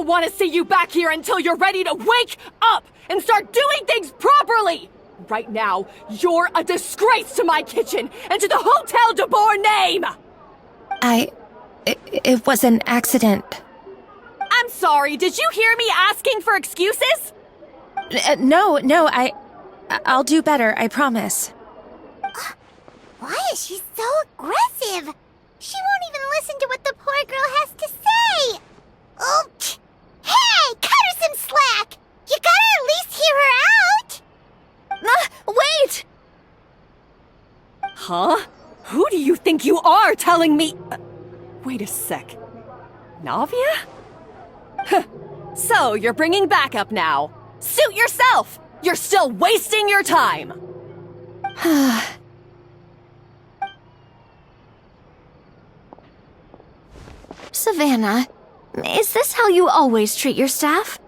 don't want to see you back here until you're ready to wake up and start doing things properly! Right now, you're a disgrace to my kitchen and to the Hotel de Boer name! It was an accident. I'm sorry, did you hear me asking for excuses? No, I'll do better, I promise. Why is she so aggressive? She won't even listen to what the poor girl has to say. Oh, hey, cut her some slack. You gotta at least hear her out. Wait! Huh? Who do you think you are telling me? Wait a sec. Navia? So, you're bringing backup now. Suit yourself! You're still wasting your time! Savannah, is this how you always treat your staff?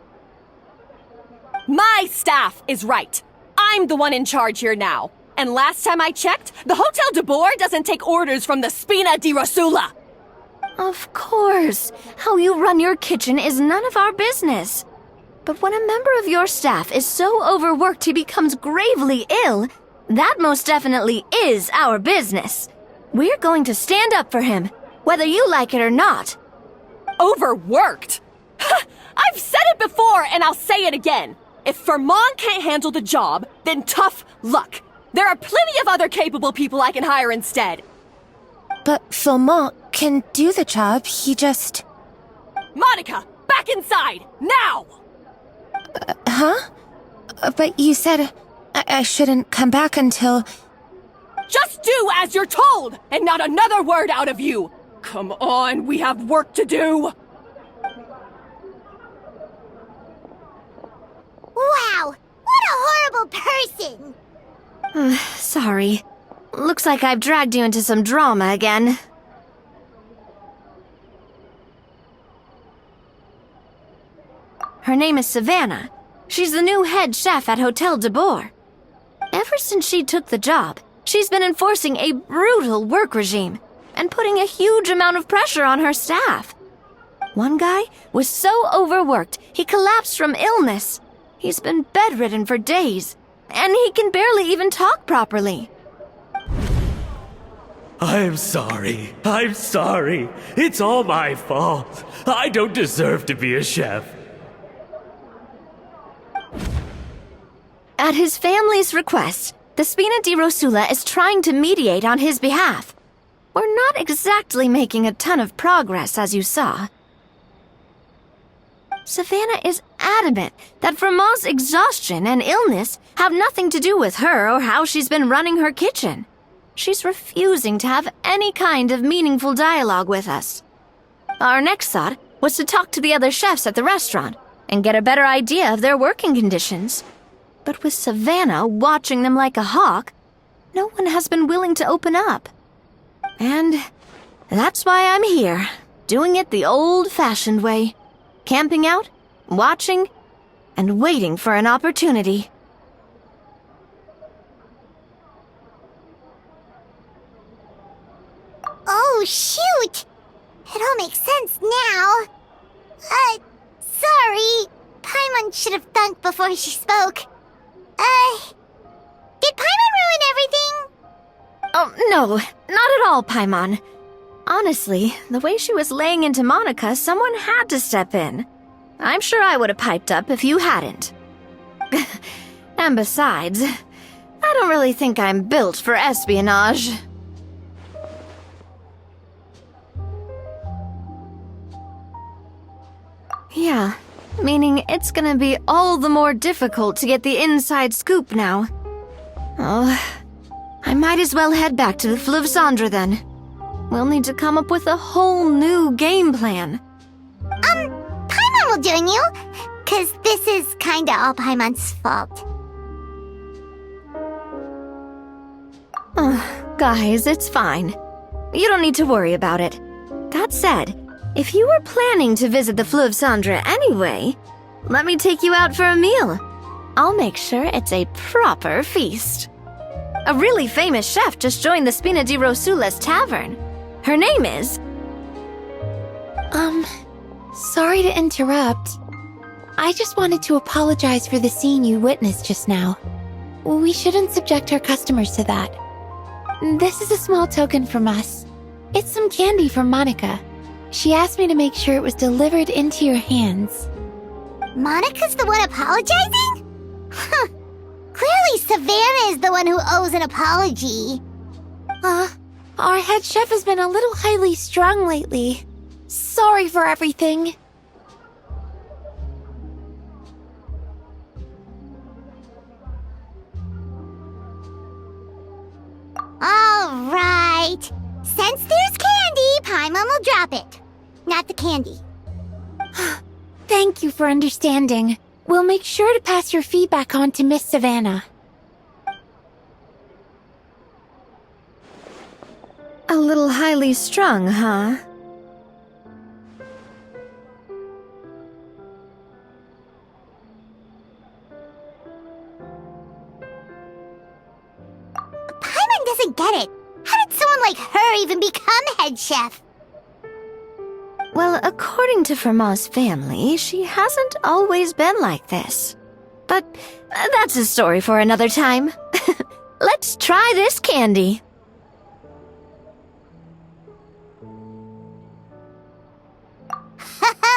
My staff is right. I'm the one in charge here now. And last time I checked, the Hotel de Boer doesn't take orders from the Spina di Rosula. Of course. How you run your kitchen is none of our business. But when a member of your staff is so overworked he becomes gravely ill, that most definitely is our business. We're going to stand up for him, whether you like it or not. Overworked? I've said it before and I'll say it again. If Fermont can't handle the job, then tough luck. There are plenty of other capable people I can hire instead. But Fermont can do the job, he just... Monica, back inside, now! Huh? But you said I shouldn't come back until... Just do as you're told, and not another word out of you! Come on, we have work to do! Wow, what a horrible person! Sorry. Looks like I've dragged you into some drama again. Her name is Savannah. She's the new head chef at Hotel de Boer. Ever since she took the job, she's been enforcing a brutal work regime and putting a huge amount of pressure on her staff. One guy was so overworked, he collapsed from illness. He's been bedridden for days, and he can barely even talk properly. I'm sorry. It's all my fault. I don't deserve to be a chef. At his family's request, the Spina di Rosula is trying to mediate on his behalf. We're not exactly making a ton of progress, as you saw. Savannah is adamant that Vermont's exhaustion and illness have nothing to do with her or how she's been running her kitchen. She's refusing to have any kind of meaningful dialogue with us. Our next thought was to talk to the other chefs at the restaurant and get a better idea of their working conditions. But with Savannah watching them like a hawk, no one has been willing to open up. And that's why I'm here, doing it the old-fashioned way. Camping out, watching, and waiting for an opportunity. Oh, shoot! It all makes sense now. Sorry. Paimon should have thunked before she spoke. Did Paimon ruin everything? Oh, no, not at all, Paimon. Honestly, the way she was laying into Monica, someone had to step in. I'm sure I would have piped up if you hadn't. And besides, I don't really think I'm built for espionage. Yeah, meaning it's gonna be all the more difficult to get the inside scoop now. Oh, I might as well head back to the Fleuve Cendre then. We'll need to come up with a whole new game plan. Paimon will join you, 'cause this is kinda all Paimon's fault. Guys, it's fine. You don't need to worry about it. That said, if you were planning to visit the Fleuve Cendre anyway, let me take you out for a meal. I'll make sure it's a proper feast. A really famous chef just joined the Spina di Rosula's tavern. Her name is... Sorry to interrupt. I just wanted to apologize for the scene you witnessed just now. We shouldn't subject our customers to that. This is a small token from us. It's some candy from Monica. She asked me to make sure it was delivered into your hands. Monica's the one apologizing? Huh. Clearly Savannah is the one who owes an apology. Our head chef has been a little highly strung lately. Sorry for everything. All right. Since there's candy, Paimon will drop it. Not the candy. Thank you for understanding. We'll make sure to pass your feedback on to Miss Savannah. A little highly strung, huh? Paimon doesn't get it. How did someone like her even become head chef? Well, according to Fermat's family, she hasn't always been like this. But that's a story for another time. Let's try this candy.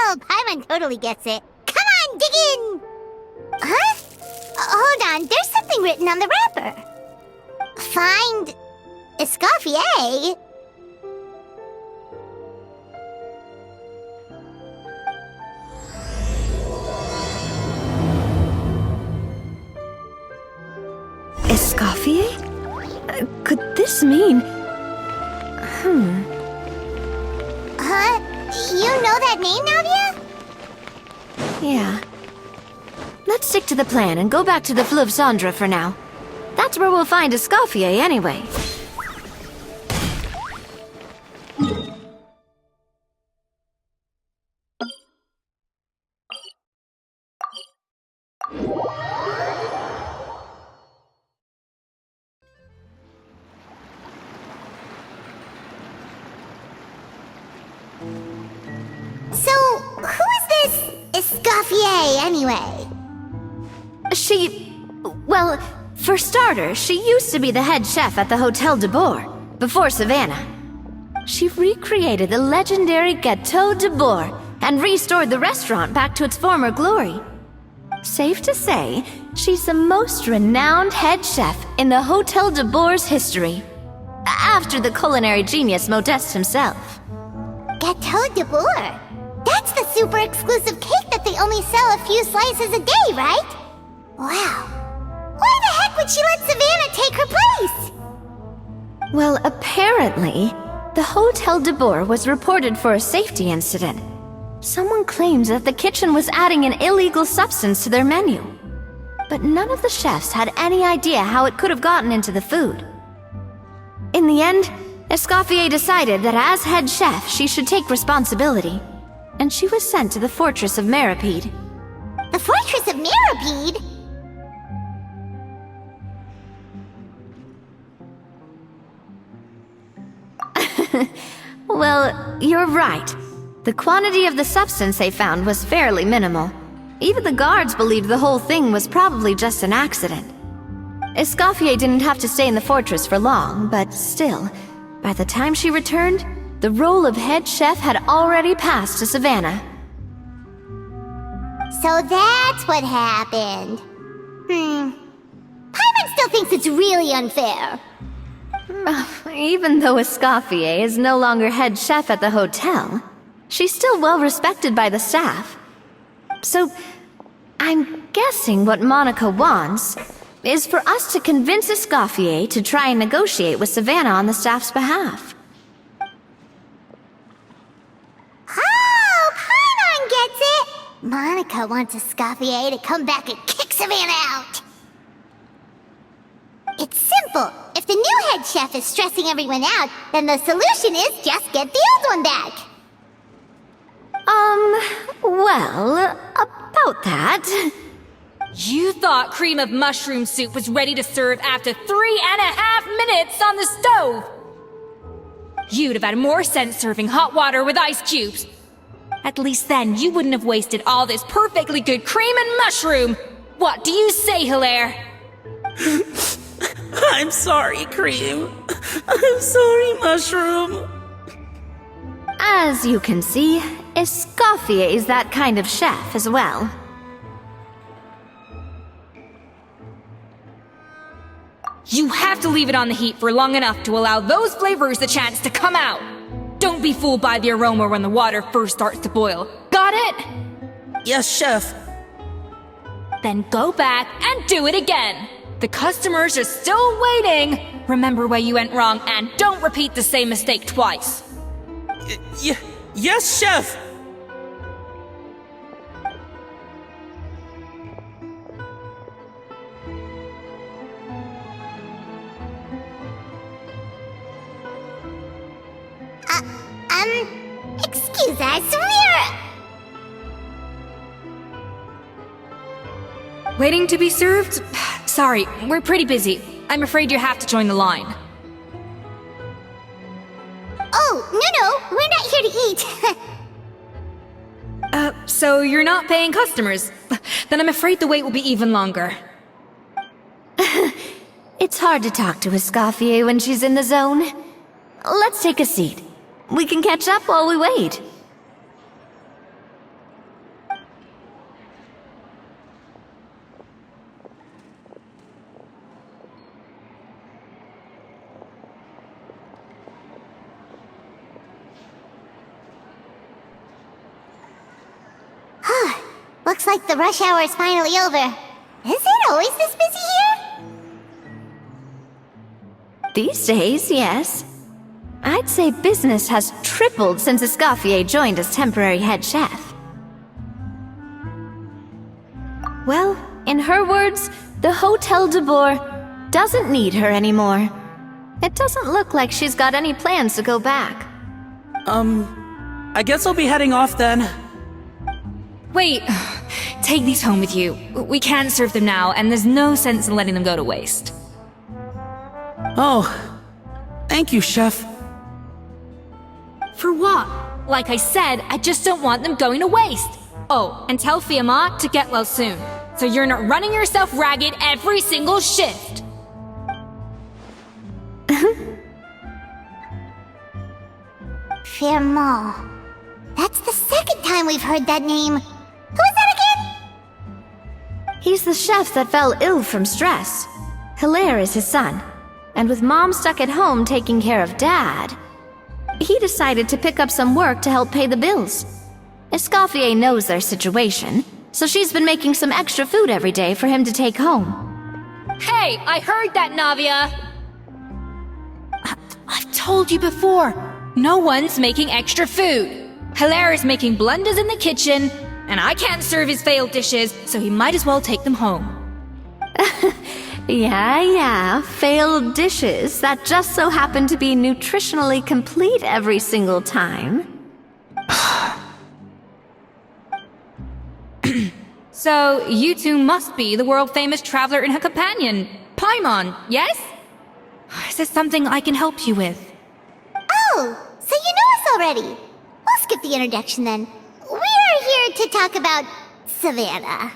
Oh, Paimon totally gets it. Come on, dig in! Huh? Hold on, there's something written on the wrapper. Find Escoffier? Escoffier? Could this mean... Huh? You know that name, Navia? Yeah. Let's stick to the plan and go back to the Fleuve Cendre for now. That's where we'll find Escoffier anyway. So, who is this Escoffier, anyway? Well, for starters, she used to be the head chef at the Hotel de Bourg, before Savannah. She recreated the legendary Gâteau de Bourg and restored the restaurant back to its former glory. Safe to say, she's the most renowned head chef in the Hotel de Bourg's history, after the culinary genius Modeste himself. Gâteau de Bourg? That's the super exclusive cake that they only sell a few slices a day, right? Wow. Why the heck would she let Savannah take her place? Well, apparently, the Hotel de Bourg was reported for a safety incident. Someone claims that the kitchen was adding an illegal substance to their menu. But none of the chefs had any idea how it could have gotten into the food. In the end, Escoffier decided that as head chef, she should take responsibility. And she was sent to the Fortress of Meripede. The Fortress of Meripede? Well, you're right. The quantity of the substance they found was fairly minimal. Even the guards believed the whole thing was probably just an accident. Escoffier didn't have to stay in the fortress for long, but still, by the time she returned, the role of head chef had already passed to Savannah. So that's what happened. Paimon still thinks it's really unfair. Even though Escoffier is no longer head chef at the hotel, she's still well respected by the staff. So, I'm guessing what Monica wants is for us to convince Escoffier to try and negotiate with Savannah on the staff's behalf. Oh, Paimon gets it! Monica wants Escoffier to come back and kick Savannah out. It's simple. If the new head chef is stressing everyone out, then the solution is just get the old one back. Well, about that... You thought cream of mushroom soup was ready to serve after 3.5 minutes on the stove! You'd have had more sense serving hot water with ice cubes. At least then you wouldn't have wasted all this perfectly good cream and mushroom. What do you say, Hilaire? I'm sorry, Cream. I'm sorry, Mushroom. As you can see, Escoffier is that kind of chef as well. You have to leave it on the heat for long enough to allow those flavors the chance to come out. Don't be fooled by the aroma when the water first starts to boil. Got it? Yes, Chef. Then go back and do it again. The customers are still waiting. Remember where you went wrong and don't repeat the same mistake twice. Yes, Chef. Excuse us, Waiting to be served? Sorry, we're pretty busy. I'm afraid you have to join the line. Oh, no, we're not here to eat. So you're not paying customers? Then I'm afraid the wait will be even longer. It's hard to talk to Escoffier when she's in the zone. Let's take a seat. We can catch up while we wait. Looks like the rush hour is finally over. Is it always this busy here? These days, yes. I'd say business has tripled since Escoffier joined as temporary head chef. Well, in her words, the Hotel de Boer doesn't need her anymore. It doesn't look like she's got any plans to go back. I guess I'll be heading off then. Wait, take these home with you. We can't serve them now, and there's no sense in letting them go to waste. Oh, thank you, Chef. For what? Like I said, I just don't want them going to waste. Oh, and tell Fiamma to get well soon, so you're not running yourself ragged every single shift. Fiamma. That's the second time we've heard that name. Who is that again? He's the chef that fell ill from stress. Hilaire is his son, and with Mom stuck at home taking care of Dad, he decided to pick up some work to help pay the bills. Escoffier knows their situation, so she's been making some extra food every day for him to take home. Hey, I heard that, Navia! I've told you before, no one's making extra food. Hilaire is making blunders in the kitchen, and I can't serve his failed dishes, so he might as well take them home. Yeah, failed dishes that just so happen to be nutritionally complete every single time. So, you two must be the world-famous traveler and her companion, Paimon, yes? Is there something I can help you with? Oh, so you know us already. We'll skip the introduction then. We're here to talk about Savannah.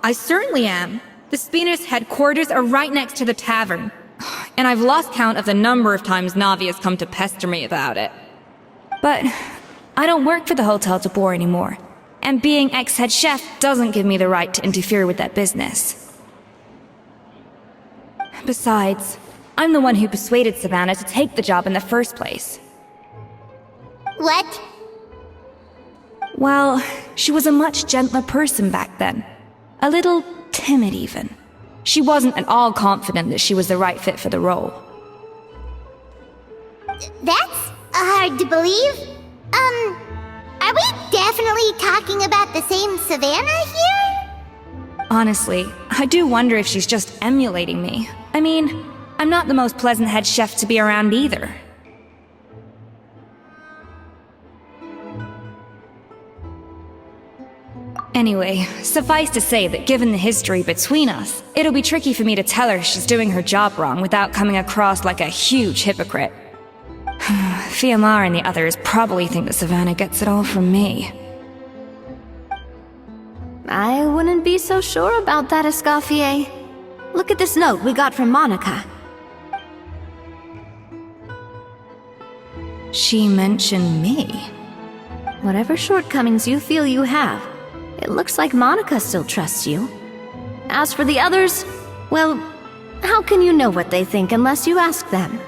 I certainly am. The Spinner's headquarters are right next to the tavern. And I've lost count of the number of times Navi has come to pester me about it. But I don't work for the Hotel de Boer anymore. And being ex-head chef doesn't give me the right to interfere with that business. Besides, I'm the one who persuaded Savannah to take the job in the first place. What? Well, she was a much gentler person back then. A little timid, even. She wasn't at all confident that she was the right fit for the role. That's hard to believe. Are we definitely talking about the same Savannah here? Honestly, I do wonder if she's just emulating me. I mean, I'm not the most pleasant head chef to be around either. Anyway, suffice to say that given the history between us, it'll be tricky for me to tell her she's doing her job wrong without coming across like a huge hypocrite. Fiamar and the others probably think that Savannah gets it all from me. I wouldn't be so sure about that, Escoffier. Look at this note we got from Monica. She mentioned me. Whatever shortcomings you feel you have, it looks like Monica still trusts you. As for the others, well, how can you know what they think unless you ask them?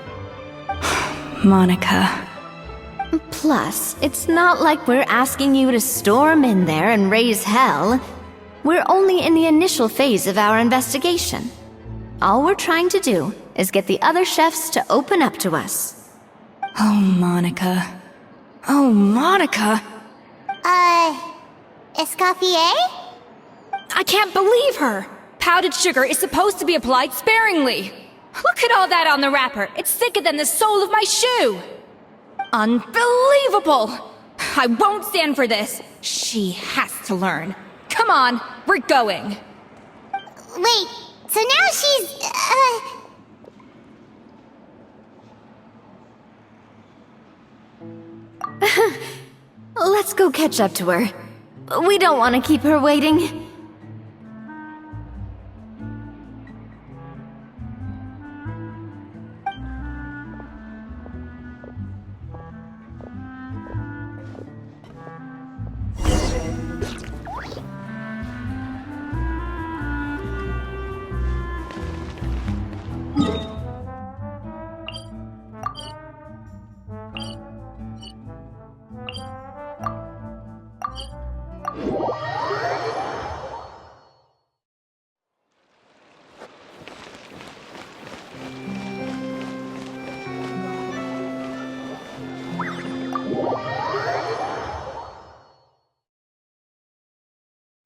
Monica. Plus, it's not like we're asking you to storm in there and raise hell. We're only in the initial phase of our investigation. All we're trying to do is get the other chefs to open up to us. Oh, Monica. Oh, Monica! Escoffier? I can't believe her! Powdered sugar is supposed to be applied sparingly. Look at all that on the wrapper. It's thicker than the sole of my shoe. Unbelievable! I won't stand for this. She has to learn. Come on, we're going. Wait, so now she's, Let's go catch up to her. We don't want to keep her waiting.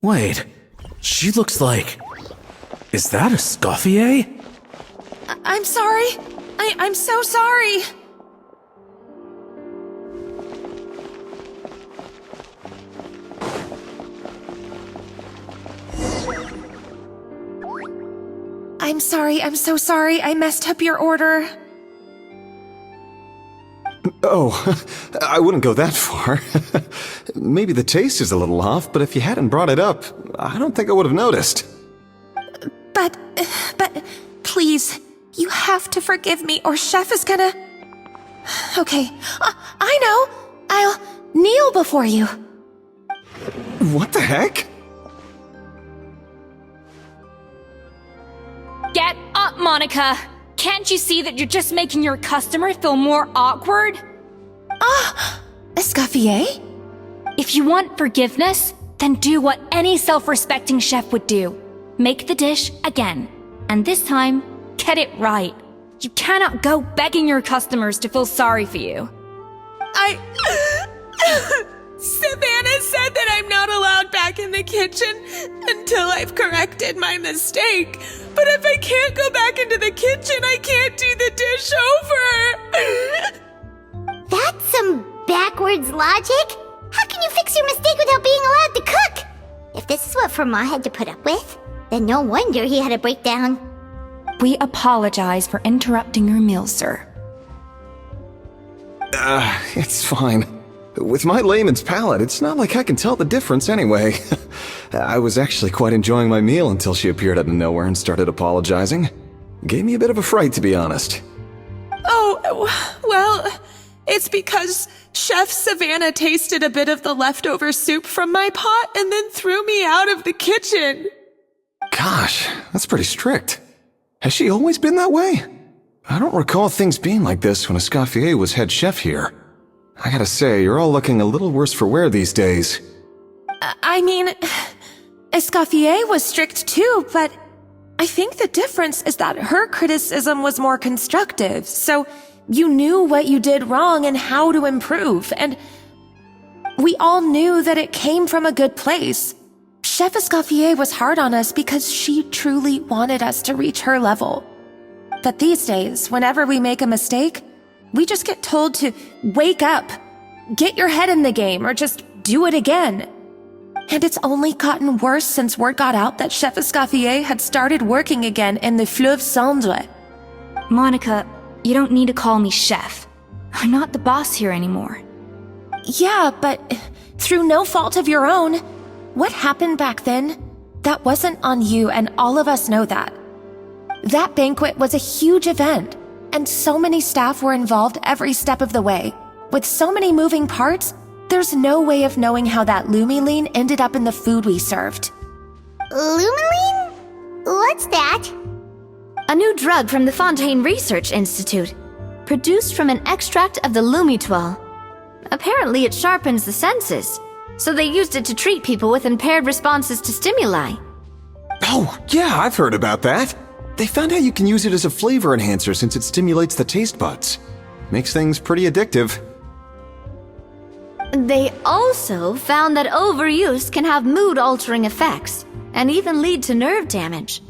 Wait, she looks like... Is that Escoffier? I'm sorry. I'm so sorry. I'm sorry, I'm so sorry. I messed up your order. Oh, I wouldn't go that far. Maybe the taste is a little off, but if you hadn't brought it up, I don't think I would have noticed. But, please, you have to forgive me or Chef is gonna... Okay, I know. I'll kneel before you. What the heck? Get up, Monica! Can't you see that you're just making your customer feel more awkward? Escoffier? If you want forgiveness, then do what any self-respecting chef would do. Make the dish again. And this time, get it right. You cannot go begging your customers to feel sorry for you. Savannah said that I'm not allowed back in the kitchen until I've corrected my mistake. But if I can't go back into the kitchen, I can't do the dish over. That's some backwards logic. How can you fix your mistake without being allowed to cook? If this is what Fermat had to put up with, then no wonder he had a breakdown. We apologize for interrupting your meal, sir. It's fine. With my layman's palate, it's not like I can tell the difference anyway. I was actually quite enjoying my meal until she appeared out of nowhere and started apologizing. Gave me a bit of a fright, to be honest. Oh, well, it's because Chef Savannah tasted a bit of the leftover soup from my pot and then threw me out of the kitchen. Gosh, that's pretty strict. Has she always been that way? I don't recall things being like this when Escoffier was head chef here. I gotta say, you're all looking a little worse for wear these days. I mean, Escoffier was strict too, but I think the difference is that her criticism was more constructive, so you knew what you did wrong and how to improve, and we all knew that it came from a good place. Chef Escoffier was hard on us because she truly wanted us to reach her level. But these days, whenever we make a mistake, we just get told to wake up, get your head in the game, or just do it again. And it's only gotten worse since word got out that Chef Escoffier had started working again in the Fleuve Cendre. Monica, you don't need to call me chef. I'm not the boss here anymore. Yeah, but through no fault of your own. What happened back then? That wasn't on you, and all of us know that. That banquet was a huge event, and so many staff were involved every step of the way. With so many moving parts, there's no way of knowing how that Lumiline ended up in the food we served. Lumiline? What's that? A new drug from the Fontaine Research Institute, produced from an extract of the Lumitwell. Apparently it sharpens the senses, so they used it to treat people with impaired responses to stimuli. Oh, yeah, I've heard about that. They found out you can use it as a flavor enhancer since it stimulates the taste buds. Makes things pretty addictive. They also found that overuse can have mood-altering effects, and even lead to nerve damage.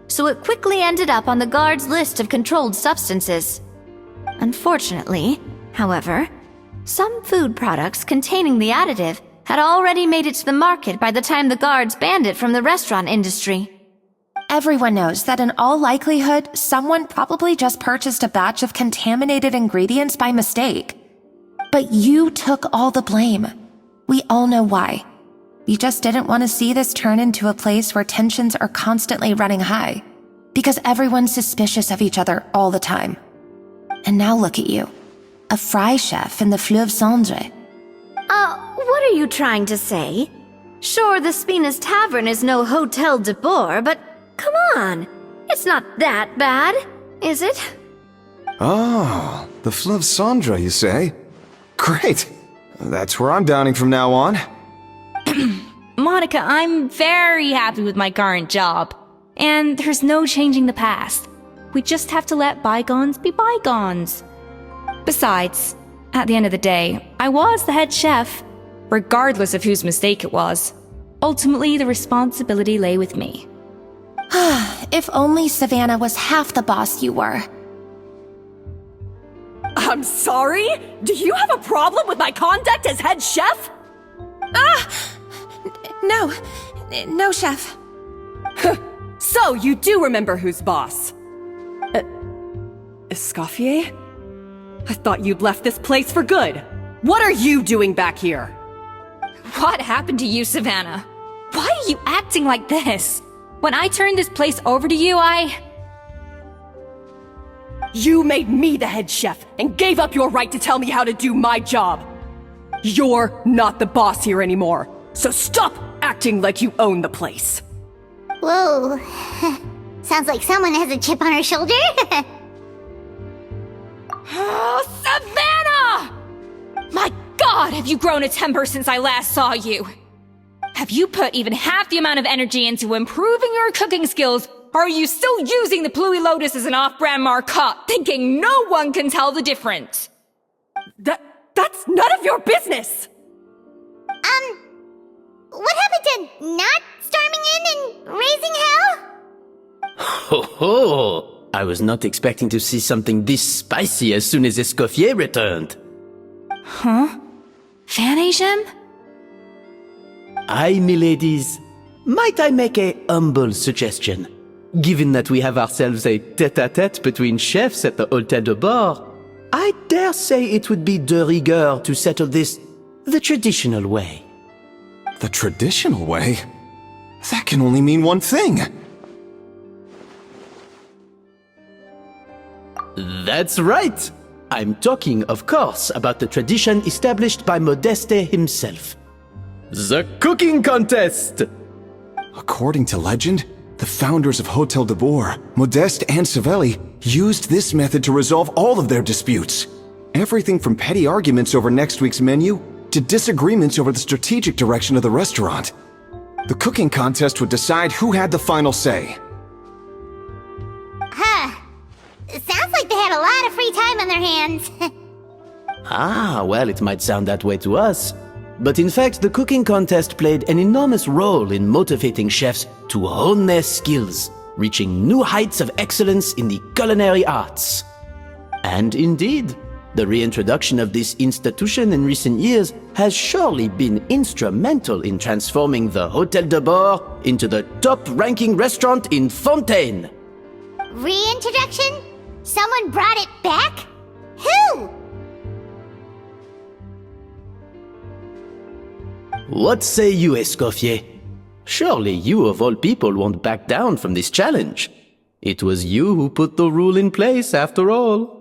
So it quickly ended up on the guard's list of controlled substances. Unfortunately, however, some food products containing the additive had already made it to the market by the time the guards banned it from the restaurant industry. Everyone knows that in all likelihood, someone probably just purchased a batch of contaminated ingredients by mistake. But you took all the blame. We all know why. You just didn't want to see this turn into a place where tensions are constantly running high, because everyone's suspicious of each other all the time. And now look at you, a fry chef in the Fleuve Cendre. What are you trying to say? Sure, the Spina's Tavern is no Hotel de Boer, but come on, it's not that bad, is it? Oh, the Fleuve Cendre, you say? Great. That's where I'm dining from now on. Monica, I'm very happy with my current job. And there's no changing the past. We just have to let bygones be bygones. Besides, at the end of the day, I was the head chef, regardless of whose mistake it was. Ultimately, the responsibility lay with me. If only Savannah was half the boss you were. I'm sorry? Do you have a problem with my conduct as head chef? No, chef. So, you do remember who's boss? Escoffier? I thought you'd left this place for good. What are you doing back here? What happened to you, Savannah? Why are you acting like this? When I turned this place over to you, You made me the head chef and gave up your right to tell me how to do my job. You're not the boss here anymore, so stop acting like you own the place. Whoa. Sounds like someone has a chip on her shoulder. Oh, Savannah! My God, have you grown a temper since I last saw you? Have you put even half the amount of energy into improving your cooking skills, or are you still using the Pluie Lotus as an off-brand marcotte, thinking no one can tell the difference? That's none of your business! What happened to not storming in and raising hell? Ho ho! I was not expecting to see something this spicy as soon as Escoffier returned. Huh? Fan Asian? Aye, miladies. Might I make a humble suggestion? Given that we have ourselves a tête-à-tête between chefs at the Hôtel de Bord, I dare say it would be de rigueur to settle this the traditional way. The traditional way? That can only mean one thing. That's right! I'm talking, of course, about the tradition established by Modeste himself. The cooking contest! According to legend, the founders of Hotel de Boer, Modeste and Savelli, used this method to resolve all of their disputes. Everything from petty arguments over next week's menu to disagreements over the strategic direction of the restaurant. The cooking contest would decide who had the final say. It sounds like they had a lot of free time on their hands. Ah, well, it might sound that way to us. But in fact, the cooking contest played an enormous role in motivating chefs to hone their skills, reaching new heights of excellence in the culinary arts. And indeed, the reintroduction of this institution in recent years has surely been instrumental in transforming the Hôtel de Bord into the top-ranking restaurant in Fontaine. Reintroduction? Someone brought it back? Who? What say you, Escoffier? Surely you of all people won't back down from this challenge. It was you who put the rule in place, after all.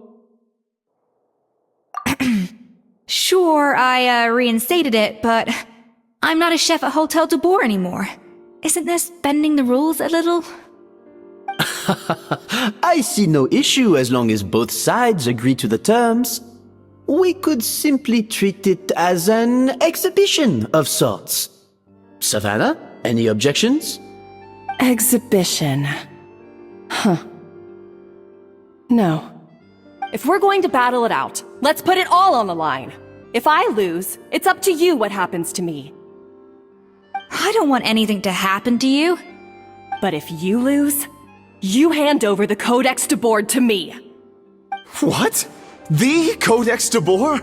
Sure, I reinstated it, but I'm not a chef at Hotel de Boer anymore. Isn't this bending the rules a little? I see no issue as long as both sides agree to the terms. We could simply treat it as an exhibition of sorts. Savannah, any objections? Exhibition. Huh. No. If we're going to battle it out, let's put it all on the line. If I lose, it's up to you what happens to me. I don't want anything to happen to you. But if you lose, you hand over the Codex de Boer to me. What? The Codex de Boer?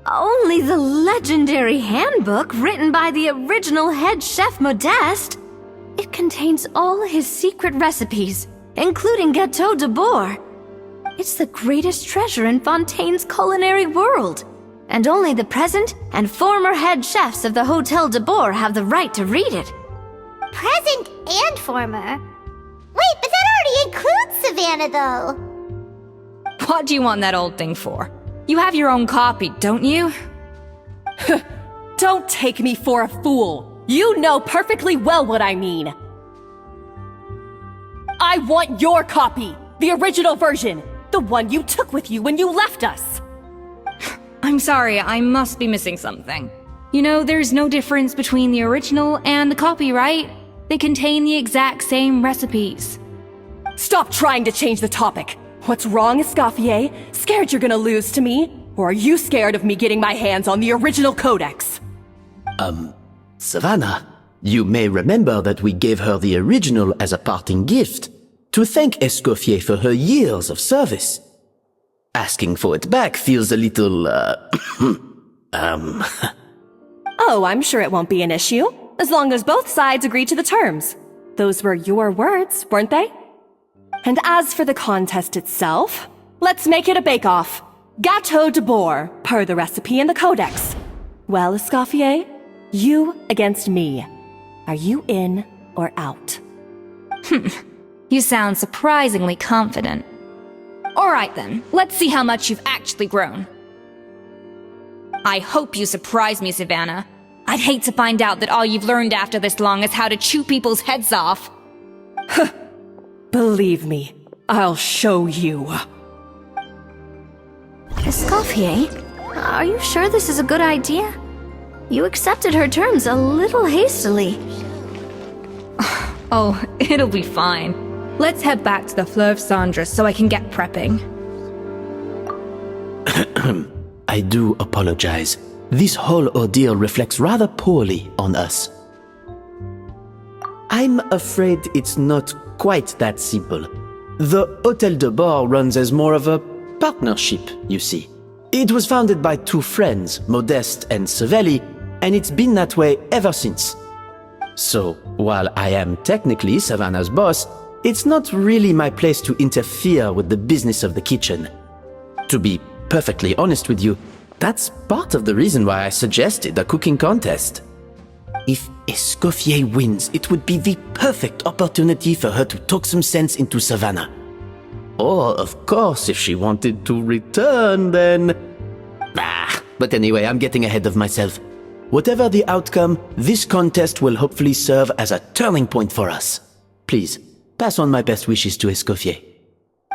Only the legendary handbook written by the original head chef Modeste. It contains all his secret recipes, including Gâteau de Boer. It's the greatest treasure in Fontaine's culinary world, and only the present and former head chefs of the Hotel de Boer have the right to read it. Present and former. Wait, but that already includes Savannah, though. What do you want that old thing for? You have your own copy, don't you? Don't take me for a fool. You know perfectly well what I mean. I want your copy, the original version, the one you took with you when you left us. I'm sorry, I must be missing something. You know, there's no difference between the original and the copy, right? They contain the exact same recipes. Stop trying to change the topic. What's wrong, Escoffier? Scared you're gonna lose to me? Or are you scared of me getting my hands on the original codex? Savannah, you may remember that we gave her the original as a parting gift, to thank Escoffier for her years of service. Asking for it back feels a little, Oh, I'm sure it won't be an issue, as long as both sides agree to the terms. Those were your words, weren't they? And as for the contest itself, let's make it a bake-off. Gâteau de Boer, per the recipe in the codex. Well, Escoffier, you against me. Are you in or out? You sound surprisingly confident. Alright then, let's see how much you've actually grown. I hope you surprise me, Savannah. I'd hate to find out that all you've learned after this long is how to chew people's heads off. Believe me, I'll show you. Escoffier, are you sure this is a good idea? You accepted her terms a little hastily. Oh, it'll be fine. Let's head back to the Fleuve Cendre so I can get prepping. I do apologize. This whole ordeal reflects rather poorly on us. I'm afraid it's not quite that simple. The Hotel de Boer runs as more of a partnership, you see. It was founded by two friends, Modeste and Savelli, and it's been that way ever since. So, while I am technically Savannah's boss, it's not really my place to interfere with the business of the kitchen. To be perfectly honest with you, that's part of the reason why I suggested a cooking contest. If Escoffier wins, it would be the perfect opportunity for her to talk some sense into Savannah. Or, of course, if she wanted to return, then... But anyway, I'm getting ahead of myself. Whatever the outcome, this contest will hopefully serve as a turning point for us. Please, pass on my best wishes to Escoffier.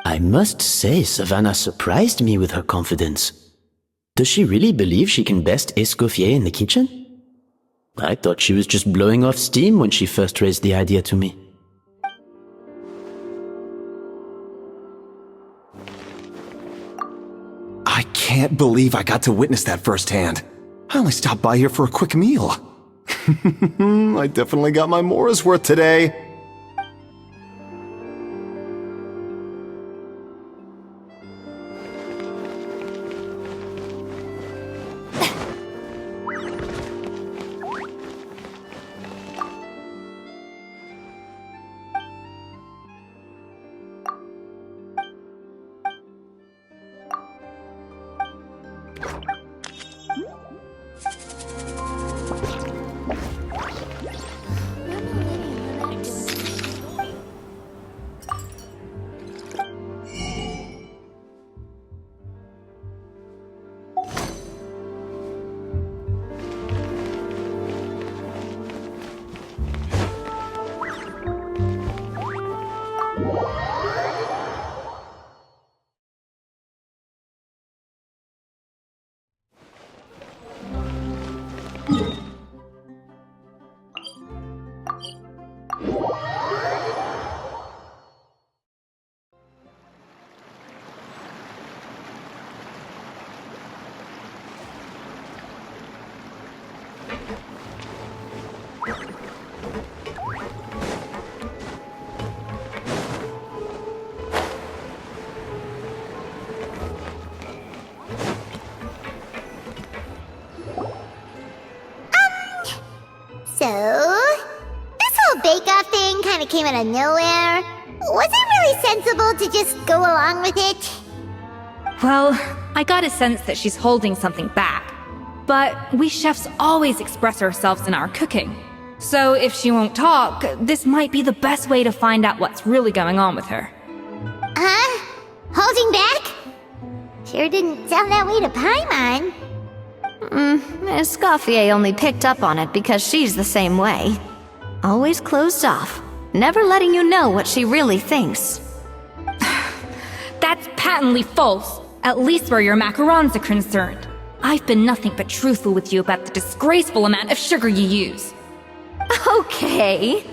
I must say, Savannah surprised me with her confidence. Does she really believe she can best Escoffier in the kitchen? I thought she was just blowing off steam when she first raised the idea to me. I can't believe I got to witness that firsthand. I only stopped by here for a quick meal. I definitely got my Mora's worth today. So, this whole bake-off thing kind of came out of nowhere. Was it really sensible to just go along with it? Well, I got a sense that she's holding something back. But we chefs always express ourselves in our cooking. So if she won't talk, this might be the best way to find out what's really going on with her. Huh? Holding back? Sure didn't sound that way to Paimon. Escoffier only picked up on it because she's the same way. Always closed off, never letting you know what she really thinks. That's patently false, at least where your macarons are concerned. I've been nothing but truthful with you about the disgraceful amount of sugar you use. Okay,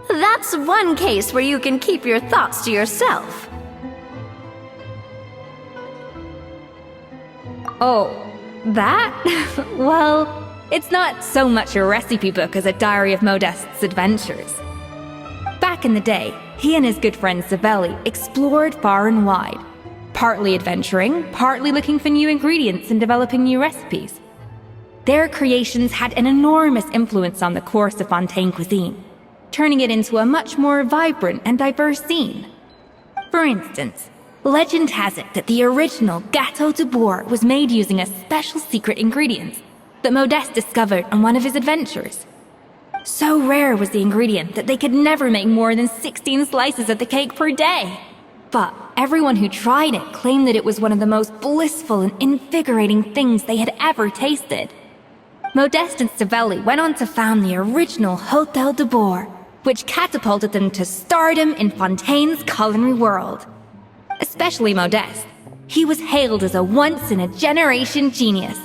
that's one case where you can keep your thoughts to yourself. Oh, that? Well, it's not so much a recipe book as a diary of Modeste's adventures. Back in the day, he and his good friend Savelli explored far and wide, partly adventuring, partly looking for new ingredients and developing new recipes. Their creations had an enormous influence on the course of Fontaine cuisine, turning it into a much more vibrant and diverse scene. For instance, legend has it that the original Gâteau de Bourg was made using a special secret ingredient that Modeste discovered on one of his adventures. So rare was the ingredient that they could never make more than 16 slices of the cake per day. But everyone who tried it claimed that it was one of the most blissful and invigorating things they had ever tasted. Modeste and Savelli went on to found the original Hôtel de Bourg, which catapulted them to stardom in Fontaine's culinary world. Especially Modeste. He was hailed as a once-in-a-generation genius,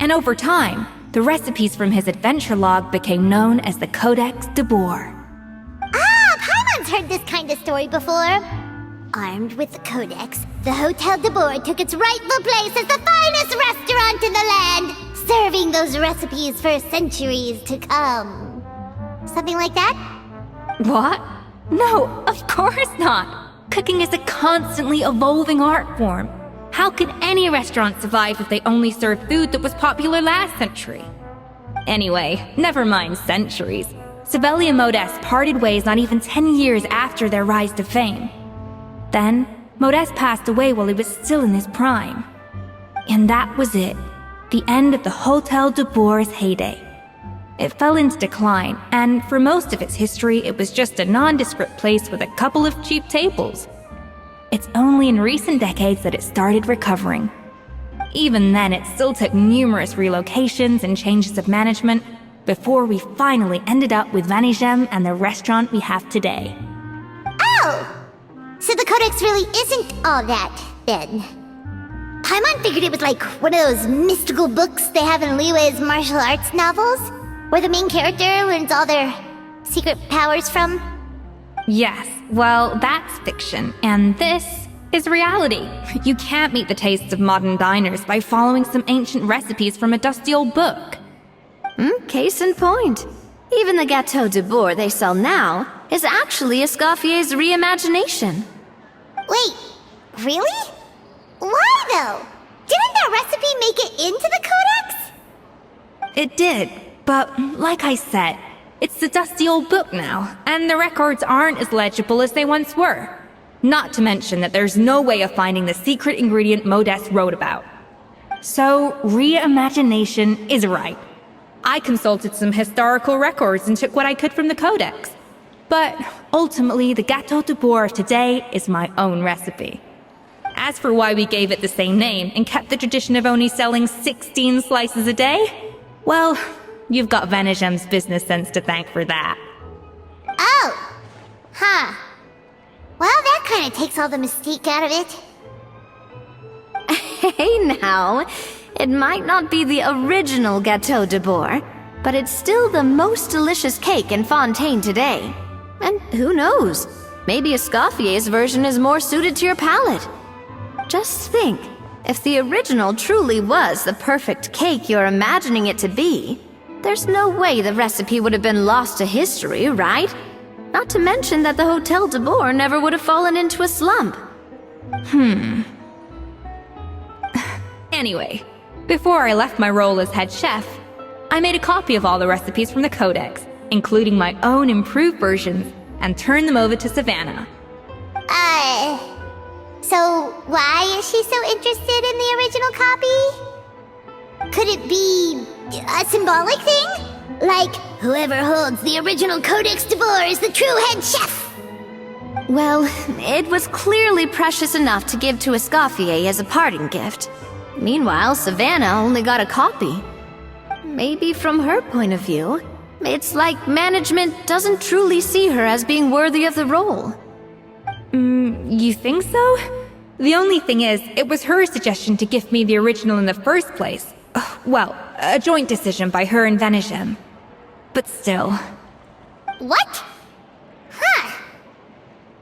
and over time, the recipes from his adventure log became known as the Codex de Bourg. Ah, Paimon's heard this kind of story before. Armed with the Codex, the Hôtel de Bourg took its rightful place as the finest restaurant in the land, serving those recipes for centuries to come. Something like that? What? No, of course not! Cooking is a constantly evolving art form. How could any restaurant survive if they only served food that was popular last century? Anyway, never mind centuries. Savelli and Modeste parted ways not even 10 years after their rise to fame. Then, Modeste passed away while he was still in his prime. And that was it. The end of the Hôtel de Bourg's heyday. It fell into decline, and for most of its history, it was just a nondescript place with a couple of cheap tables. It's only in recent decades that it started recovering. Even then, it still took numerous relocations and changes of management before we finally ended up with Vanigem and the restaurant we have today. Oh! So the Codex really isn't all that, then. Paimon figured it was like one of those mystical books they have in Liue's martial arts novels, where the main character learns all their secret powers from. Yes, well, that's fiction, and this is reality. You can't meet the tastes of modern diners by following some ancient recipes from a dusty old book. Case in point. Even the Gâteau de Bourg they sell now is actually Escoffier's reimagination. Wait, really? Why though? Didn't that recipe make it into the Codex? It did, but like I said, it's the dusty old book now, and the records aren't as legible as they once were. Not to mention that there's no way of finding the secret ingredient Modeste wrote about. So, reimagination is right. I consulted some historical records and took what I could from the Codex. But ultimately, the Gâteau de Bourg of today is my own recipe. As for why we gave it the same name and kept the tradition of only selling 16 slices a day, well, you've got Vanigem's business sense to thank for that. Oh! Huh. Well, that kind of takes all the mystique out of it. Hey now, it might not be the original Gâteau de Bourg, But it's still the most delicious cake in Fontaine today. And who knows? Maybe Escoffier's version is more suited to your palate. Just think, if the original truly was the perfect cake you're imagining it to be, there's no way the recipe would have been lost to history, right? Not to mention that the Hotel de Boer never would have fallen into a slump. Anyway, before I left my role as head chef, I made a copy of all the recipes from the Codex, including my own improved versions, and turned them over to Savannah. So why is she so interested in the original copy? Could it be a symbolic thing? Like, whoever holds the original Codex de Boer is the true head chef? Well, it was clearly precious enough to give to Escoffier as a parting gift. Meanwhile, Savannah only got a copy. Maybe from her point of view, it's like management doesn't truly see her as being worthy of the role. You think so? The only thing is, it was her suggestion to gift me the original in the first place. Well, a joint decision by her and Venegem. But still. What? Huh.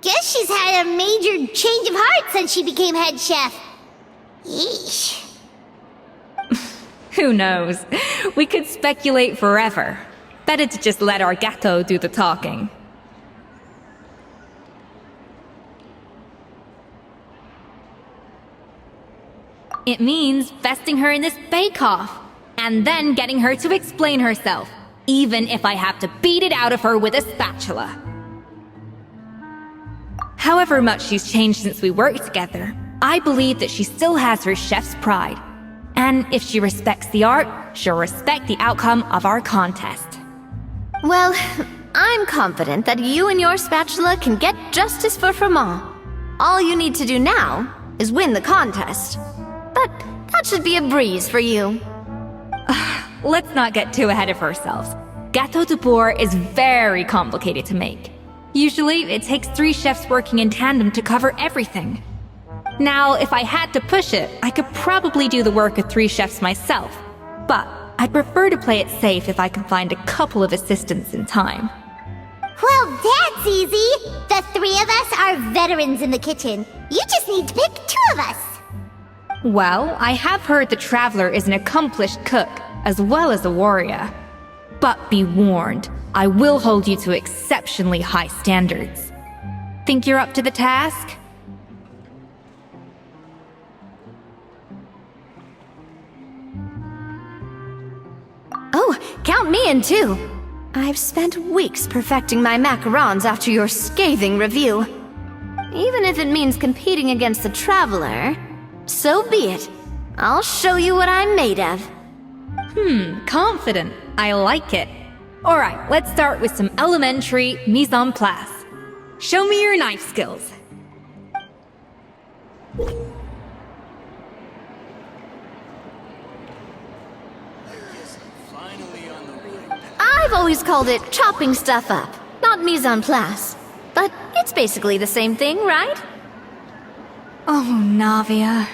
Guess she's had a major change of heart since she became head chef. Yeesh. Who knows? We could speculate forever. Better to just let our Gato do the talking. It means vesting her in this bake-off, and then getting her to explain herself, even if I have to beat it out of her with a spatula. However much she's changed since we worked together, I believe that she still has her chef's pride. And if she respects the art, she'll respect the outcome of our contest. Well, I'm confident that you and your spatula can get justice for Froment. All you need to do now is win the contest. But that should be a breeze for you. Let's not get too ahead of ourselves. Gâteau de Boer is very complicated to make. Usually, it takes 3 chefs working in tandem to cover everything. Now, if I had to push it, I could probably do the work of 3 chefs myself. But I'd prefer to play it safe if I can find a couple of assistants in time. Well, that's easy. The 3 of us are veterans in the kitchen. You just need to pick 2 of us. Well, I have heard the Traveler is an accomplished cook, as well as a warrior. But be warned, I will hold you to exceptionally high standards. Think you're up to the task? Oh, count me in too. I've spent weeks perfecting my macarons after your scathing review. Even if it means competing against the Traveler, so be it. I'll show you what I'm made of. Confident. I like it. Alright, let's start with some elementary mise en place. Show me your knife skills. I've always called it chopping stuff up, not mise en place. But it's basically the same thing, right? Oh, Navia.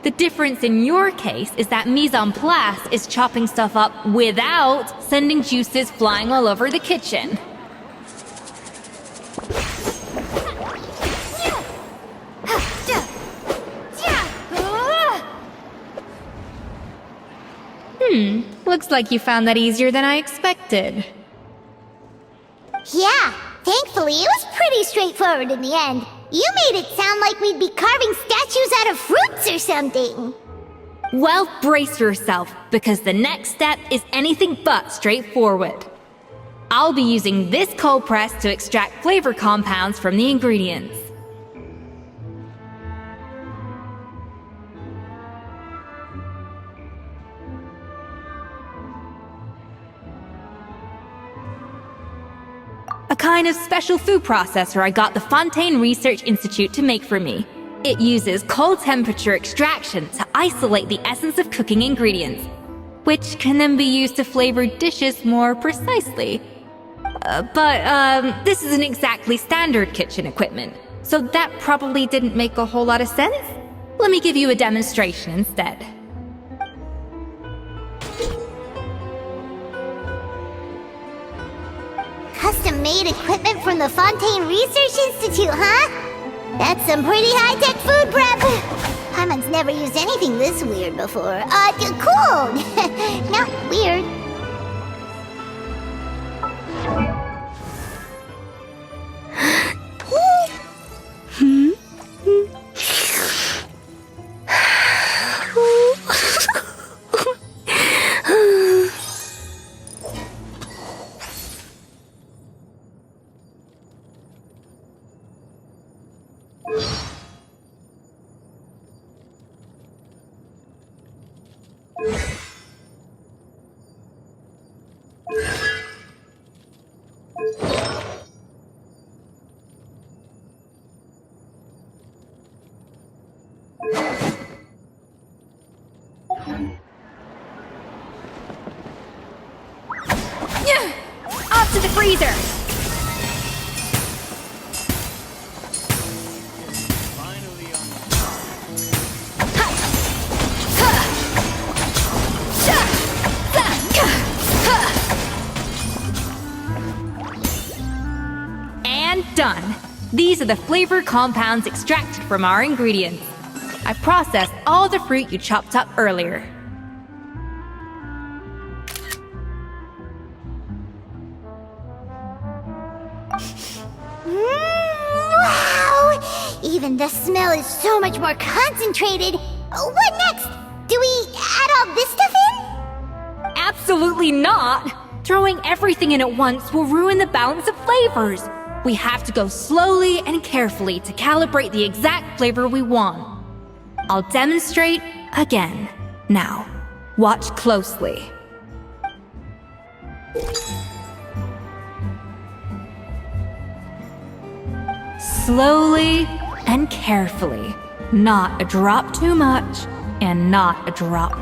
The difference in your case is that mise en place is chopping stuff up without sending juices flying all over the kitchen. Looks like you found that easier than I expected. Yeah, thankfully it was pretty straightforward in the end. You made it sound like we'd be carving statues out of fruits or something. Well, brace yourself, because the next step is anything but straightforward. I'll be using this cold press to extract flavor compounds from the ingredients. A kind of special food processor I got the Fontaine Research Institute to make for me. It uses cold temperature extraction to isolate the essence of cooking ingredients, which can then be used to flavor dishes more precisely. But this isn't exactly standard kitchen equipment, so that probably didn't make a whole lot of sense. Let me give you a demonstration instead. custom-made equipment from the Fontaine Research Institute, huh? That's some pretty high-tech food prep. Paimon's never used anything this weird before. Cool! Not weird. Off to the freezer! And done! These are the flavor compounds extracted from our ingredients. I processed all the fruit you chopped up earlier. Wow! Even the smell is so much more concentrated. What next? Do we add all this stuff in? Absolutely not! Throwing everything in at once will ruin the balance of flavors. We have to go slowly and carefully to calibrate the exact flavor we want. I'll demonstrate again. Now, watch closely. Slowly and carefully. Not a drop too much, and not a drop.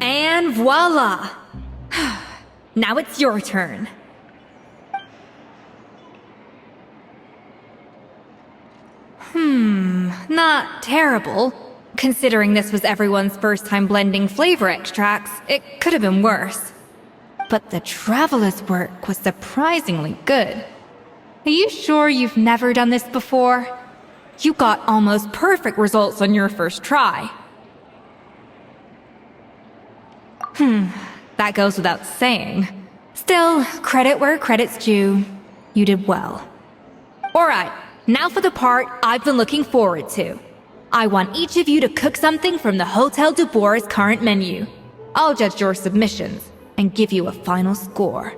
And voila! Now it's your turn. Not terrible. Considering this was everyone's first time blending flavor extracts, it could have been worse. But the Traveler's work was surprisingly good. Are you sure you've never done this before? You got almost perfect results on your first try. That goes without saying. Still, credit where credit's due. You did well. Alright, now for the part I've been looking forward to. I want each of you to cook something from the Hotel du Bois' current menu. I'll judge your submissions and give you a final score.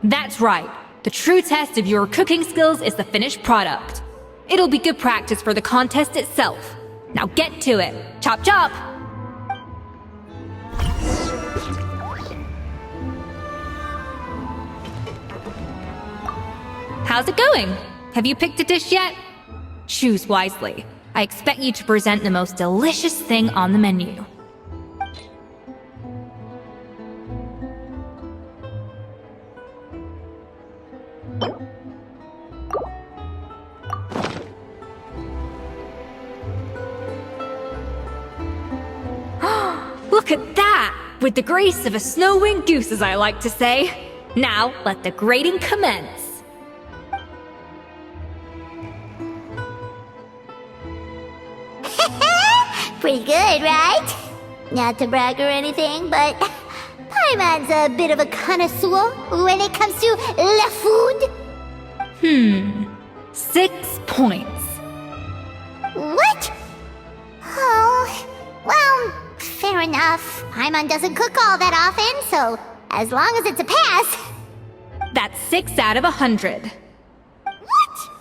That's right. The true test of your cooking skills is the finished product. It'll be good practice for the contest itself. Now get to it. Chop chop! How's it going? Have you picked a dish yet? Choose wisely. I expect you to present the most delicious thing on the menu. Look at that! With the grace of a snow-winged goose, as I like to say. Now, let the grating commence. Pretty good, right? Not to brag or anything, but Paimon's a bit of a connoisseur when it comes to la food. 6 points. What? Oh, well, fair enough. Paimon doesn't cook all that often, so as long as it's a pass. That's 6 out of 100. What?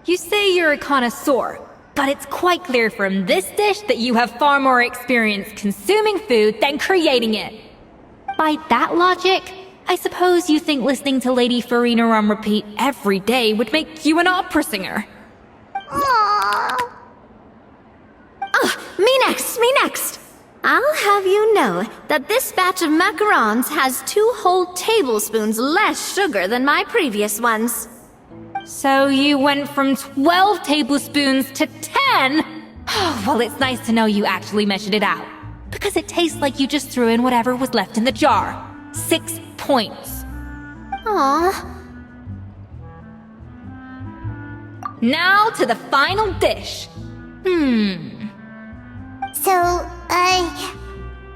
You say you're a connoisseur, but it's quite clear from this dish that you have far more experience consuming food than creating it. By that logic, I suppose you think listening to Lady Farina on repeat every day would make you an opera singer. Aww. Me next! I'll have you know that this batch of macarons has 2 whole tablespoons less sugar than my previous ones. So you went from 12 tablespoons to 10? Well, it's nice to know you actually measured it out. Because it tastes like you just threw in whatever was left in the jar. 6 points. Aww. Now to the final dish. So,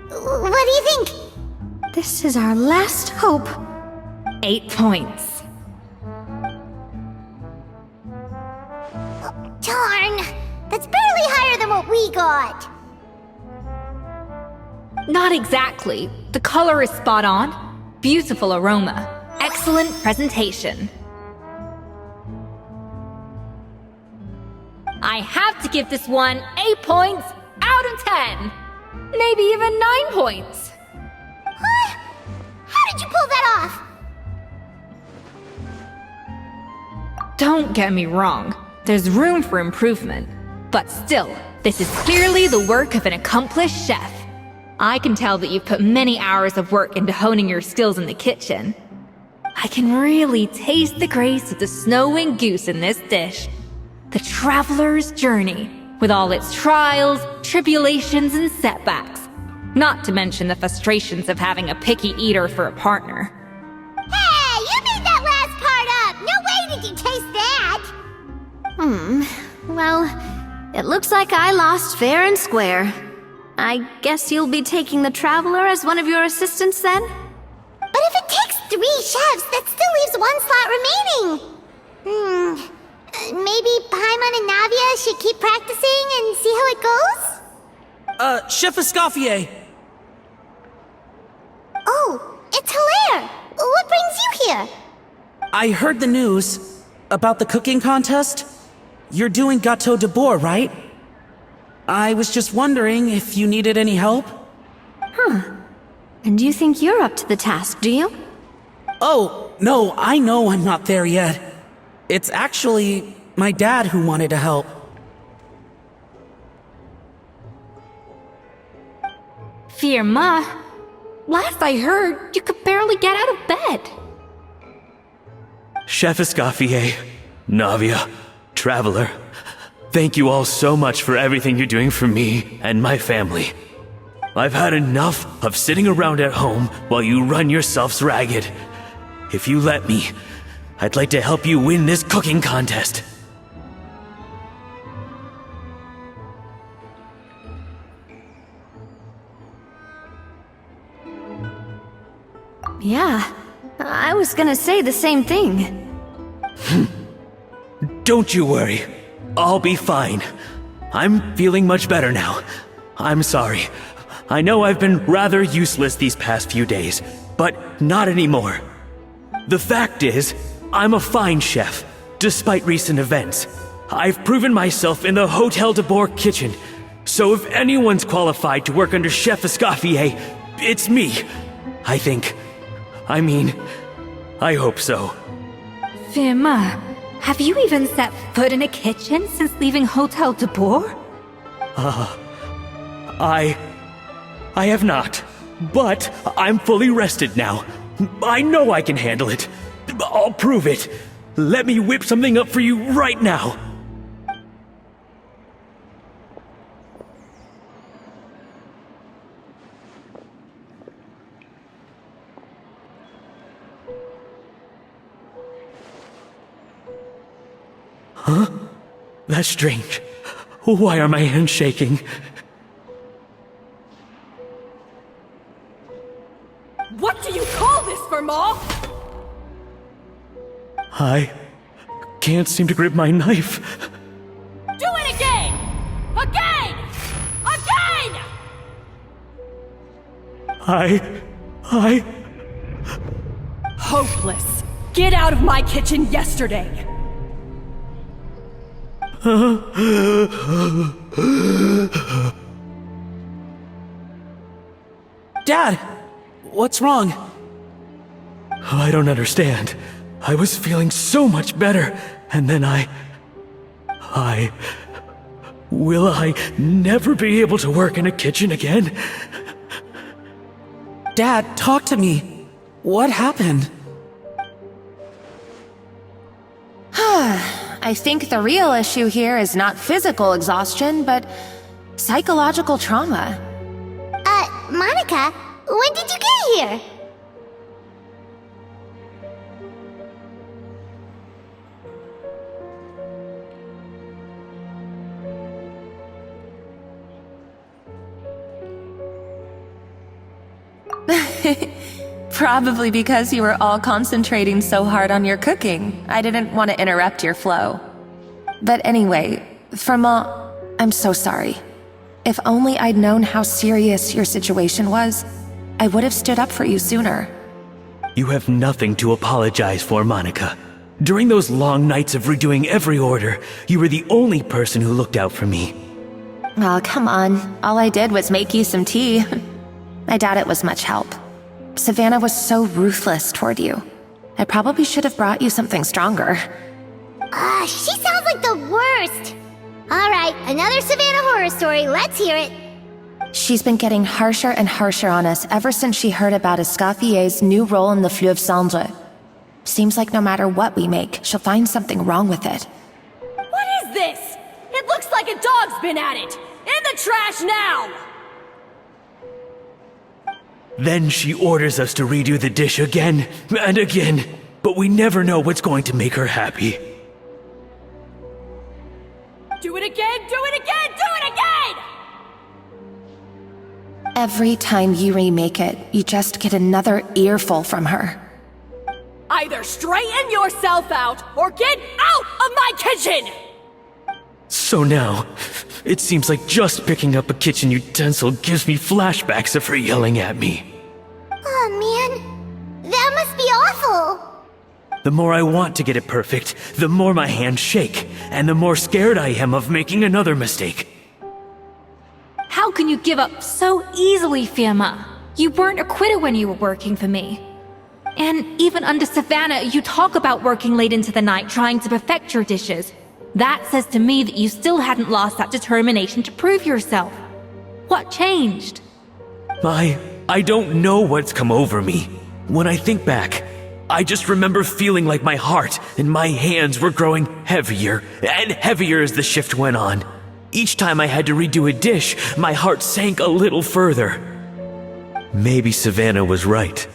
what do you think? This is our last hope. 8 points. Darn! That's barely higher than what we got. Not exactly. The color is spot on. Beautiful aroma. Excellent presentation. I have to give this one 8 points out of 10. Maybe even 9 points. Huh? How did you pull that off? Don't get me wrong. There's room for improvement. But still, this is clearly the work of an accomplished chef. I can tell that you've put many hours of work into honing your skills in the kitchen. I can really taste the grace of the snow-winged goose in this dish. The traveler's journey, with all its trials, tribulations, and setbacks. Not to mention the frustrations of having a picky eater for a partner. Hey, you made that last part up! No way did you taste that! Well, it looks like I lost fair and square. I guess you'll be taking the traveler as one of your assistants then? But if it takes 3 chefs, that still leaves 1 slot remaining. Maybe Paimon and Navia should keep practicing and see how it goes? Chef Escoffier. Oh, it's Hilaire! What brings you here? I heard the news about the cooking contest. You're doing Gâteau de Bourg, right? I was just wondering if you needed any help. And you think you're up to the task, do you? Oh, no, I know I'm not there yet. It's actually my dad who wanted to help. Firma, last I heard, you could barely get out of bed. Chef Escoffier, Navia, Traveler, thank you all so much for everything you're doing for me and my family. I've had enough of sitting around at home while you run yourselves ragged. If you let me, I'd like to help you win this cooking contest. Yeah, I was gonna say the same thing. Don't you worry. I'll be fine. I'm feeling much better now. I'm sorry. I know I've been rather useless these past few days, but not anymore. The fact is, I'm a fine chef, despite recent events. I've proven myself in the Hotel de Bourg kitchen, so if anyone's qualified to work under Chef Escoffier, it's me. I think. I hope so. Firma, have you even set foot in a kitchen since leaving Hotel de Bourg? I have not, but I'm fully rested now. I know I can handle it. I'll prove it. Let me whip something up for you right now. Huh? That's strange. Why are my hands shaking? What do you call this, Verma? I can't seem to grip my knife. Do it again! Again! Again! I... Hopeless. Get out of my kitchen yesterday. Dad, what's wrong? I don't understand. I was feeling so much better, and then Will I never be able to work in a kitchen again? Dad, talk to me. What happened? I think the real issue here is not physical exhaustion, but psychological trauma. Monica, when did you get here? Probably because you were all concentrating so hard on your cooking. I didn't want to interrupt your flow. But anyway, Firma, I'm so sorry. If only I'd known how serious your situation was, I would have stood up for you sooner. You have nothing to apologize for, Monica. During those long nights of redoing every order, you were the only person who looked out for me. Oh, come on. All I did was make you some tea. I doubt it was much help. Savannah was so ruthless toward you. I probably should have brought you something stronger. She sounds like the worst. Alright, another Savannah horror story, let's hear it. She's been getting harsher and harsher on us ever since she heard about Escoffier's new role in the Fleuve Cendre. Seems like no matter what we make, she'll find something wrong with it. What is this? It looks like a dog's been at it! In the trash now! Then she orders us to redo the dish again and again, but we never know what's going to make her happy. Do it again, do it again, do it again! Every time you remake it, you just get another earful from her. Either straighten yourself out, or get out of my kitchen! So now, it seems like just picking up a kitchen utensil gives me flashbacks of her yelling at me. Oh man, that must be awful. The more I want to get it perfect, the more my hands shake, and the more scared I am of making another mistake. How can you give up so easily, Firma? You weren't a quitter when you were working for me. And even under Savannah, you talk about working late into the night trying to perfect your dishes. That says to me that you still hadn't lost that determination to prove yourself. What changed? I don't know what's come over me. When I think back, I just remember feeling like my heart and my hands were growing heavier and heavier as the shift went on. Each time I had to redo a dish, my heart sank a little further. Maybe Savannah was right.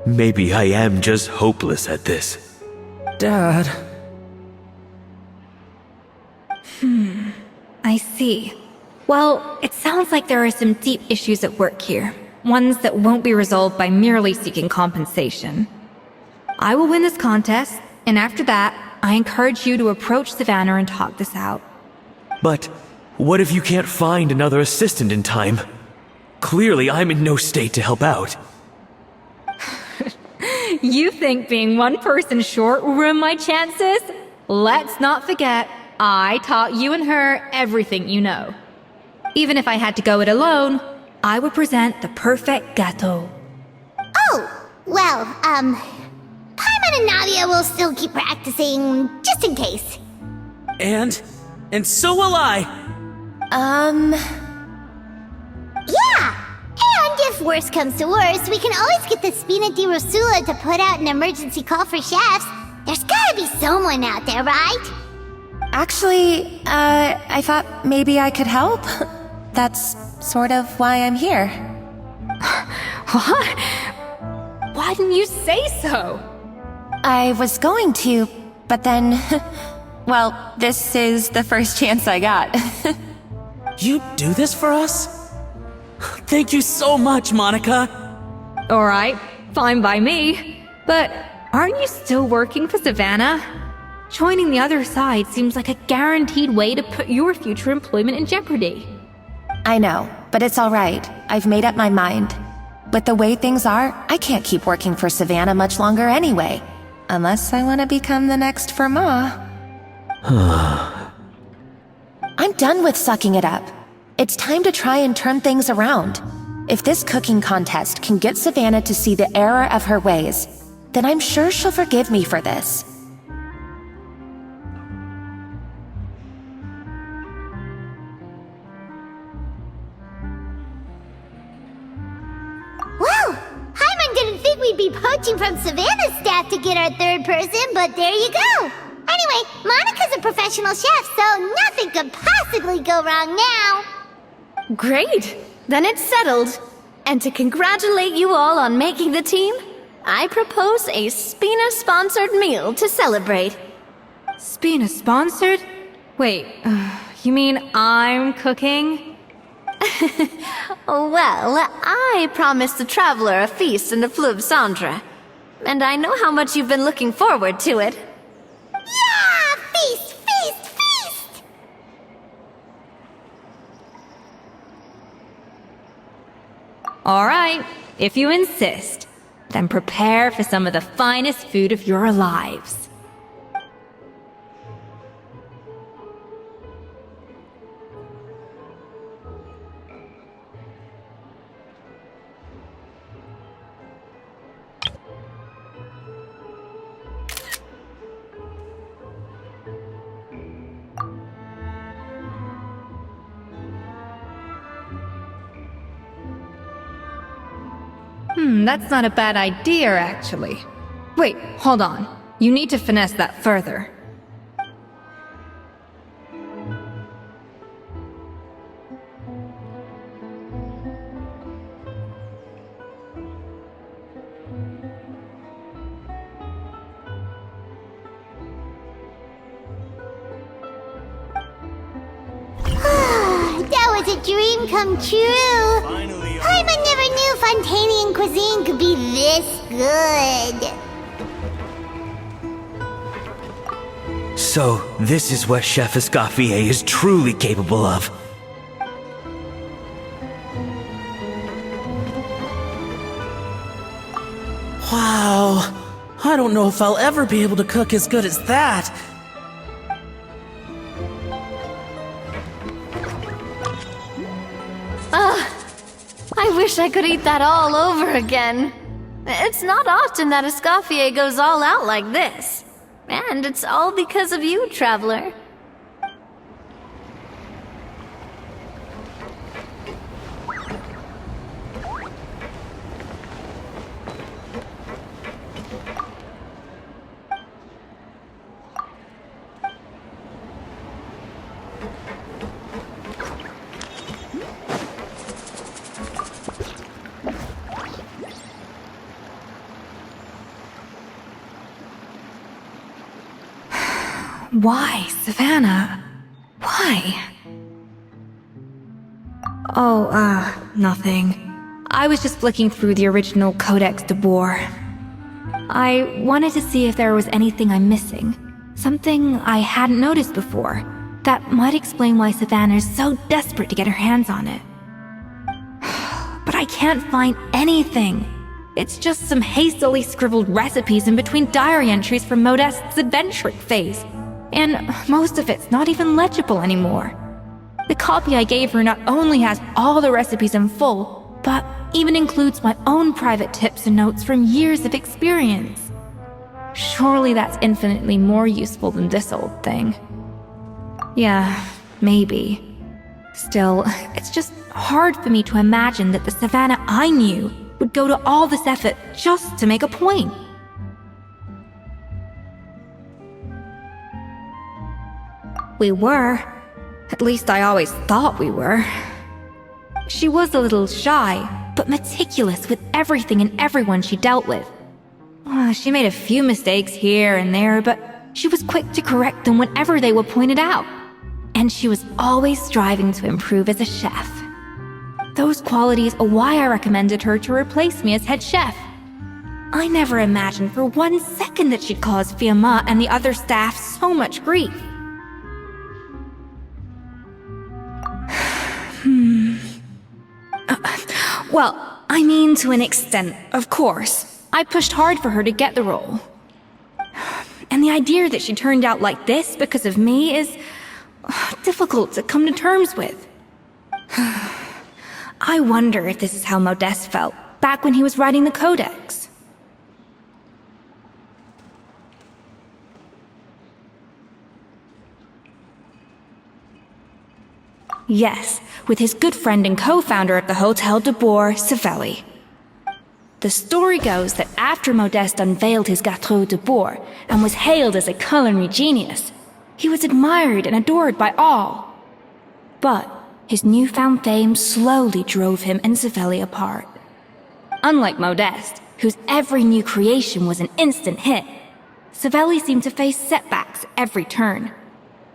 Maybe I am just hopeless at this. Dad. I see. Well, it sounds like there are some deep issues at work here. Ones that won't be resolved by merely seeking compensation. I will win this contest, and after that, I encourage you to approach Savannah and talk this out. But what if you can't find another assistant in time? Clearly, I'm in no state to help out. You think being one person short will ruin my chances? Let's not forget, I taught you and her everything you know. Even if I had to go it alone, I would present the perfect gâteau. Oh, well, Paimon and Nadia will still keep practicing, just in case. And so will I. Yeah! And if worse comes to worse, we can always get the Spina di Rosula to put out an emergency call for chefs. There's gotta be someone out there, right? Actually, I thought maybe I could help. That's sort of why I'm here. What? Why didn't you say so? I was going to, but then... well, this is the first chance I got. You do this for us? Thank you so much, Monica. Alright, fine by me. But aren't you still working for Savannah? Joining the other side seems like a guaranteed way to put your future employment in jeopardy. I know, but it's alright. I've made up my mind. But the way things are, I can't keep working for Savannah much longer anyway. Unless I want to become the next Firma. done with sucking it up. It's time to try and turn things around. If this cooking contest can get Savannah to see the error of her ways, then I'm sure she'll forgive me for this. Well, Hyman didn't think we'd be poaching from Savannah's staff to get our third person, but there you go. Anyway, Monica's a professional chef, so nothing could possibly go wrong now. Great! Then it's settled. And to congratulate you all on making the team, I propose a Spina-sponsored meal to celebrate. Spina-sponsored? Wait, you mean I'm cooking? Well, I promised the traveler a feast in the Fleuve Cendre. And I know how much you've been looking forward to it. Yeah! Feast, feast, feast! All right, if you insist, then prepare for some of the finest food of your lives. That's not a bad idea, actually. Wait, hold on. You need to finesse that further. That was a dream come true. Hyman never knew Fontanian cuisine could be this good. So, this is what Chef Escoffier is truly capable of. Wow. I don't know if I'll ever be able to cook as good as that. I wish I could eat that all over again. It's not often that Escoffier goes all out like this. And it's all because of you, traveler. Why, Savannah? Why? Oh, nothing. I was just flicking through the original Codex de Boer. I wanted to see if there was anything I'm missing. Something I hadn't noticed before. That might explain why Savannah's so desperate to get her hands on it. But I can't find anything. It's just some hastily scribbled recipes in between diary entries from Modeste's adventuring phase. And most of it's not even legible anymore. The copy I gave her not only has all the recipes in full, but even includes my own private tips and notes from years of experience. Surely that's infinitely more useful than this old thing. Yeah, maybe. Still, it's just hard for me to imagine that the Savannah I knew would go to all this effort just to make a point. We were. At least I always thought we were. She was a little shy, but meticulous with everything and everyone she dealt with. She made a few mistakes here and there, but she was quick to correct them whenever they were pointed out. And she was always striving to improve as a chef. Those qualities are why I recommended her to replace me as head chef. I never imagined for 1 second that she'd cause Fiamma and the other staff so much grief. Well, I mean to an extent, of course. I pushed hard for her to get the role. And the idea that she turned out like this because of me is, difficult to come to terms with. I wonder if this is how Modeste felt back when he was writing the Codex. Yes, with his good friend and co-founder of the Hotel de Boer, Savelli. The story goes that after Modeste unveiled his Gâteau de Boer and was hailed as a culinary genius, he was admired and adored by all. But his newfound fame slowly drove him and Savelli apart. Unlike Modeste, whose every new creation was an instant hit, Savelli seemed to face setbacks at every turn.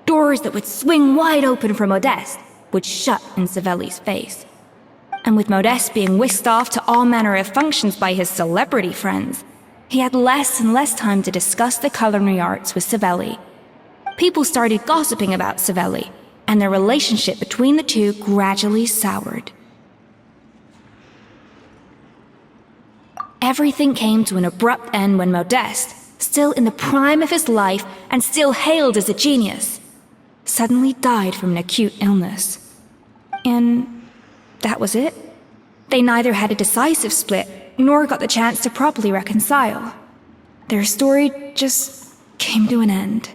Doors that would swing wide open for Modeste would shut in Savelli's face. And with Modeste being whisked off to all manner of functions by his celebrity friends, he had less and less time to discuss the culinary arts with Savelli. People started gossiping about Savelli, and their relationship between the two gradually soured. Everything came to an abrupt end when Modeste, still in the prime of his life and still hailed as a genius, suddenly died from an acute illness. And that was it. They neither had a decisive split, nor got the chance to properly reconcile. Their story just came to an end.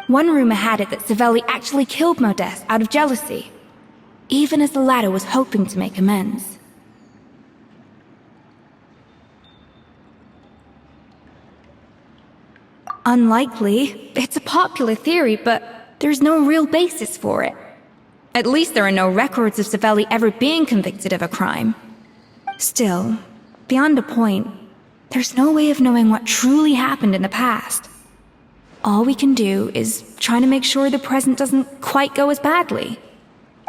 One rumor had it that Savelli actually killed Modeste out of jealousy, even as the latter was hoping to make amends. Unlikely. It's a popular theory, but there's no real basis for it. At least there are no records of Savelli ever being convicted of a crime. Still, beyond a point, there's no way of knowing what truly happened in the past. All we can do is try to make sure the present doesn't quite go as badly.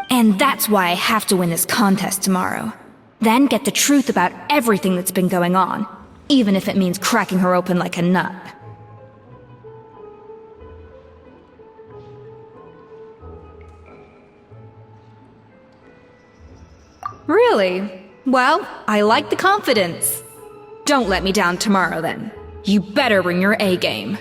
And that's why I have to win this contest tomorrow. Then get the truth about everything that's been going on, even if it means cracking her open like a nut. Really? Well, I like the confidence. Don't let me down tomorrow, then. You better bring your A game.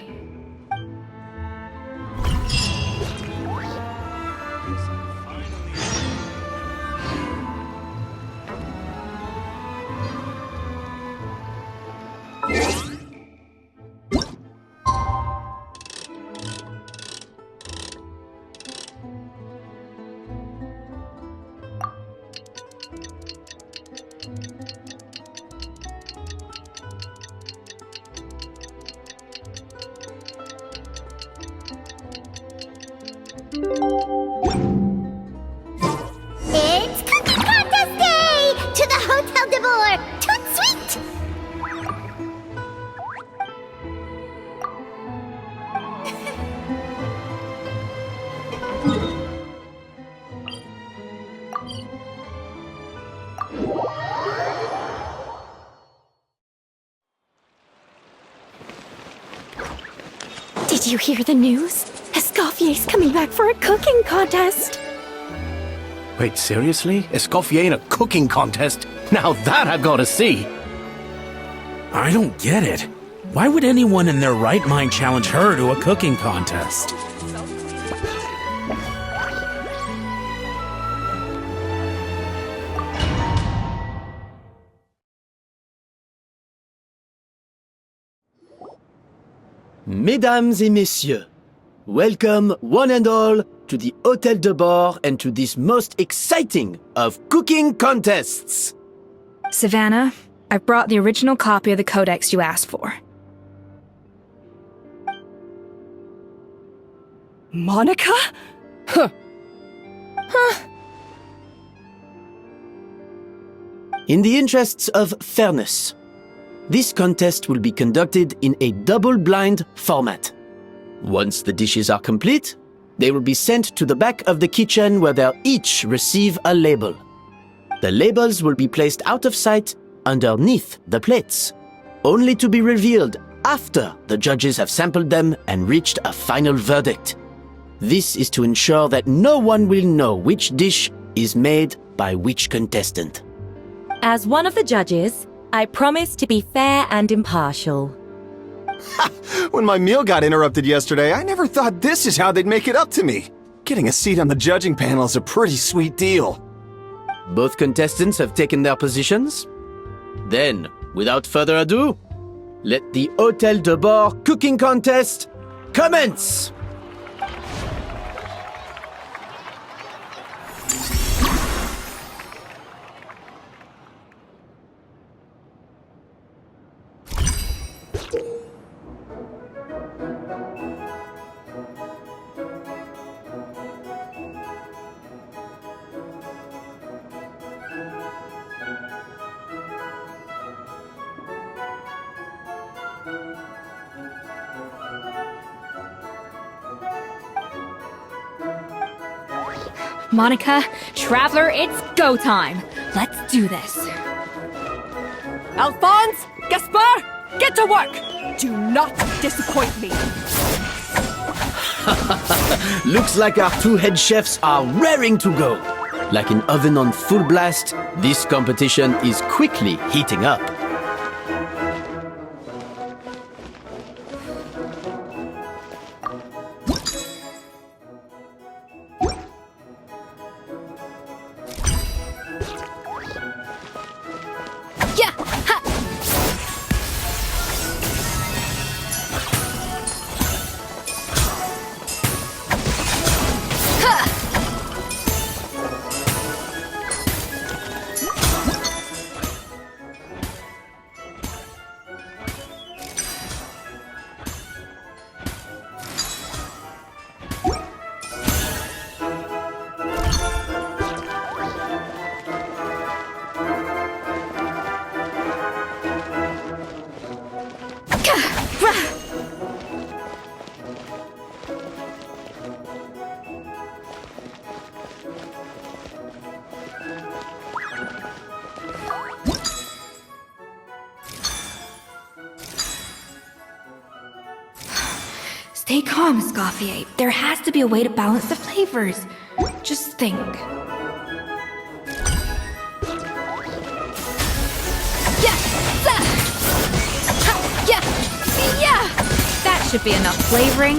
It's Cooking Contest Day! To the Hotel de Boer! Toot sweet! Did you hear the news? Escoffier's coming back for a cooking contest. Wait, seriously? Escoffier in a cooking contest? Now that I've got to see! I don't get it. Why would anyone in their right mind challenge her to a cooking contest? Mesdames et messieurs, welcome one and all to the Hotel de Boer and to this most exciting of cooking contests! Savannah, I've brought the original copy of the Codex you asked for. Monica? In the interests of fairness, this contest will be conducted in a double-blind format. Once the dishes are complete, they will be sent to the back of the kitchen where they'll each receive a label. The labels will be placed out of sight underneath the plates, only to be revealed after the judges have sampled them and reached a final verdict. This is to ensure that no one will know which dish is made by which contestant. As one of the judges, I promise to be fair and impartial. When my meal got interrupted yesterday, I never thought this is how they'd make it up to me. Getting a seat on the judging panel is a pretty sweet deal. Both contestants have taken their positions. Then, without further ado, let the Hôtel de Bord cooking contest commence! Monica, Traveler, it's go time. Let's do this. Alphonse, Gaspar, get to work! Do not disappoint me. Looks like our two head chefs are raring to go. Like an oven on full blast, this competition is quickly heating up. Yeah! Ha! Stay calm, Escoffier. There has to be a way to balance the flavors. Just think. Yeah! Sa! Ha! Yeah! Yeah! That should be enough flavoring.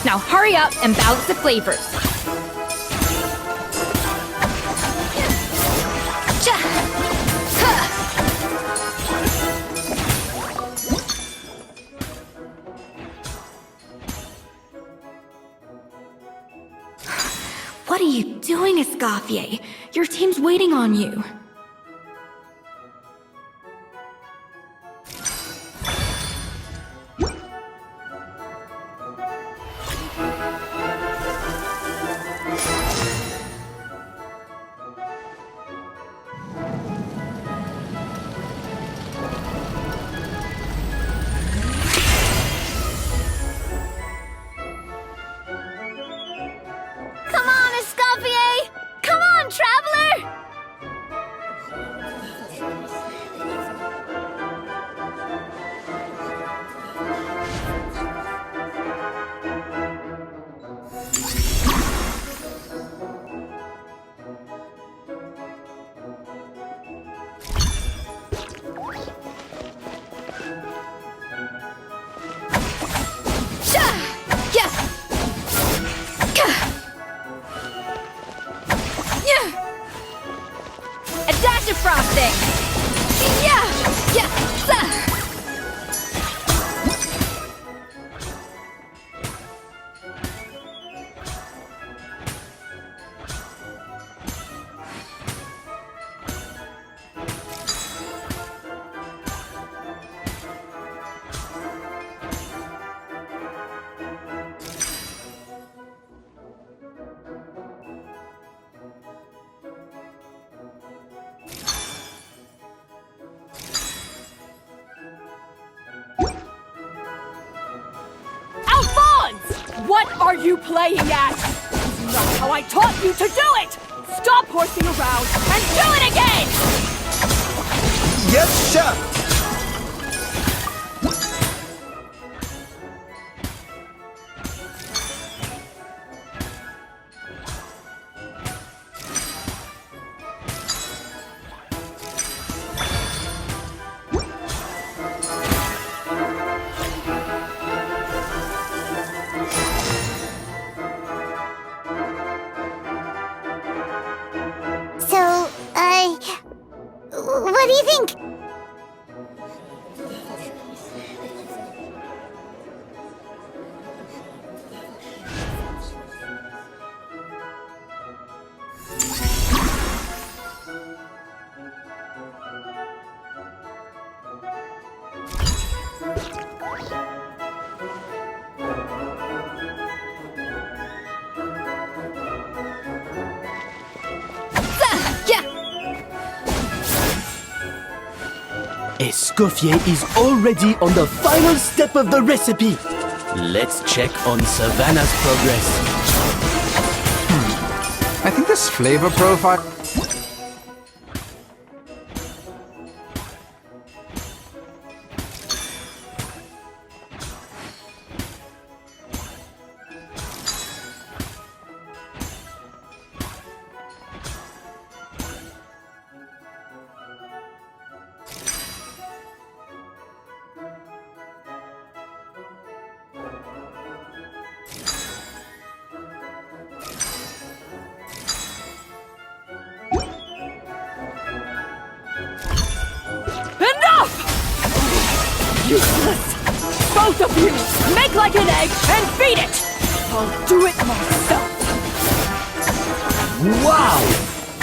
Now hurry up and balance the flavors. Cha! Ha! What are you doing, Escoffier? Your team's waiting on you. Come on, Escoffier! Come on, Traveler! Cha! Yeah! Ka! Yeah! A dash of frosting! Yeah! Yeah! Sa! Alphonse! What are you playing at? It's not how I taught you to do it! Stop horsing around and do it again! Yes, chef! Escoffier is already on the final step of the recipe. Let's check on Savannah's progress. I think this flavor profile... Enough! Useless! Both of you! Make like an egg and feed it! I'll do it myself! Wow!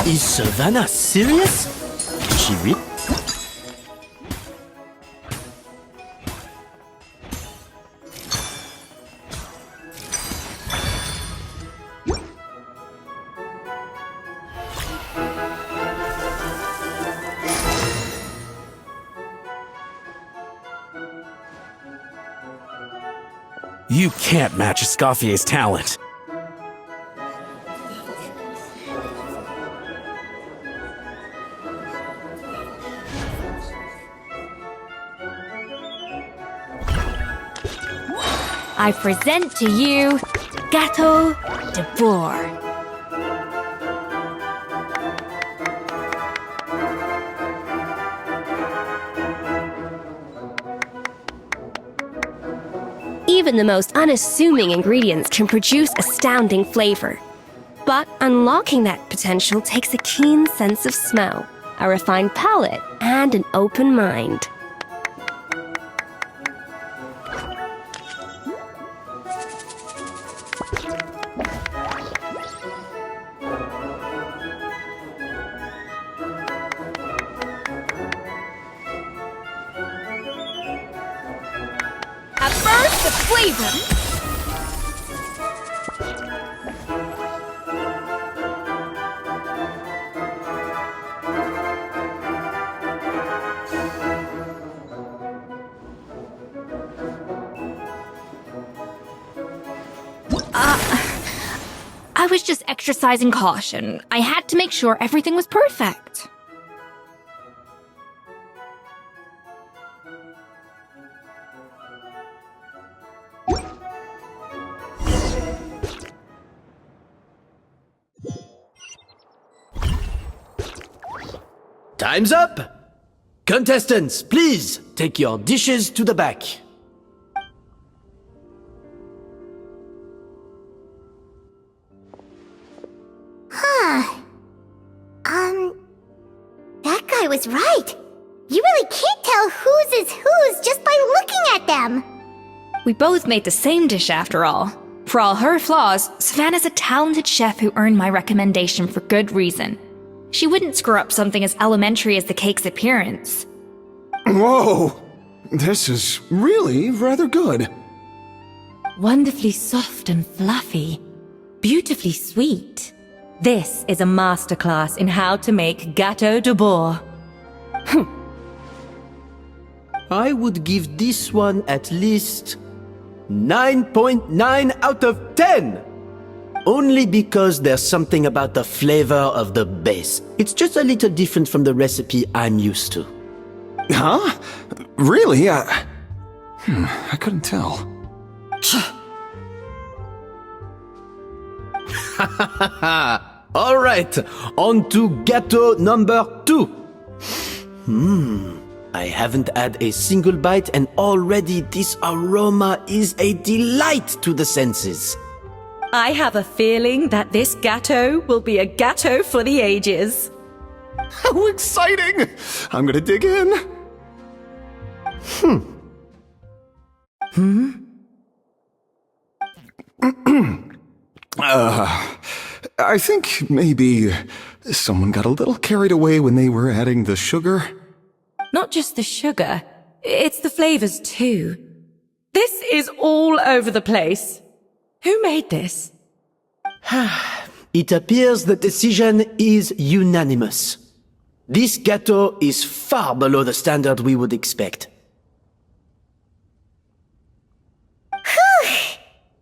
Is Savannah serious? Can she read? You can't match Escoffier's talent. I present to you Gâteau de Bourg. Even the most unassuming ingredients can produce astounding flavor. But unlocking that potential takes a keen sense of smell, a refined palate, and an open mind. At first, the flavor! I was just exercising caution. I had to make sure everything was perfect. Time's up! Contestants, please take your dishes to the back. That guy was right. You really can't tell whose is whose just by looking at them. We both made the same dish after all. For all her flaws, Savannah's a talented chef who earned my recommendation for good reason. She wouldn't screw up something as elementary as the cake's appearance. Whoa! This is really rather good. Wonderfully soft and fluffy. Beautifully sweet. This is a masterclass in how to make Gâteau de Bourg. I would give this one at least 9.9 out of 10! Only because there's something about the flavor of the base. It's just a little different from the recipe I'm used to. Huh? Really? I couldn't tell. All right, on to gâteau number 2. I haven't had a single bite and already this aroma is a delight to the senses. I have a feeling that this gâteau will be a gâteau for the ages. How exciting! I'm gonna dig in. I think maybe someone got a little carried away when they were adding the sugar. Not just the sugar, it's the flavors too. This is all over the place. Who made this? It appears the decision is unanimous. This gâteau is far below the standard we would expect.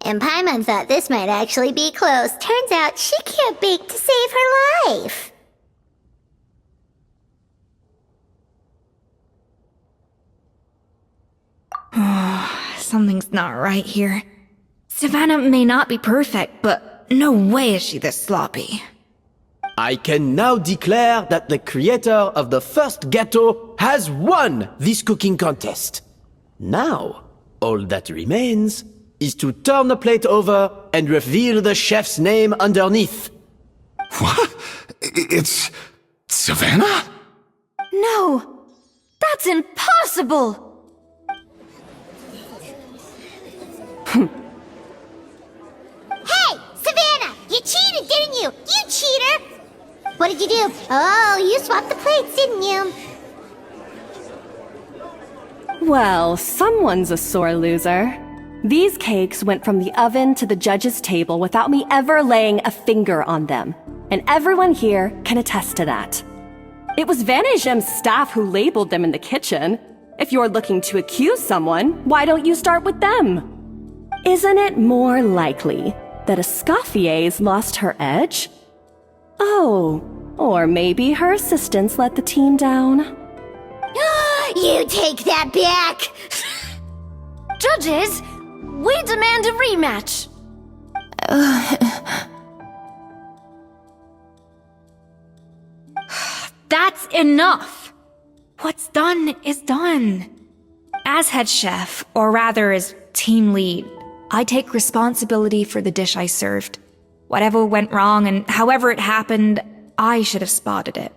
And Paimon thought this might actually be close. Turns out she can't bake to save her life. Something's not right here. Savannah may not be perfect, but no way is she this sloppy. I can now declare that the creator of the first gâteau has won this cooking contest. Now, all that remains is to turn the plate over and reveal the chef's name underneath. What? It's Savannah? No! That's impossible! Hey, Savannah! You cheated, didn't you? You cheater! What did you do? Oh, you swapped the plates, didn't you? Well, someone's a sore loser. These cakes went from the oven to the judge's table without me ever laying a finger on them. And everyone here can attest to that. It was Vanishem's staff who labeled them in the kitchen. If you're looking to accuse someone, why don't you start with them? Isn't it more likely that Escoffier's lost her edge? Oh, or maybe her assistants let the team down. You take that back! Judges, we demand a rematch! That's enough! What's done is done. As head chef, or rather as team lead, I take responsibility for the dish I served. Whatever went wrong and however it happened, I should have spotted it.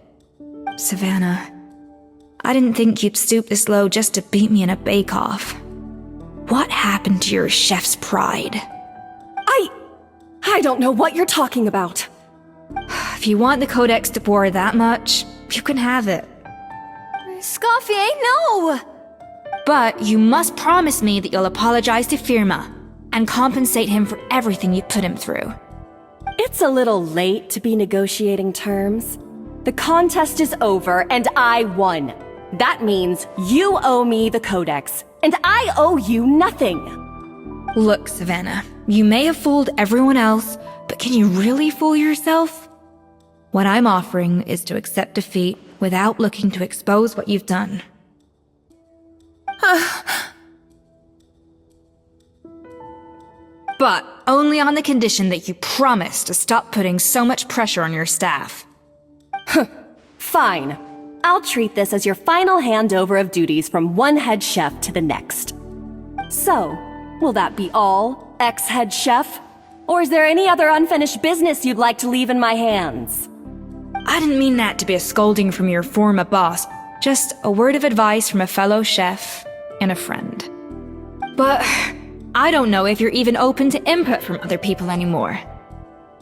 Savannah, I didn't think you'd stoop this low just to beat me in a bake-off. What happened to your chef's pride? I don't know what you're talking about. If you want the Codex de Boer that much, you can have it. Escoffier, no! But you must promise me that you'll apologize to Firma and compensate him for everything you put him through. It's a little late to be negotiating terms. The contest is over and I won. That means you owe me the Codex, and I owe you nothing. Look, Savannah, you may have fooled everyone else, but can you really fool yourself? What I'm offering is to accept defeat without looking to expose what you've done. But only on the condition that you promise to stop putting so much pressure on your staff. Fine. I'll treat this as your final handover of duties from one head chef to the next. So, will that be all, ex-head chef? Or is there any other unfinished business you'd like to leave in my hands? I didn't mean that to be a scolding from your former boss, just a word of advice from a fellow chef and a friend. But I don't know if you're even open to input from other people anymore.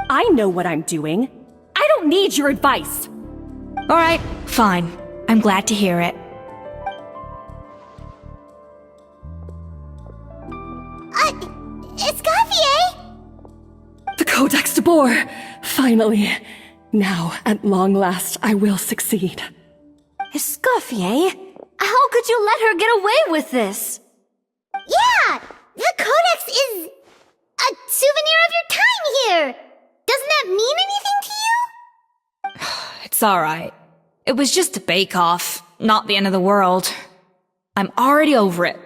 I know what I'm doing. I don't need your advice. Alright, fine. I'm glad to hear it. Escoffier! The Codex de Boer! Finally. Now, at long last, I will succeed. Escoffier? How could you let her get away with this? Yeah! The Codex is a souvenir of your time here! Doesn't that mean anything to you? It's alright. It was just a bake-off, not the end of the world. I'm already over it.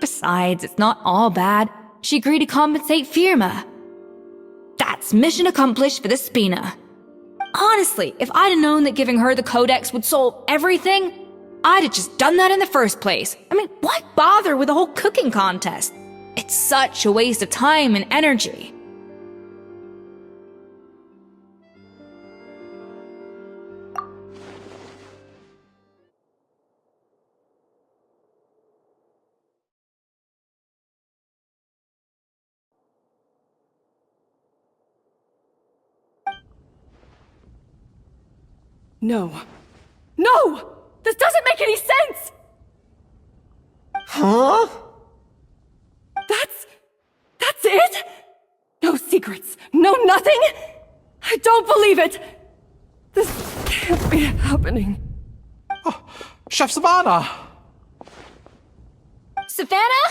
Besides, it's not all bad. She agreed to compensate Firma. That's mission accomplished for the Spina. Honestly, if I'd have known that giving her the Codex would solve everything, I'd have just done that in the first place. I mean, why bother with the whole cooking contest? It's such a waste of time and energy. No. No! This doesn't make any sense! Huh? That's it? No secrets, no nothing? I don't believe it! This can't be happening. Chef Savannah! Savannah?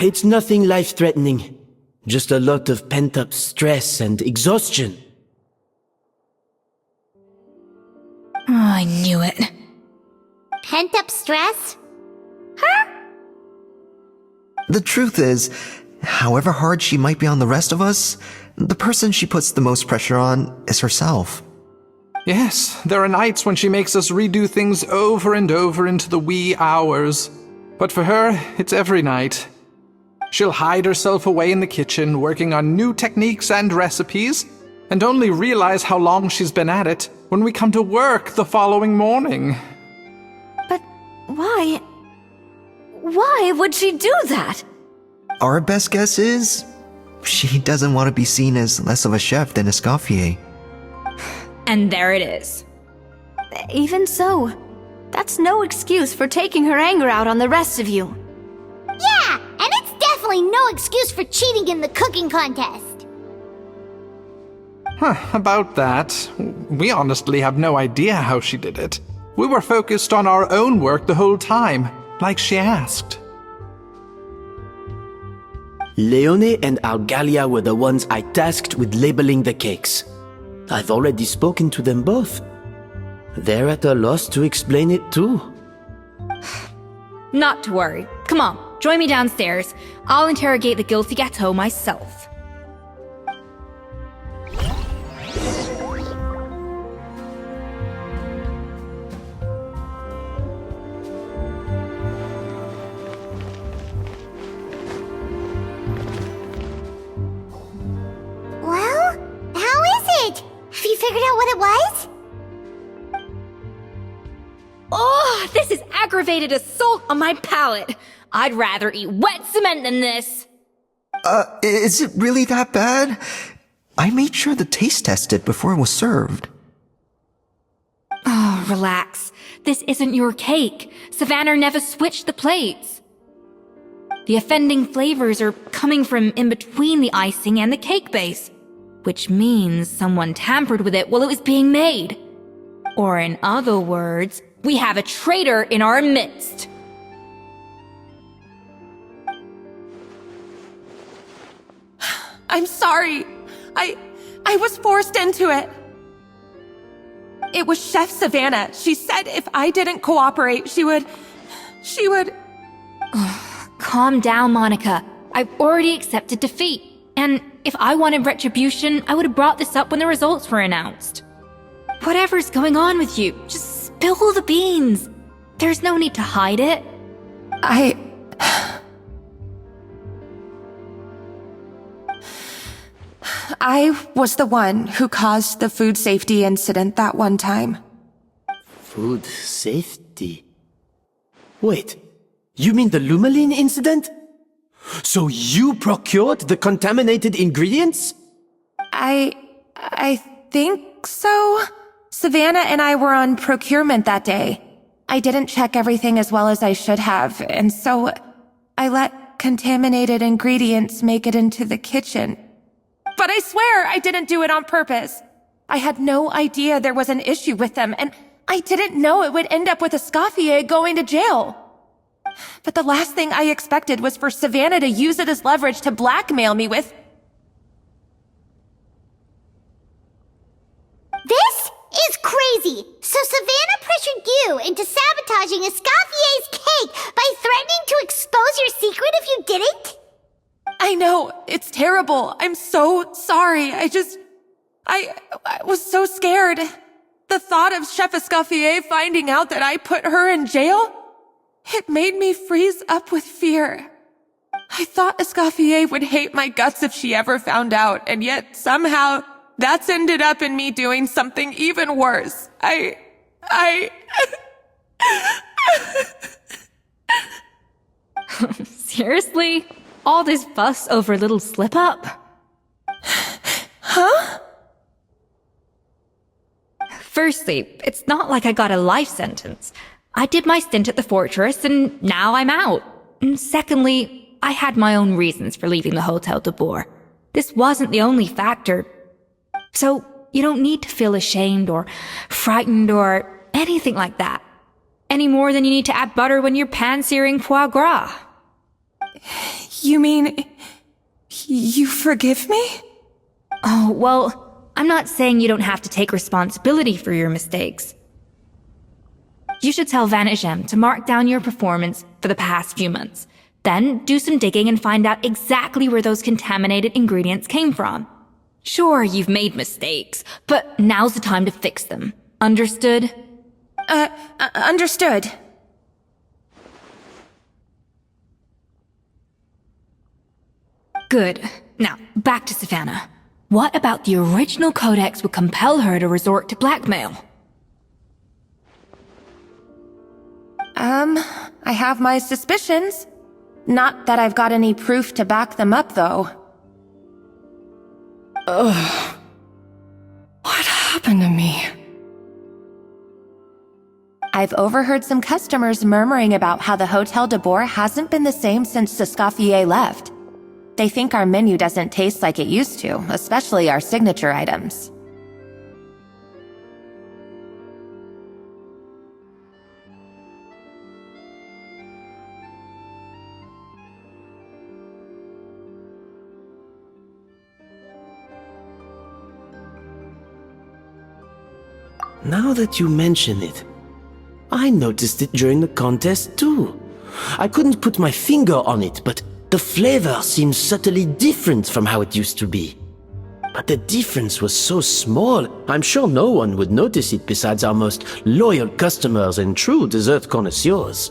It's nothing life-threatening. Just a lot of pent-up stress and exhaustion. Oh, I knew it. Pent-up stress? The truth is, however hard she might be on the rest of us, the person she puts the most pressure on is herself. Yes, there are nights when she makes us redo things over and over into the wee hours. But for her, it's every night. She'll hide herself away in the kitchen, working on new techniques and recipes, and only realize how long she's been at it when we come to work the following morning. But why? Why would she do that? Our best guess is, she doesn't want to be seen as less of a chef than Escoffier. And there it is. Even so, that's no excuse for taking her anger out on the rest of you. Yeah, and it's definitely no excuse for cheating in the cooking contest. About that, we honestly have no idea how she did it. We were focused on our own work the whole time, like she asked. Leone and Algalia were the ones I tasked with labeling the cakes. I've already spoken to them both. They're at a loss to explain it too. Not to worry. Come on, join me downstairs. I'll interrogate the guilty gâteau myself. Well, how is it? Have you figured out what it was? Oh, this is aggravated assault on my palate. I'd rather eat wet cement than this. Is it really that bad? I made sure to taste test it before it was served. Oh, relax. This isn't your cake. Savannah never switched the plates. The offending flavors are coming from in between the icing and the cake base, which means someone tampered with it while it was being made. Or in other words, we have a traitor in our midst. I'm sorry. I was forced into it. It was Chef Savannah. She said if I didn't cooperate, she would... Calm down, Monica. I've already accepted defeat. And if I wanted retribution, I would have brought this up when the results were announced. Whatever's going on with you, just spill the beans. There's no need to hide it. I was the one who caused the food safety incident that one time. Food safety? Wait, you mean the Lumaline incident? So you procured the contaminated ingredients? I think so. Savannah and I were on procurement that day. I didn't check everything as well as I should have, and so I let contaminated ingredients make it into the kitchen. But I swear I didn't do it on purpose. I had no idea there was an issue with them, and I didn't know it would end up with Escoffier going to jail. But the last thing I expected was for Savannah to use it as leverage to blackmail me with... This is crazy! So Savannah pressured you into sabotaging Escoffier's cake by threatening to expose your secret if you didn't? I know, it's terrible. I'm so sorry. I was so scared. The thought of Chef Escoffier finding out that I put her in jail, it made me freeze up with fear. I thought Escoffier would hate my guts if she ever found out, and yet somehow that's ended up in me doing something even worse. Seriously? All this fuss over a little slip-up? Huh? Firstly, it's not like I got a life sentence. I did my stint at the fortress, and now I'm out. And secondly, I had my own reasons for leaving the Hotel de Boer. This wasn't the only factor. So, you don't need to feel ashamed or frightened or anything like that. Any more than you need to add butter when you're pan-searing foie gras. You mean... you forgive me? Oh, well, I'm not saying you don't have to take responsibility for your mistakes. You should tell Vanagem to mark down your performance for the past few months. Then do some digging and find out exactly where those contaminated ingredients came from. Sure, you've made mistakes, but now's the time to fix them. Understood? Understood. Good. Now, back to Savannah. What about the original codex would compel her to resort to blackmail? I have my suspicions. Not that I've got any proof to back them up, though. Ugh. What happened to me? I've overheard some customers murmuring about how the Hotel de Boer hasn't been the same since Escoffier left. They think our menu doesn't taste like it used to, especially our signature items. Now that you mention it, I noticed it during the contest too. I couldn't put my finger on it, but the flavor seems subtly different from how it used to be. But the difference was so small, I'm sure no one would notice it besides our most loyal customers and true dessert connoisseurs.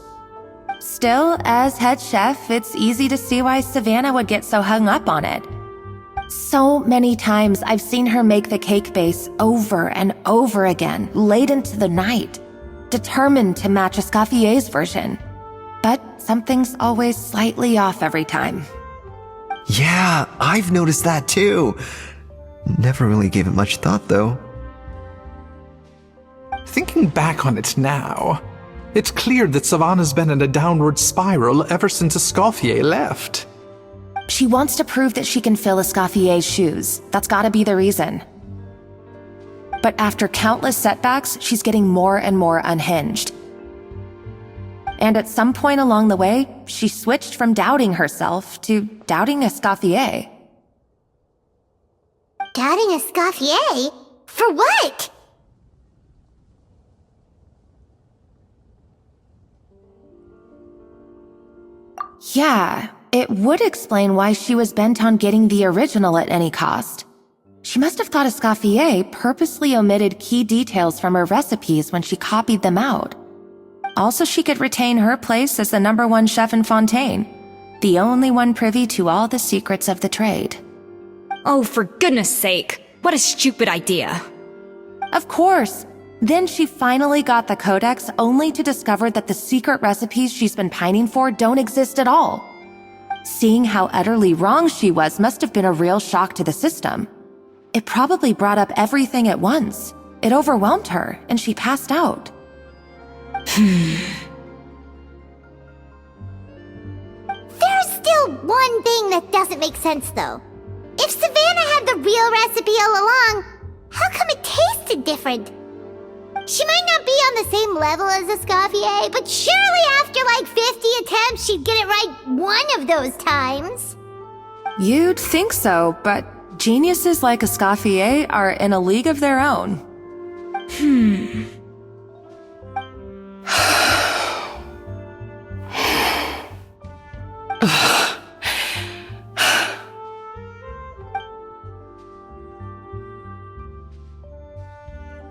Still, as head chef, it's easy to see why Savannah would get so hung up on it. So many times I've seen her make the cake base over and over again, late into the night, determined to match Escoffier's version. But something's always slightly off every time. Yeah, I've noticed that too. Never really gave it much thought, though. Thinking back on it now, it's clear that Savannah's been in a downward spiral ever since Escoffier left. She wants to prove that she can fill Escoffier's shoes. That's gotta be the reason. But after countless setbacks, she's getting more and more unhinged. And at some point along the way, she switched from doubting herself to doubting Escoffier. Doubting Escoffier? For what? Yeah, it would explain why she was bent on getting the original at any cost. She must have thought Escoffier purposely omitted key details from her recipes when she copied them out. Also, she could retain her place as the #1 chef in Fontaine, the only one privy to all the secrets of the trade. Oh, for goodness sake, what a stupid idea. Of course. Then she finally got the codex only to discover that the secret recipes she's been pining for don't exist at all. Seeing how utterly wrong she was must have been a real shock to the system. It probably brought up everything at once. It overwhelmed her, and she passed out. There's still one thing that doesn't make sense, though. If Savannah had the real recipe all along, how come it tasted different? She might not be on the same level as Escoffier, but surely after like 50 attempts, she'd get it right one of those times. You'd think so, but geniuses like Escoffier are in a league of their own.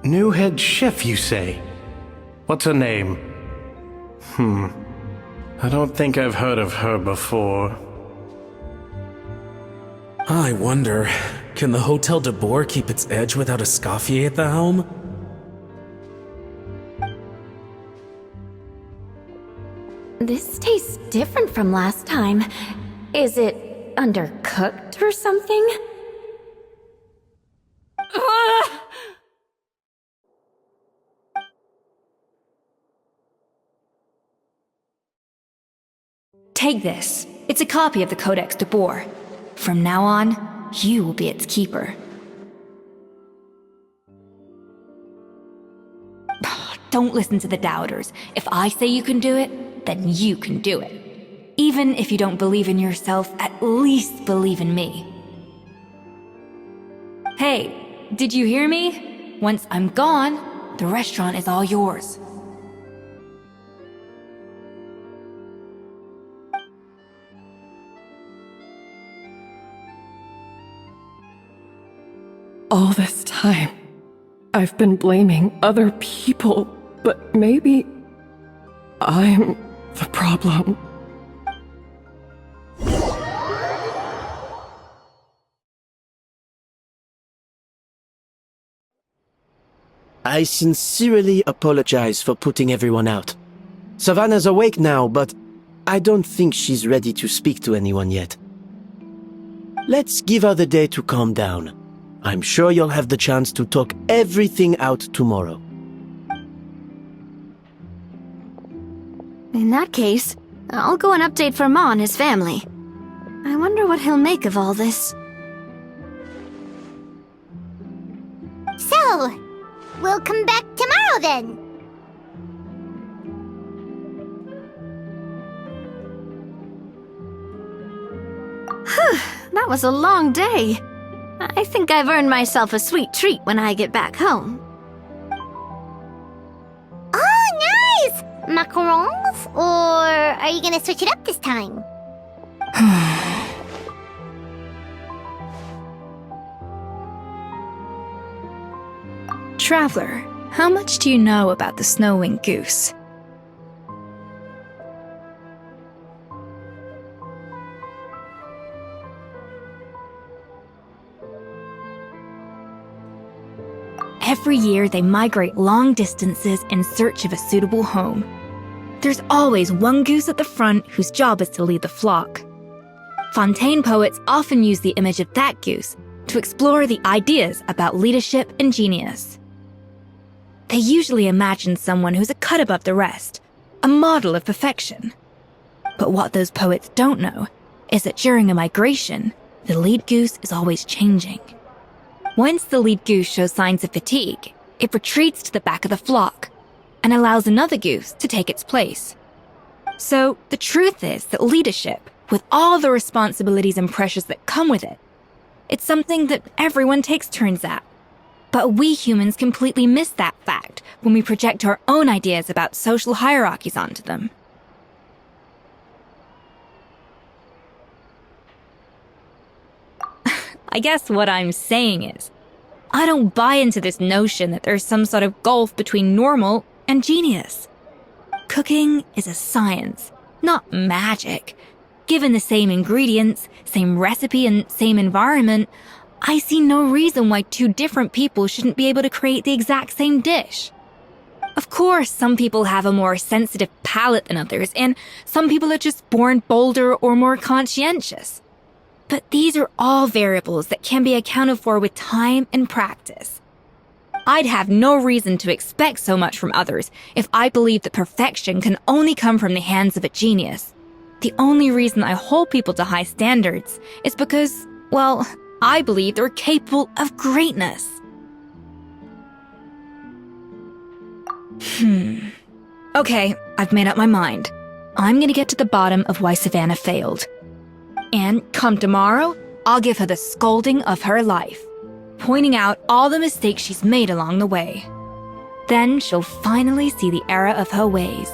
New head chef, you say? What's her name? I don't think I've heard of her before. I wonder, can the Hotel de Boer keep its edge without Escoffier at the helm? This tastes different from last time. Is it undercooked or something? Take this. It's a copy of the Codex de Boer. From now on, you will be its keeper. Don't listen to the doubters. If I say you can do it, then you can do it. Even if you don't believe in yourself, at least believe in me. Hey, did you hear me? Once I'm gone, the restaurant is all yours. All this time, I've been blaming other people, but maybe I'm the problem. I sincerely apologize for putting everyone out. Savannah's awake now, but I don't think she's ready to speak to anyone yet. Let's give her the day to calm down. I'm sure you'll have the chance to talk everything out tomorrow. In that case, I'll go and update Verma and his family. I wonder what he'll make of all this. So, we'll come back tomorrow then. That was a long day. I think I've earned myself a sweet treat when I get back home. Oh, nice! Macarons? Or are you gonna switch it up this time? Traveler, how much do you know about the snow-winged goose? Every year, they migrate long distances in search of a suitable home. There's always one goose at the front whose job is to lead the flock. Fontaine poets often use the image of that goose to explore the ideas about leadership and genius. They usually imagine someone who's a cut above the rest, a model of perfection. But what those poets don't know is that during a migration, the lead goose is always changing. Once the lead goose shows signs of fatigue, it retreats to the back of the flock and allows another goose to take its place. So the truth is that leadership, with all the responsibilities and pressures that come with it, it's something that everyone takes turns at. But we humans completely miss that fact when we project our own ideas about social hierarchies onto them. I guess what I'm saying is, I don't buy into this notion that there's some sort of gulf between normal and genius. Cooking is a science, not magic. Given the same ingredients, same recipe, and same environment, I see no reason why two different people shouldn't be able to create the exact same dish. Of course, some people have a more sensitive palate than others, and some people are just born bolder or more conscientious. But these are all variables that can be accounted for with time and practice. I'd have no reason to expect so much from others if I believed that perfection can only come from the hands of a genius. The only reason I hold people to high standards is because, well, I believe they're capable of greatness. Okay, I've made up my mind. I'm gonna get to the bottom of why Savannah failed. And come tomorrow, I'll give her the scolding of her life, pointing out all the mistakes she's made along the way. Then she'll finally see the error of her ways.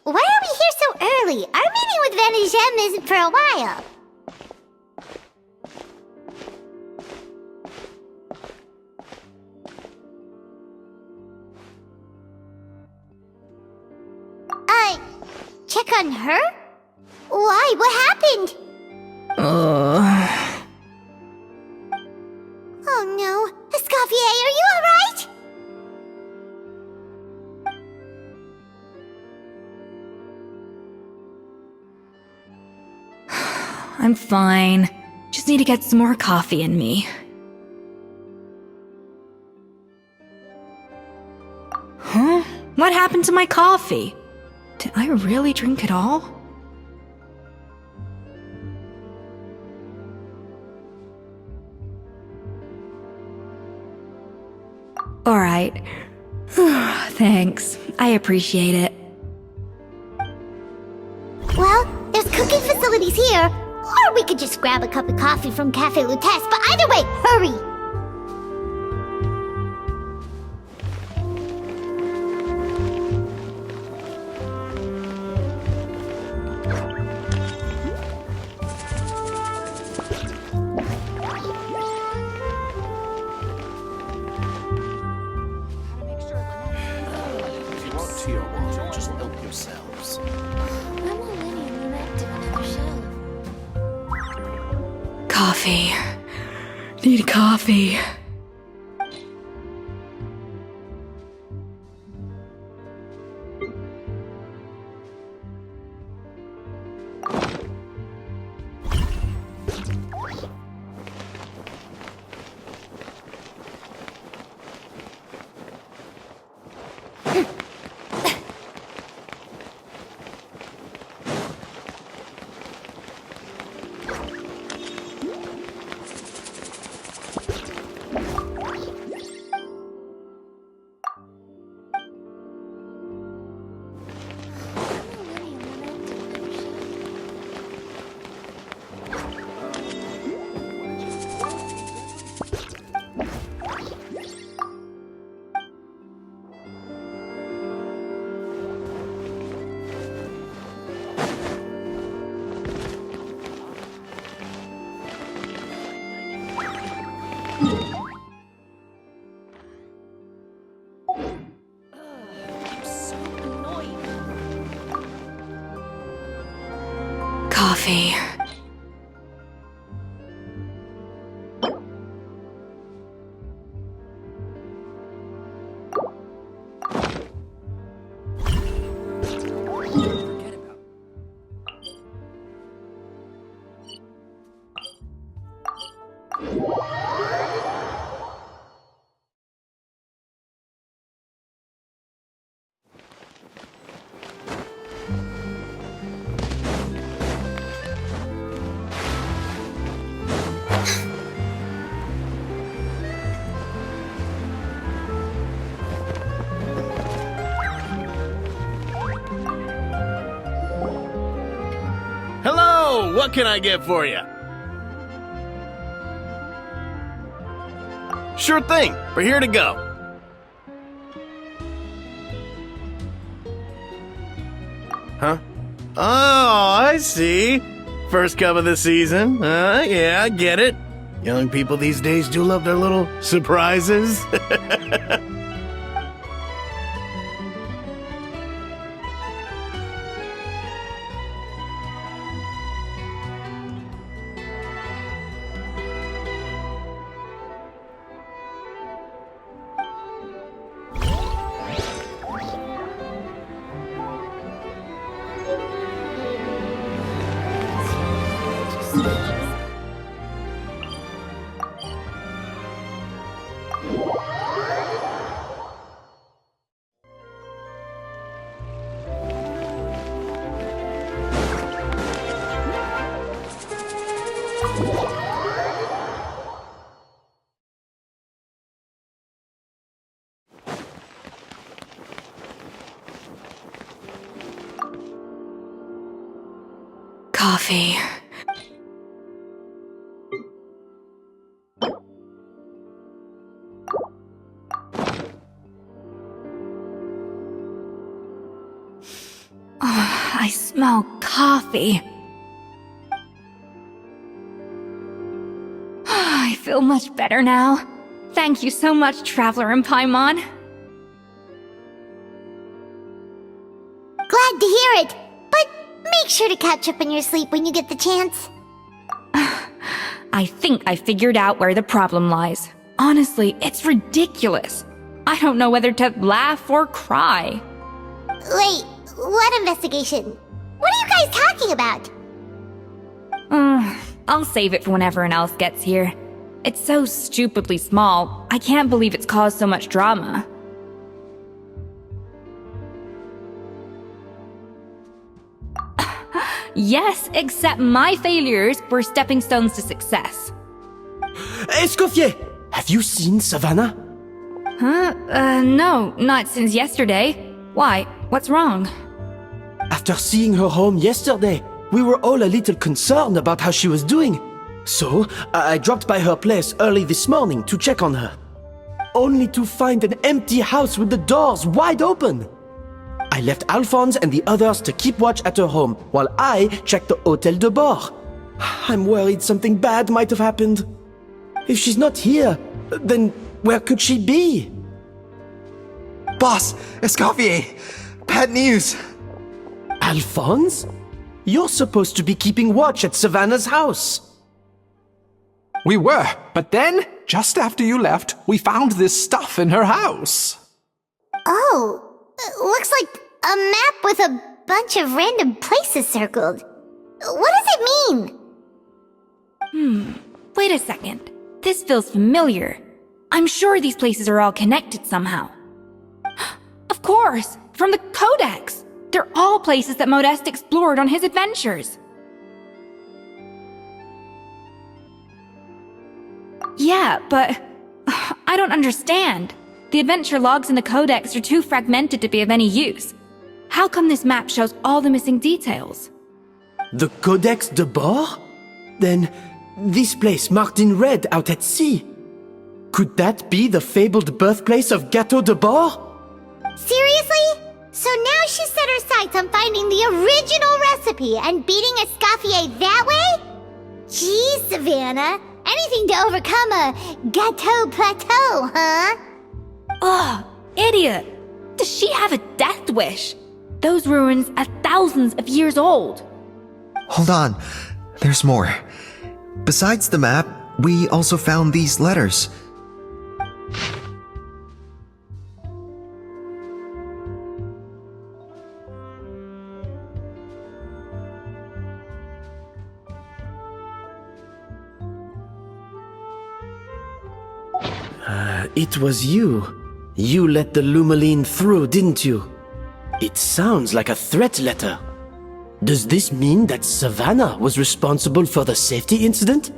Why are we here so early? Our meeting with Van Gem isn't for a while. Check on her? Why? What happened? Oh no. Escoffier, are you alright? I'm fine. Just need to get some more coffee in me. Huh? What happened to my coffee? Did I really drink it all? Alright. Thanks. I appreciate it. Well, there's cooking facilities here. Or we could just grab a cup of coffee from Cafe Lutece, but either way, hurry! Just help yourselves. Coffee. Need coffee. Coffee. Hello! What can I get for you? Sure thing. We're here to go. Huh? Oh, I see. First cup of the season. Yeah, I get it. Young people these days do love their little surprises. Coffee. smell coffee. I feel much better now. Thank you so much, Traveler and Paimon. Glad to hear it, but make sure to catch up on your sleep when you get the chance. I think I figured out where the problem lies. Honestly, it's ridiculous. I don't know whether to laugh or cry. Wait, what investigation? What are you guys talking about? I'll save it for when everyone else gets here. It's so stupidly small, I can't believe it's caused so much drama. Yes, except my failures were stepping stones to success. Escoffier! Have you seen Savannah? Huh? No, not since yesterday. Why? What's wrong? After seeing her home yesterday, we were all a little concerned about how she was doing. So, I dropped by her place early this morning to check on her. Only to find an empty house with the doors wide open. I left Alphonse and the others to keep watch at her home while I checked the Hôtel de Bord. I'm worried something bad might have happened. If she's not here, then where could she be? Boss, Escoffier, bad news. Alphonse? You're supposed to be keeping watch at Savannah's house. We were, but then, just after you left, we found this stuff in her house. Oh, looks like a map with a bunch of random places circled. What does it mean? Wait a second. This feels familiar. I'm sure these places are all connected somehow. Of course! From the Codex! They're all places that Modeste explored on his adventures. Yeah, but I don't understand. The adventure logs in the Codex are too fragmented to be of any use. How come this map shows all the missing details? The Codex de Bord? Then, this place marked in red out at sea. Could that be the fabled birthplace of Gâteau de Bord? Seriously? So now she set her sights on finding the original recipe and beating Escoffier that way? Geez, Savannah. Anything to overcome a gâteau plateau, huh? Ugh, idiot! Does she have a death wish? Those ruins are thousands of years old. Hold on, there's more. Besides the map, we also found these letters. It was you. You let the Lumaline through, didn't you? It sounds like a threat letter. Does this mean that Savannah was responsible for the safety incident?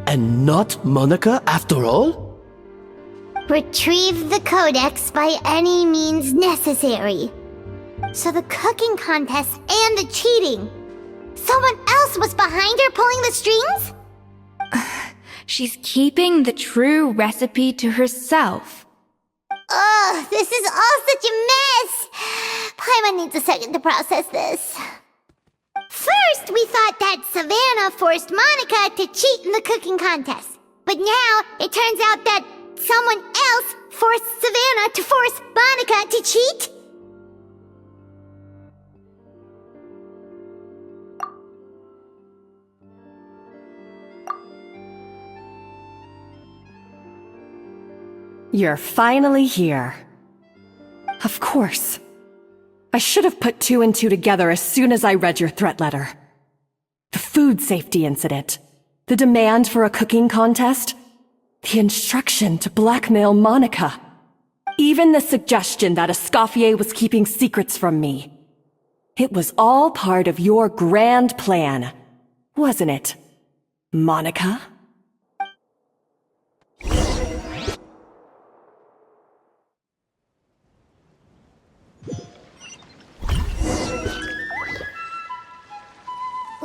And not Monica after all? Retrieve the Codex by any means necessary. So the cooking contest and the cheating. Someone else was behind her pulling the strings? She's keeping the true recipe to herself. Ugh, this is all such a mess. Paimon needs a second to process this. First, we thought that Savannah forced Monica to cheat in the cooking contest. But now, it turns out that someone else forced Savannah to force Monica to cheat? You're finally here. Of course. I should have put two and two together as soon as I read your threat letter. The food safety incident, the demand for a cooking contest, the instruction to blackmail Monica, even the suggestion that Escoffier was keeping secrets from me. It was all part of your grand plan, wasn't it, Monica?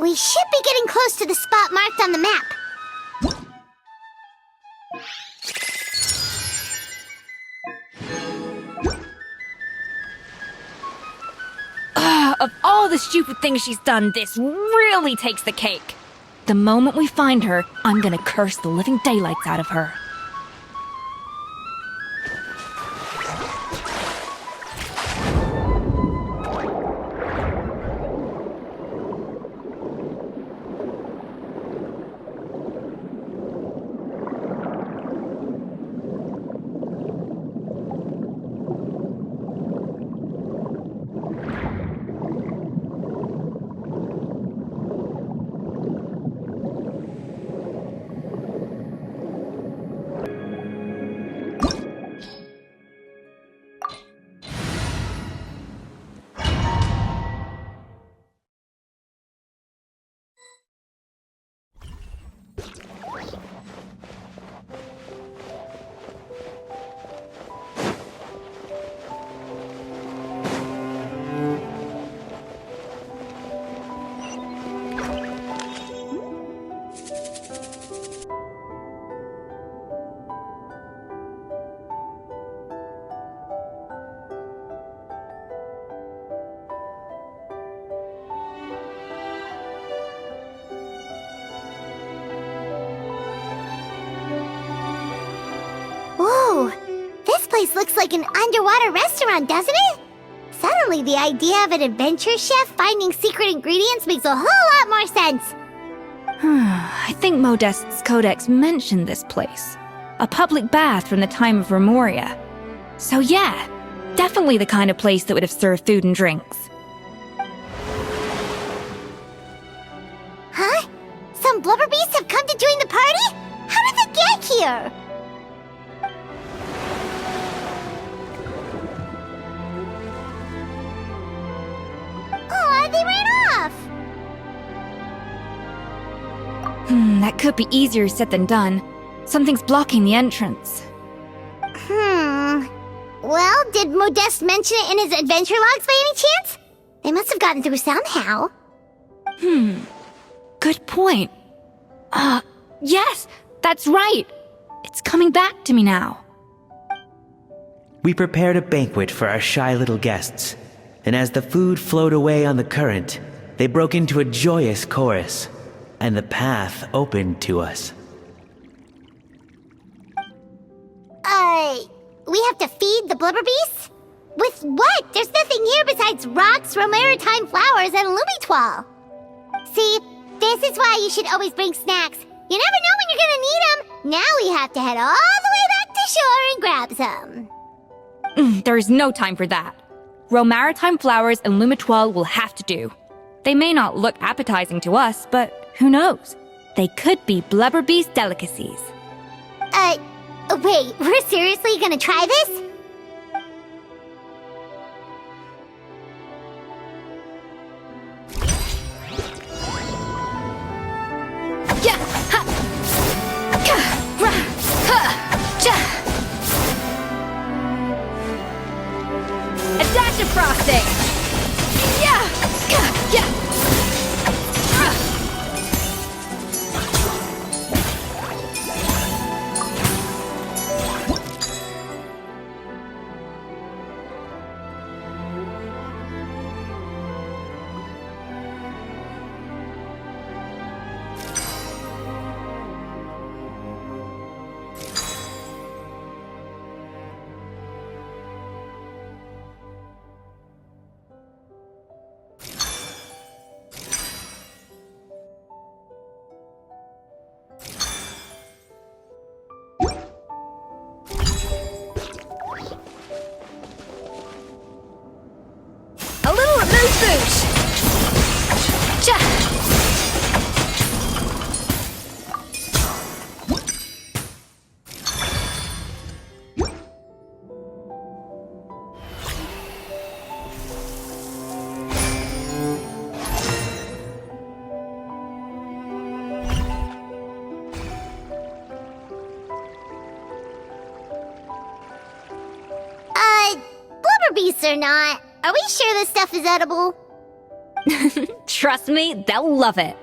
We should be getting close to the spot marked on the map. Of all the stupid things she's done, this really takes the cake. The moment we find her, I'm gonna curse the living daylights out of her. Whoa! This place looks like an underwater restaurant, doesn't it? Suddenly, the idea of an adventure chef finding secret ingredients makes a whole lot more sense. I think Modest's codex mentioned this place. A public bath from the time of Remoria. So yeah, definitely the kind of place that would have served food and drinks. Huh? Some blubber beasts have come to join the party? How did they get here? They ran off! That could be easier said than done. Something's blocking the entrance. Well, did Modeste mention it in his adventure logs by any chance? They must have gotten through somehow. Good point. Yes, that's right. It's coming back to me now. We prepared a banquet for our shy little guests, and as the food flowed away on the current, they broke into a joyous chorus, and the path opened to us. We have to feed the blubber beasts? With what? There's nothing here besides rocks, maritime flowers, and lumitoile. See, this is why you should always bring snacks. You never know when you're gonna need them. Now we have to head all the way back to shore and grab some. There is no time for that. Maritime flowers and lumitoile will have to do. They may not look appetizing to us, but who knows? They could be blubber beast delicacies. Wait, we're seriously gonna try this? A dash of frosting! Beasts or not, are we sure this stuff is edible? Trust me, they'll love it.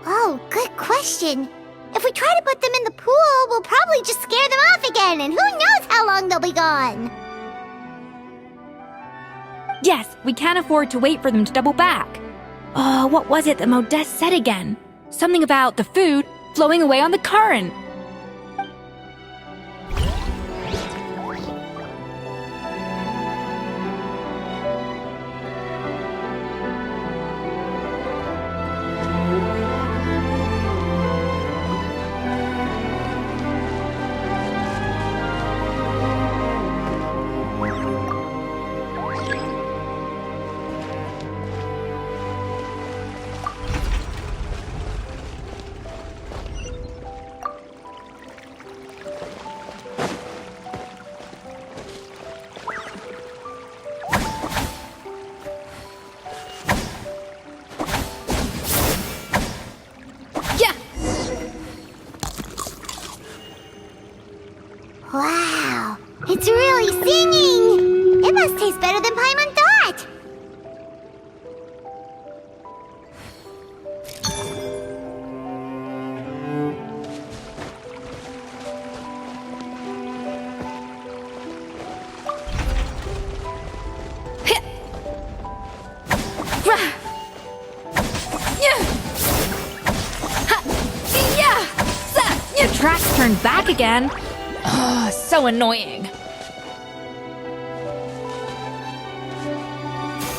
Oh, good good question. If we try to put them in the pool, we'll probably just scare them off again, and who knows how long they'll be gone. Yes, we can't afford to wait for them to double back. Oh, what was it that Modeste said again? Something about the food flowing away on the current. Wow, it's really singing! It must taste better than Paimon thought! The tracks turned back again. Oh, so annoying.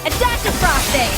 A dash of frosting!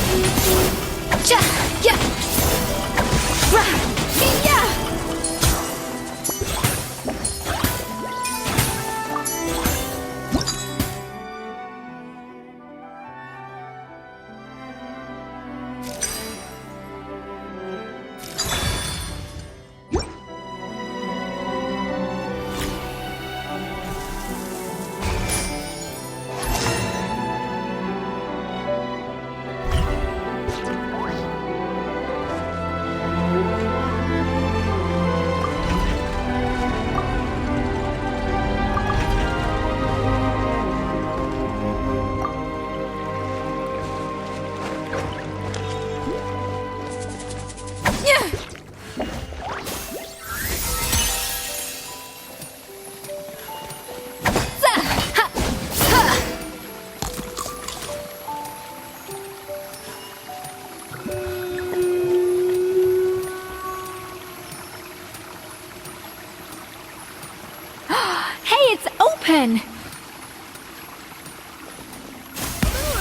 Open! Ooh,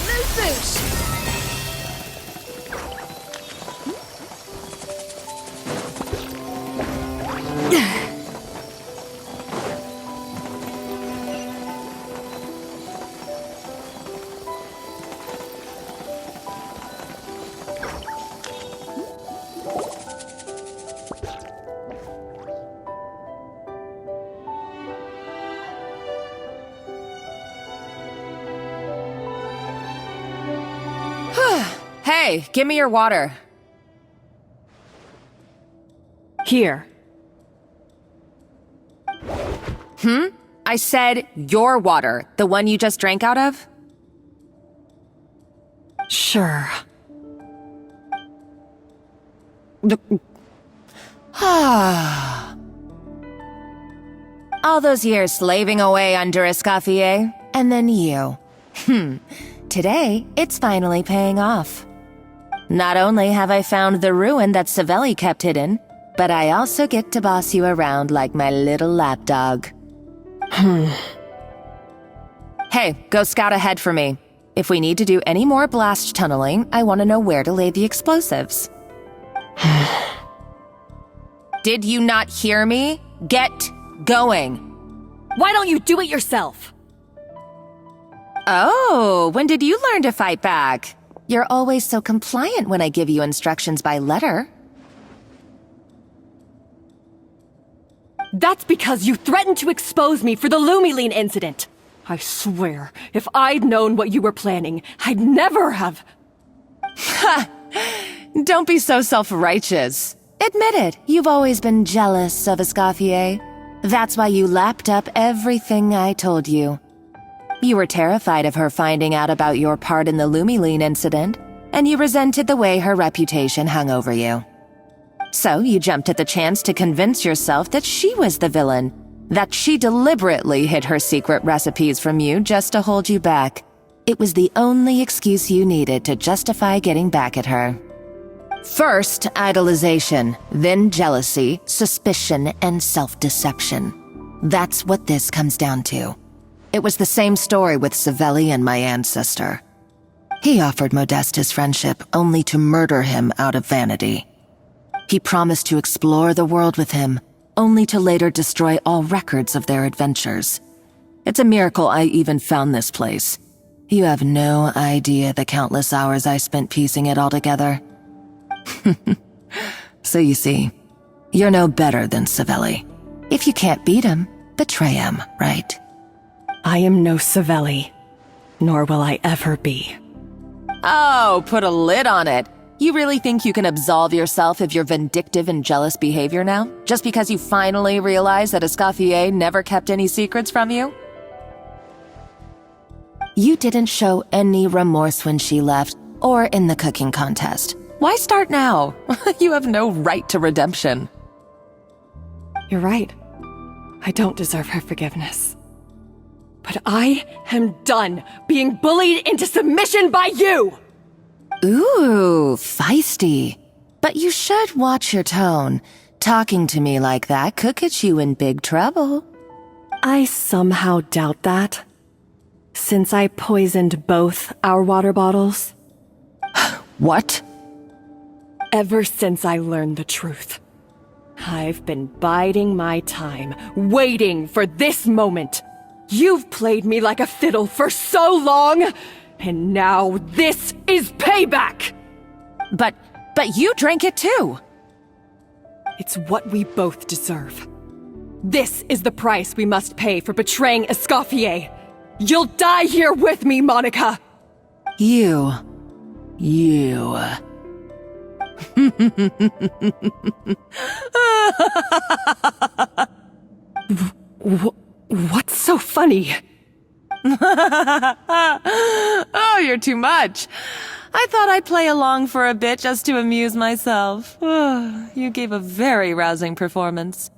moose boosh! Hey, give me your water. Here. I said your water, the one you just drank out of? Sure. All those years slaving away under Escoffier, and then you. Today, it's finally paying off. Not only have I found the ruin that Savelli kept hidden, but I also get to boss you around like my little lapdog. Hey, go scout ahead for me. If we need to do any more blast tunneling, I want to know where to lay the explosives. Did you not hear me? Get going. Why don't you do it yourself? Oh, when did you learn to fight back? You're always so compliant when I give you instructions by letter. That's because you threatened to expose me for the Lumiline incident. I swear, if I'd known what you were planning, I'd never have... Ha! Don't be so self-righteous. Admit it, you've always been jealous of Escoffier. That's why you lapped up everything I told you. You were terrified of her finding out about your part in the Lumiline incident, and you resented the way her reputation hung over you. So you jumped at the chance to convince yourself that she was the villain, that she deliberately hid her secret recipes from you just to hold you back. It was the only excuse you needed to justify getting back at her. First, idolization, then jealousy, suspicion, and self-deception. That's what this comes down to. It was the same story with Savelli and my ancestor. He offered Modeste his friendship only to murder him out of vanity. He promised to explore the world with him, only to later destroy all records of their adventures. It's a miracle I even found this place. You have no idea the countless hours I spent piecing it all together. So you see, you're no better than Savelli. If you can't beat him, betray him, right? I am no Savelli, nor will I ever be. Oh, put a lid on it. You really think you can absolve yourself of your vindictive and jealous behavior now? Just because you finally realize that Escoffier never kept any secrets from you? You didn't show any remorse when she left, or in the cooking contest. Why start now? You have no right to redemption. You're right. I don't deserve her forgiveness. But I am done being bullied into submission by you! Ooh, feisty. But you should watch your tone. Talking to me like that could get you in big trouble. I somehow doubt that. Since I poisoned both our water bottles. What? Ever since I learned the truth, I've been biding my time, waiting for this moment. You've played me like a fiddle for so long, and now this is payback! But you drank it too! It's what we both deserve. This is the price we must pay for betraying Escoffier. You'll die here with me, Monica! You. What's so funny? Oh, you're too much. I thought I'd play along for a bit just to amuse myself. You gave a very rousing performance.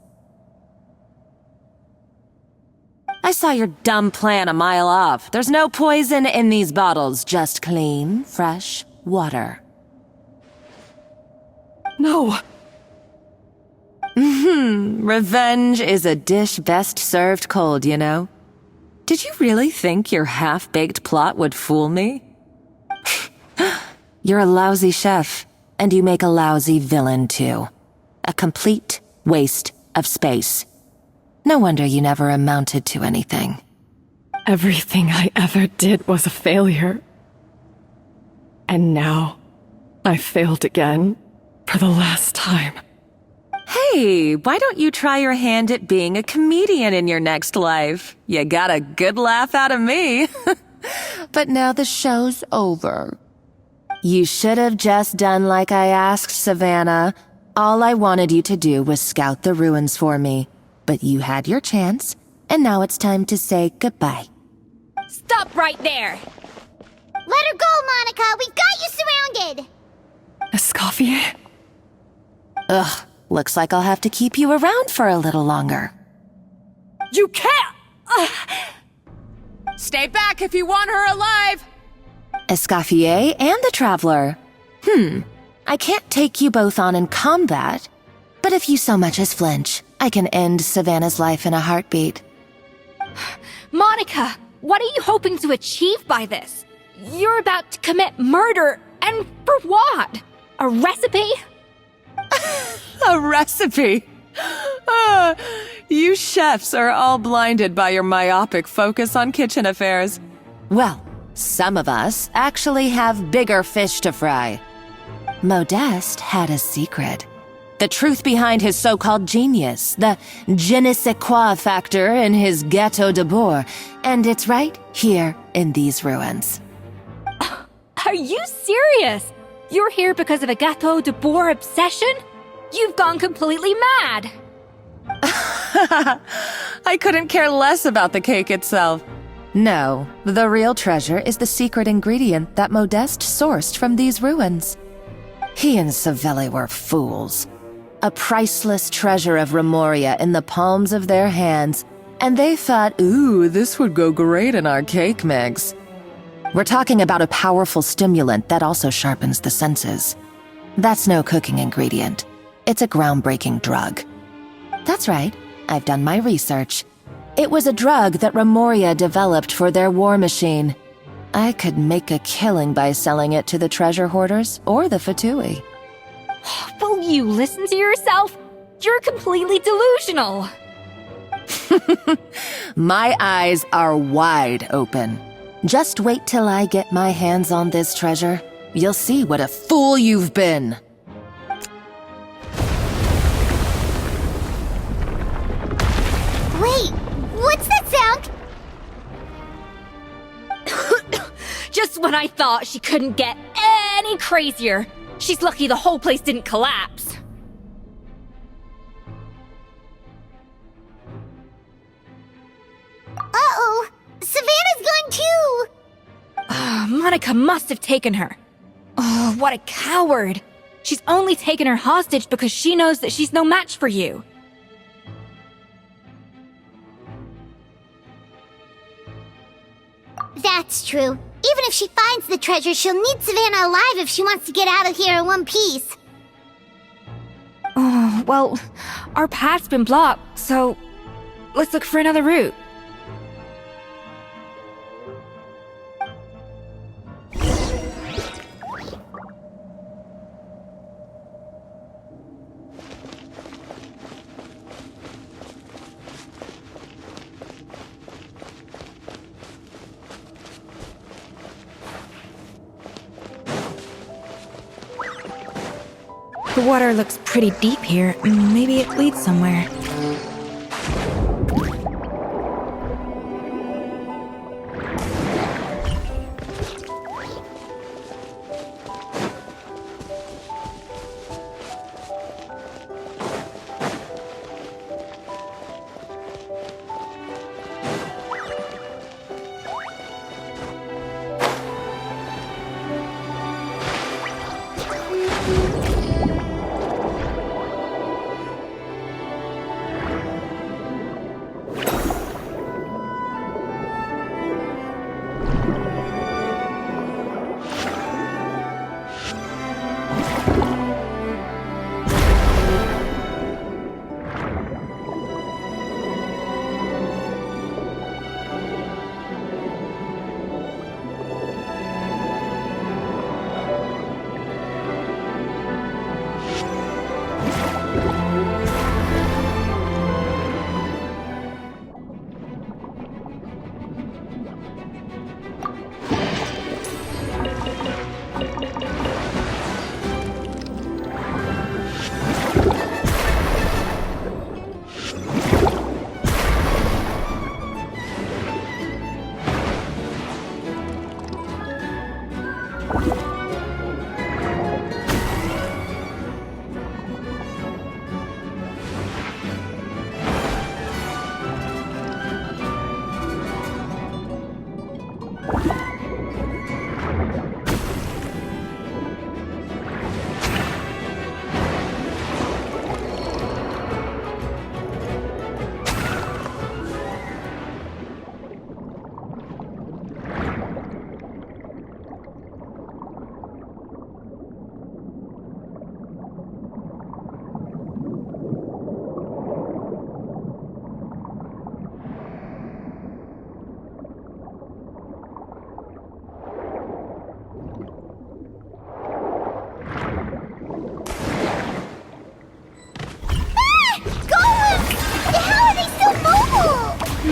I saw your dumb plan a mile off. There's no poison in these bottles, just clean, fresh water. No. Revenge is a dish best served cold, you know? Did you really think your half-baked plot would fool me? You're a lousy chef, and you make a lousy villain, too. A complete waste of space. No wonder you never amounted to anything. Everything I ever did was a failure. And now, I failed again, for the last time. Hey, why don't you try your hand at being a comedian in your next life? You got a good laugh out of me. But now the show's over. You should have just done like I asked, Savannah. All I wanted you to do was scout the ruins for me. But you had your chance, and now it's time to say goodbye. Stop right there! Let her go, Monica! We've got you surrounded! Escoffier? Ugh, looks like I'll have to keep you around for a little longer. You can't! Stay back if you want her alive! Escoffier and the Traveler. I can't take you both on in combat, but if you so much as flinch, I can end Savannah's life in a heartbeat. Monica, what are you hoping to achieve by this? You're about to commit murder, and for what? A recipe? A recipe? You chefs are all blinded by your myopic focus on kitchen affairs. Well, some of us actually have bigger fish to fry. Modeste had a secret. The truth behind his so-called genius, the je ne sais quoi factor in his Gâteau de Bourg, and it's right here in these ruins. Are you serious? You're here because of a Gâteau de Bourg obsession? You've gone completely mad! I couldn't care less about the cake itself. No, the real treasure is the secret ingredient that Modeste sourced from these ruins. He and Savelli were fools. A priceless treasure of Remoria in the palms of their hands, and they thought, ooh, this would go great in our cake mix. We're talking about a powerful stimulant that also sharpens the senses. That's no cooking ingredient. It's a groundbreaking drug. That's right, I've done my research. It was a drug that Remoria developed for their war machine. I could make a killing by selling it to the treasure hoarders or the Fatui. Will you listen to yourself? You're completely delusional. My eyes are wide open. Just wait till I get my hands on this treasure. You'll see what a fool you've been. Wait, what's that sound? Just when I thought she couldn't get any crazier. She's lucky the whole place didn't collapse. Uh-oh, Savannah's gone too! Monica must have taken her. Oh, what a coward. She's only taken her hostage because she knows that she's no match for you. That's true. Even if she finds the treasure, she'll need Savannah alive if she wants to get out of here in one piece. Oh, well, our path's been blocked, so let's look for another route. The water looks pretty deep here. Maybe it leads somewhere.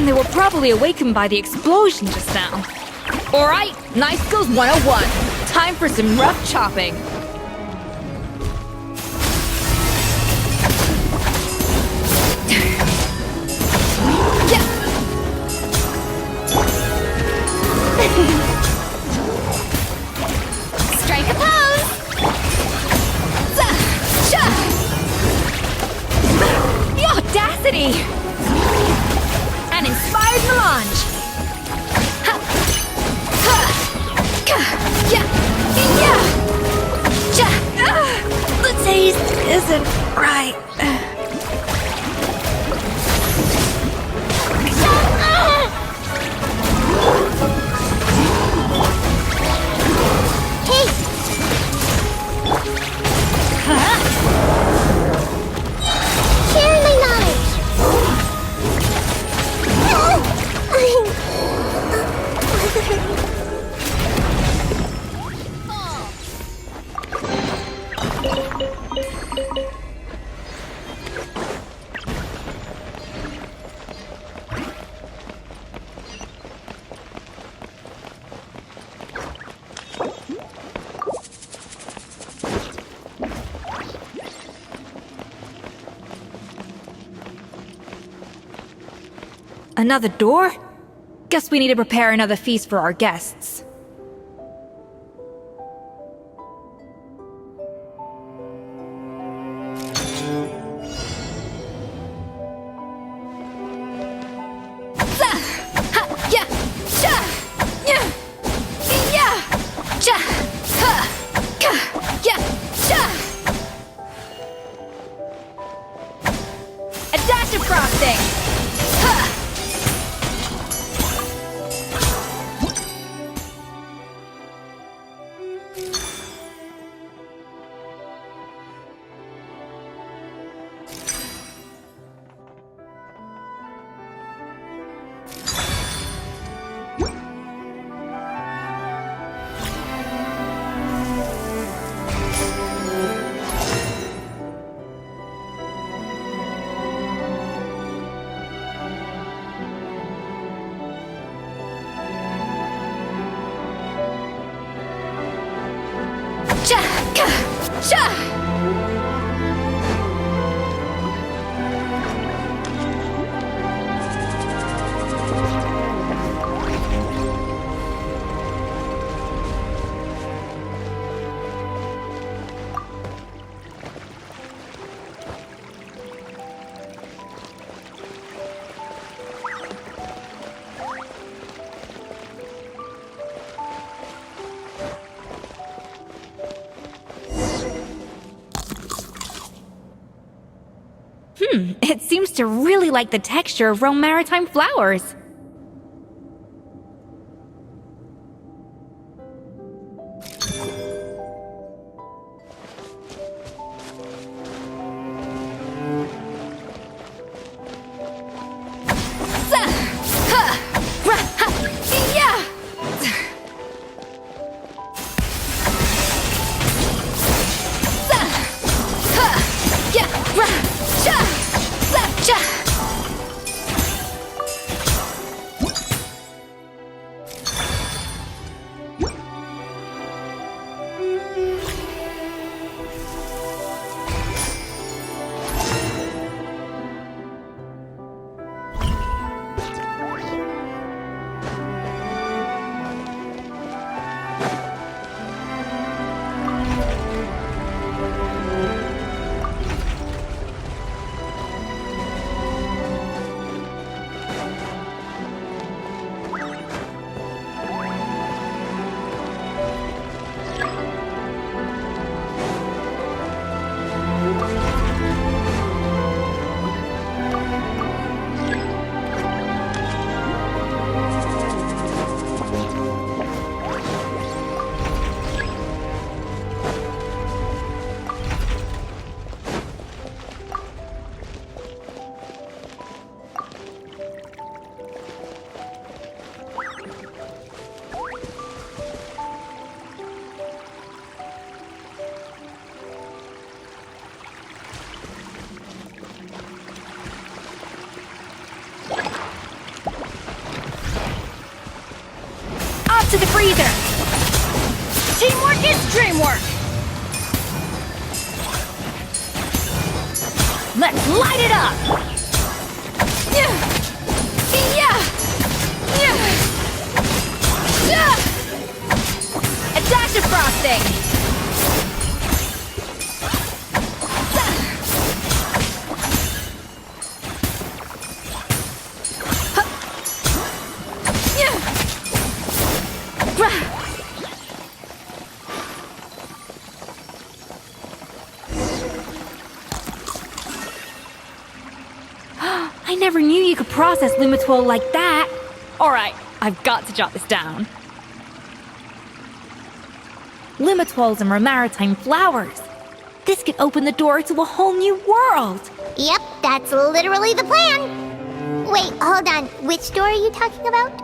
They were probably awakened by the explosion just now. Alright, Nice Skills 101. Time for some rough chopping. Strike a pose! The audacity! An inspired melange! The taste isn't Right. Share my knowledge. Another door? Guess we need to prepare another feast for our guests. A dash of frosting! It seems to really like the texture of Rome maritime flowers. To the freezer! Teamwork is dreamwork! Let's light it up! A dash of frosting! I never knew you could process Lumitwol like that. Alright, I've got to jot this down. Lumitwols and maritime flowers. This could open the door to a whole new world. Yep, that's literally the plan. Wait, hold on. Which door are you talking about?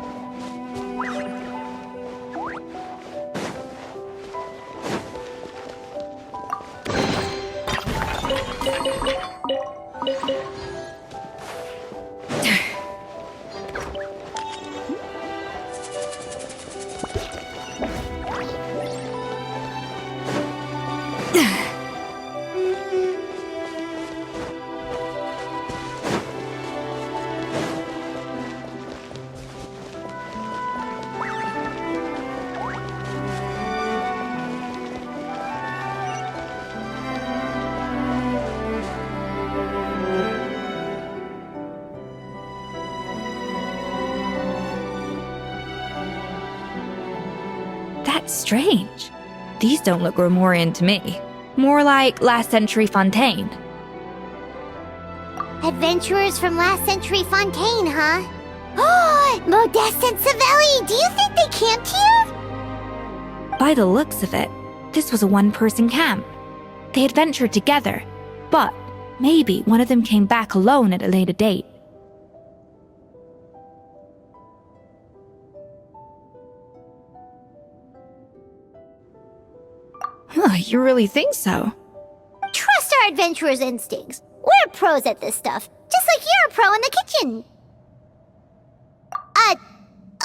That's strange. These don't look Romorian to me. More like last century Fontaine. Adventurers from last century Fontaine, huh? Oh, Modeste and Savelli, do you think they camped here? By the looks of it, this was a one-person camp. They adventured together, but maybe one of them came back alone at a later date. Huh, you really think so? Trust our adventurers' instincts. We're pros at this stuff, just like you're a pro in the kitchen.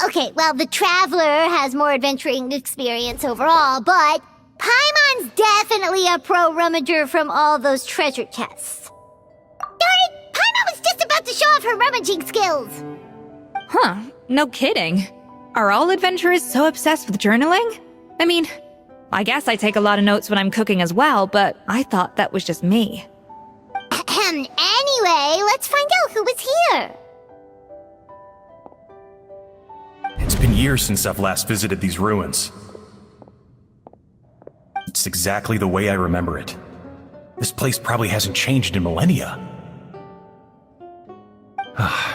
Okay, well, the Traveler has more adventuring experience overall, but Paimon's definitely a pro rummager from all those treasure chests. Darn it! Paimon was just about to show off her rummaging skills! Huh, no kidding. Are all adventurers so obsessed with journaling? I mean, I guess I take a lot of notes when I'm cooking as well, but I thought that was just me. Anyway, let's find out who was here. It's been years since I've last visited these ruins. It's exactly the way I remember it. This place probably hasn't changed in millennia.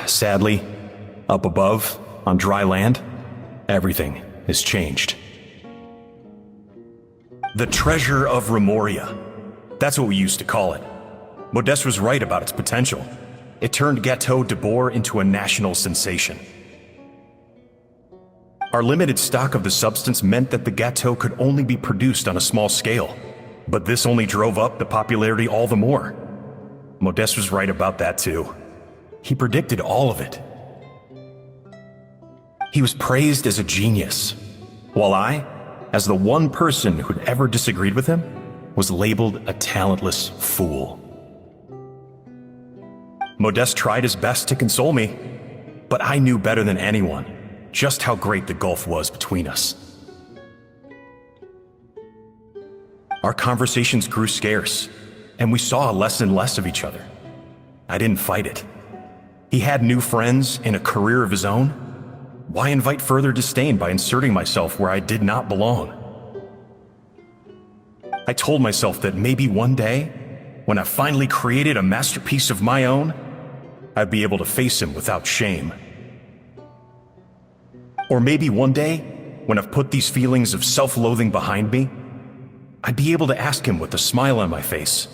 Sadly, up above, on dry land, everything has changed. The treasure of Remoria. That's what we used to call it. Modeste was right about its potential. It turned Gâteau de Bourg into a national sensation. Our limited stock of the substance meant that the gâteau could only be produced on a small scale. But this only drove up the popularity all the more. Modeste was right about that too. He predicted all of it. He was praised as a genius, while I, as the one person who'd ever disagreed with him, was labeled a talentless fool. Modeste tried his best to console me, but I knew better than anyone just how great the gulf was between us. Our conversations grew scarce, and we saw less and less of each other. I didn't fight it. He had new friends and a career of his own. Why invite further disdain by inserting myself where I did not belong? I told myself that maybe one day, when I finally created a masterpiece of my own, I'd be able to face him without shame. Or maybe one day, when I've put these feelings of self-loathing behind me, I'd be able to ask him with a smile on my face,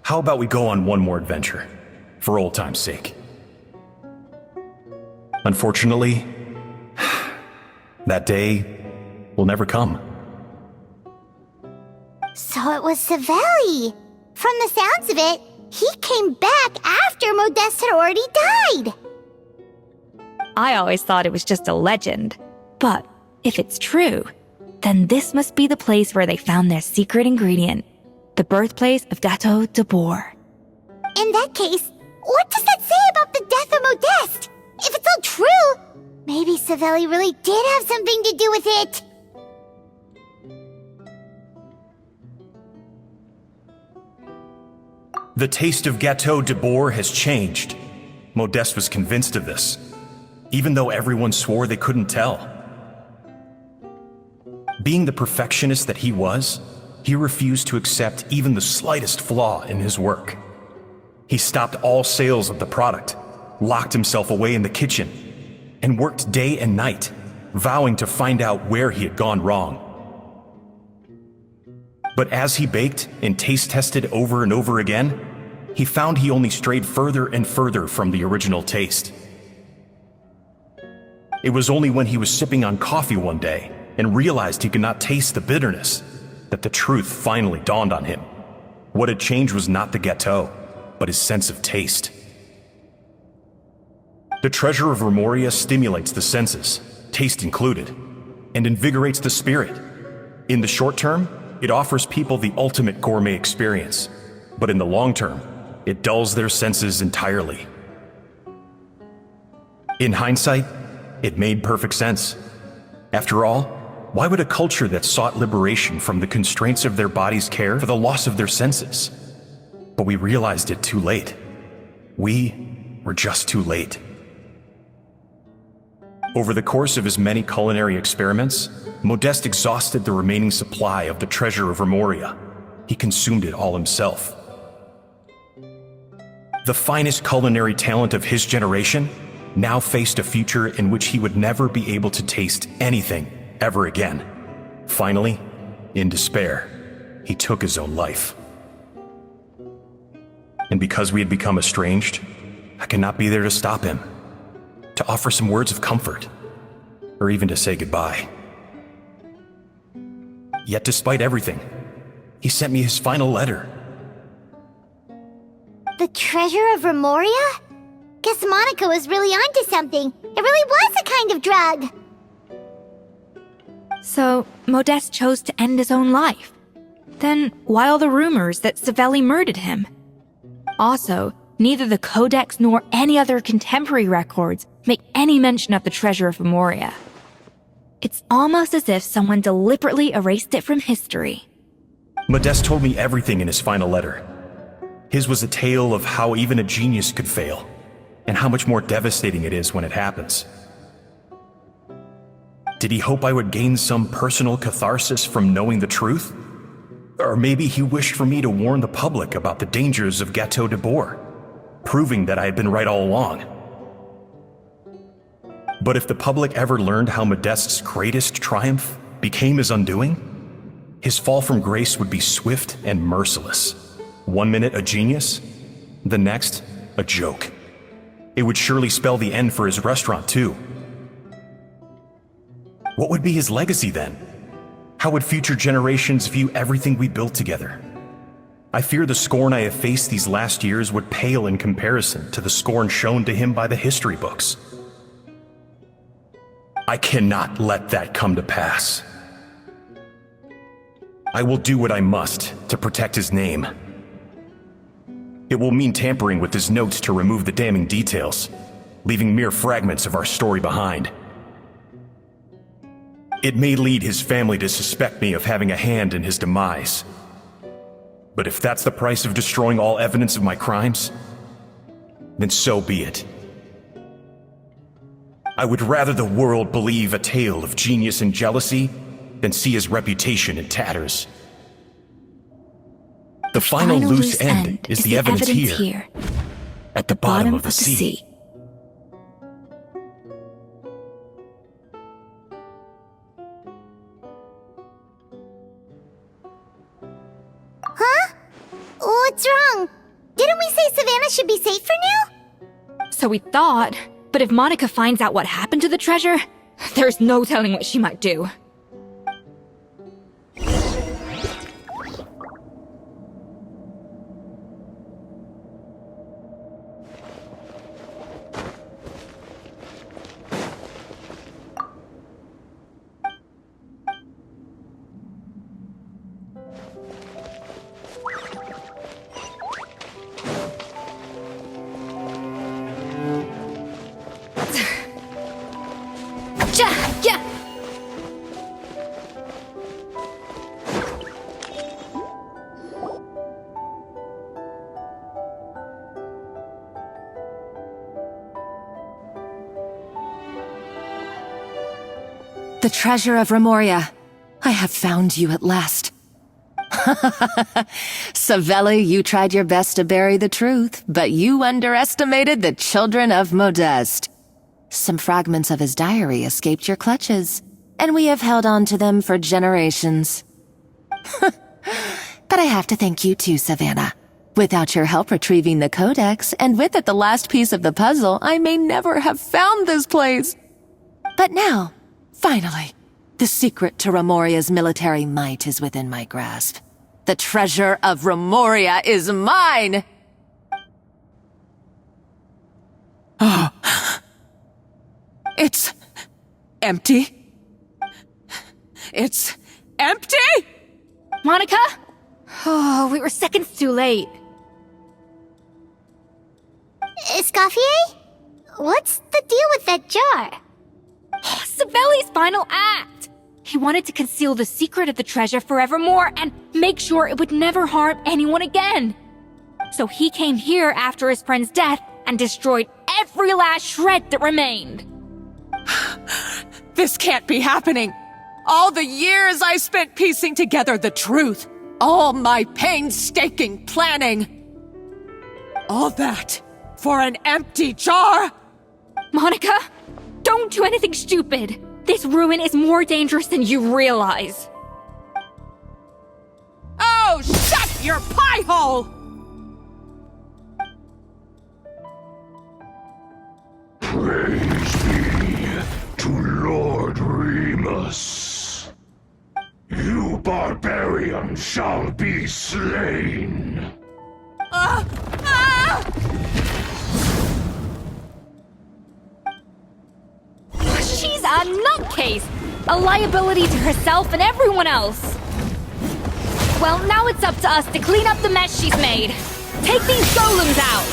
how about we go on one more adventure, for old time's sake? Unfortunately, that day will never come. So it was Savelli. From the sounds of it, he came back after Modeste had already died. I always thought it was just a legend. But if it's true, then this must be the place where they found their secret ingredient, the birthplace of Gâteau de Bourg. In that case, what does that say about the death of Modeste? If it's all true, maybe Savelli really did have something to do with it. The taste of Gâteau de Bourg has changed. Modeste was convinced of this, even though everyone swore they couldn't tell. Being the perfectionist that he was, he refused to accept even the slightest flaw in his work. He stopped all sales of the product, locked himself away in the kitchen, and worked day and night, vowing to find out where he had gone wrong. But as he baked and taste tested over and over again, he found he only strayed further and further from the original taste. It was only when he was sipping on coffee one day and realized he could not taste the bitterness that the truth finally dawned on him. What had changed was not the gâteau, but his sense of taste. The treasure of Remoria stimulates the senses, taste included, and invigorates the spirit. In the short term, it offers people the ultimate gourmet experience, but in the long term, it dulls their senses entirely. In hindsight, it made perfect sense. After all, why would a culture that sought liberation from the constraints of their bodies care for the loss of their senses? But we realized it too late. We were just too late. Over the course of his many culinary experiments, Modeste exhausted the remaining supply of the treasure of Remoria. He consumed it all himself. The finest culinary talent of his generation now faced a future in which he would never be able to taste anything ever again. Finally, in despair, he took his own life. And because we had become estranged, I cannot be there to stop him, to offer some words of comfort, or even to say goodbye. Yet despite everything, he sent me his final letter. The treasure of Remoria? Guess Monica was really onto something. It really was a kind of drug. So, Modeste chose to end his own life. Then, why all the rumors that Savelli murdered him? Also, neither the Codex nor any other contemporary records make any mention of the treasure of Remoria. It's almost as if someone deliberately erased it from history. Modeste told me everything in his final letter. His was a tale of how even a genius could fail, and how much more devastating it is when it happens. Did he hope I would gain some personal catharsis from knowing the truth? Or maybe he wished for me to warn the public about the dangers of Gâteau de Bourg, proving that I had been right all along. But if the public ever learned how Modeste's greatest triumph became his undoing, his fall from grace would be swift and merciless. 1 minute a genius, the next a joke. It would surely spell the end for his restaurant too. What would be his legacy then? How would future generations view everything we built together? I fear the scorn I have faced these last years would pale in comparison to the scorn shown to him by the history books. I cannot let that come to pass. I will do what I must to protect his name. It will mean tampering with his notes to remove the damning details, leaving mere fragments of our story behind. It may lead his family to suspect me of having a hand in his demise. But if that's the price of destroying all evidence of my crimes, then so be it. I would rather the world believe a tale of genius and jealousy than see his reputation in tatters. The final loose end is the evidence here, at the bottom of the sea. Huh? What's wrong? Didn't we say Savannah should be safe for now? So we thought, but if Monica finds out what happened to the treasure, there's no telling what she might do. The treasure of Remoria. I have found you at last. Savelli, you tried your best to bury the truth, but you underestimated the children of Modeste. Some fragments of his diary escaped your clutches, and we have held on to them for generations. But I have to thank you too, Savannah. Without your help retrieving the codex, and with it the last piece of the puzzle, I may never have found this place. But now, finally, the secret to Remoria's military might is within my grasp. The treasure of Remoria is mine! Oh. It's empty. It's empty? Monica? Oh, we were seconds too late. Escoffier? What's the deal with that jar? Savelli's final act! He wanted to conceal the secret of the treasure forevermore and make sure it would never harm anyone again. So he came here after his friend's death and destroyed every last shred that remained. This can't be happening. All the years I spent piecing together the truth. All my painstaking planning. All that for an empty jar? Monica, don't do anything stupid. This ruin is more dangerous than you realize. Oh, shut your pie hole! Praise be to Lord Remus. You barbarian shall be slain. She's a nutcase! A liability to herself and everyone else! Well, now it's up to us to clean up the mess she's made. Take these golems out!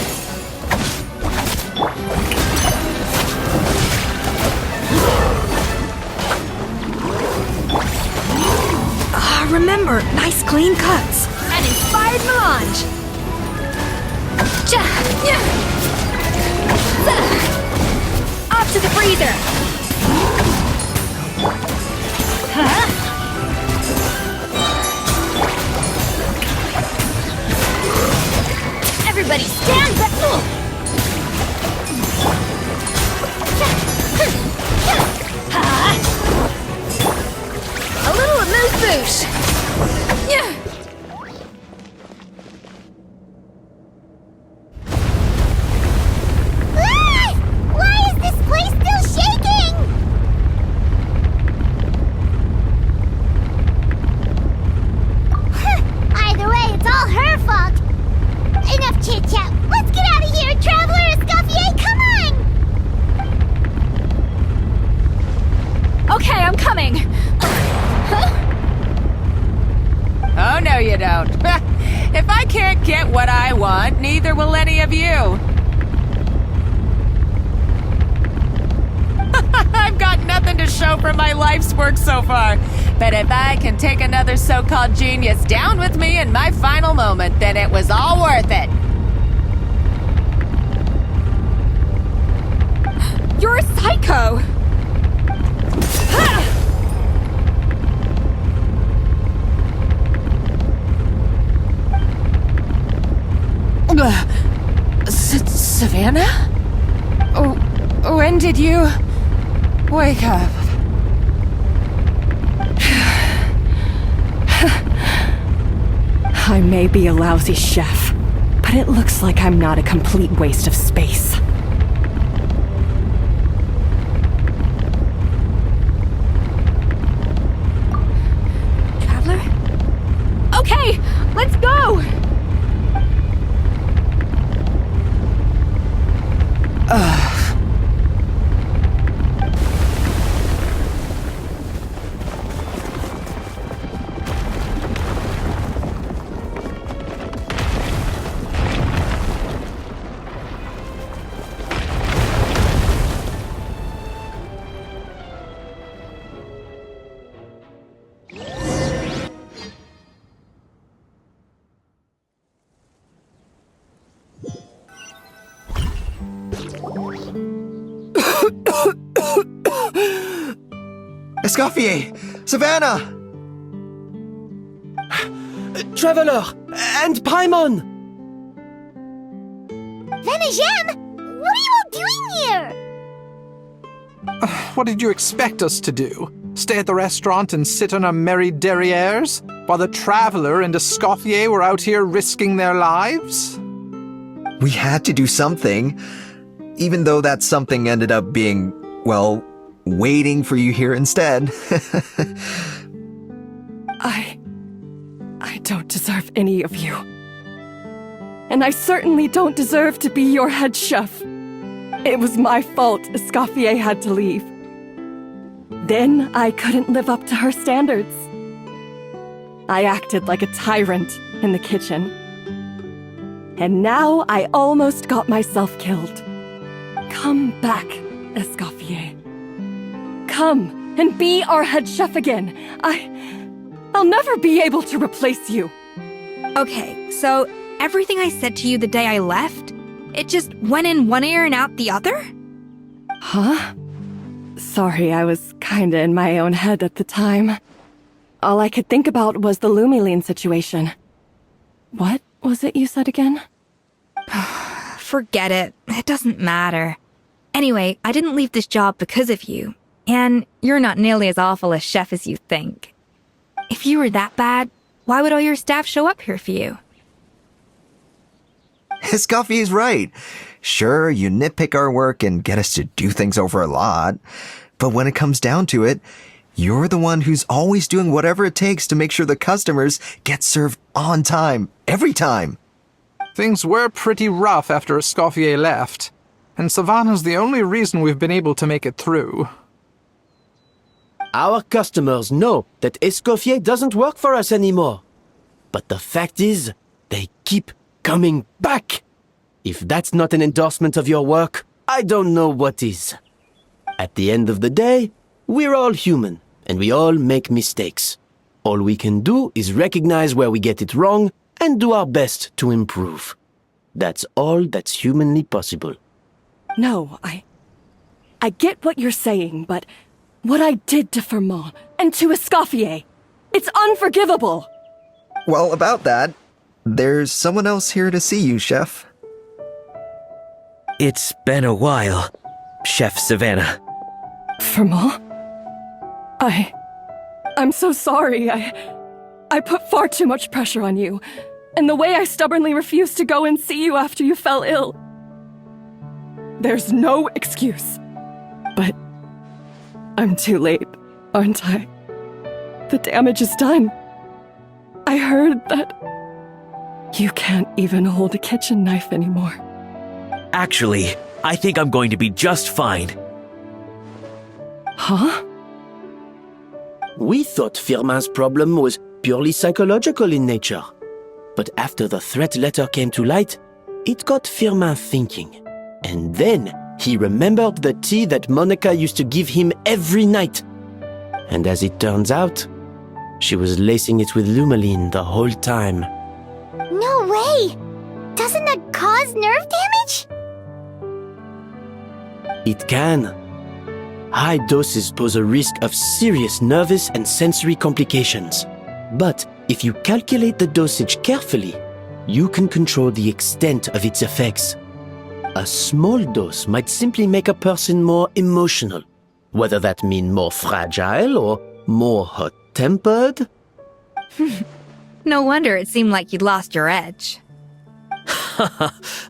Remember, nice clean cuts. An inspired melange. Off to the freezer. Everybody stand back. A little amuse-bouche. Why is this place still shaking? Either way, it's all her fault. Enough chit-chat. Let's get out of here, Traveler Escoffier, come on! Okay, I'm coming. Oh, no you don't. If I can't get what I want, neither will any of you. I've got nothing to show for my life's work so far. But if I can take another so-called genius down with me in my final moment, then it was all worth it. You're a psycho! Savannah? When did you wake up? I may be a lousy chef, but it looks like I'm not a complete waste of space. Traveler? Okay, let's go! Escoffier! Savannah! Traveler, and Paimon! Venejem, what are you all doing here? What did you expect us to do? Stay at the restaurant and sit on our merry derrieres while the Traveler and Escoffier were out here risking their lives? We had to do something, even though that something ended up being, well, waiting for you here instead. I don't deserve any of you. And I certainly don't deserve to be your head chef. It was my fault Escoffier had to leave. Then I couldn't live up to her standards. I acted like a tyrant in the kitchen. And now I almost got myself killed. Come back, Escoffier. Come and be our head chef again. I'll never be able to replace you. Okay, so everything I said to you the day I left, it just went in one ear and out the other? Huh? Sorry, I was kinda in my own head at the time. All I could think about was the Lumiline situation. What was it you said again? Forget it. It doesn't matter. Anyway, I didn't leave this job because of you. And you're not nearly as awful a chef as you think. If you were that bad, why would all your staff show up here for you? Escoffier's right. Sure, you nitpick our work and get us to do things over a lot. But when it comes down to it, you're the one who's always doing whatever it takes to make sure the customers get served on time, every time. Things were pretty rough after Escoffier left, and Savannah's the only reason we've been able to make it through. Our customers know that Escoffier doesn't work for us anymore. But the fact is, they keep coming back. If that's not an endorsement of your work, I don't know what is. At the end of the day, we're all human, and we all make mistakes. All we can do is recognize where we get it wrong and do our best to improve. That's all that's humanly possible. No, I get what you're saying, but what I did to Firmin and to Escoffier, it's unforgivable. Well, about that, there's someone else here to see you, Chef. It's been a while, Chef Savannah. Firmin? I'm so sorry. I put far too much pressure on you, and the way I stubbornly refused to go and see you after you fell ill. There's no excuse. But I'm too late, aren't I? The damage is done. I heard that you can't even hold a kitchen knife anymore. Actually, I think I'm going to be just fine. Huh? We thought Firmin's problem was purely psychological in nature. But after the threat letter came to light, it got Firmin thinking. And then he remembered the tea that Monica used to give him every night. And as it turns out, she was lacing it with Lumiline the whole time. No way! Doesn't that cause nerve damage? It can. High doses pose a risk of serious nervous and sensory complications. But if you calculate the dosage carefully, you can control the extent of its effects. A small dose might simply make a person more emotional, whether that means more fragile or more hot-tempered. No wonder it seemed like you'd lost your edge.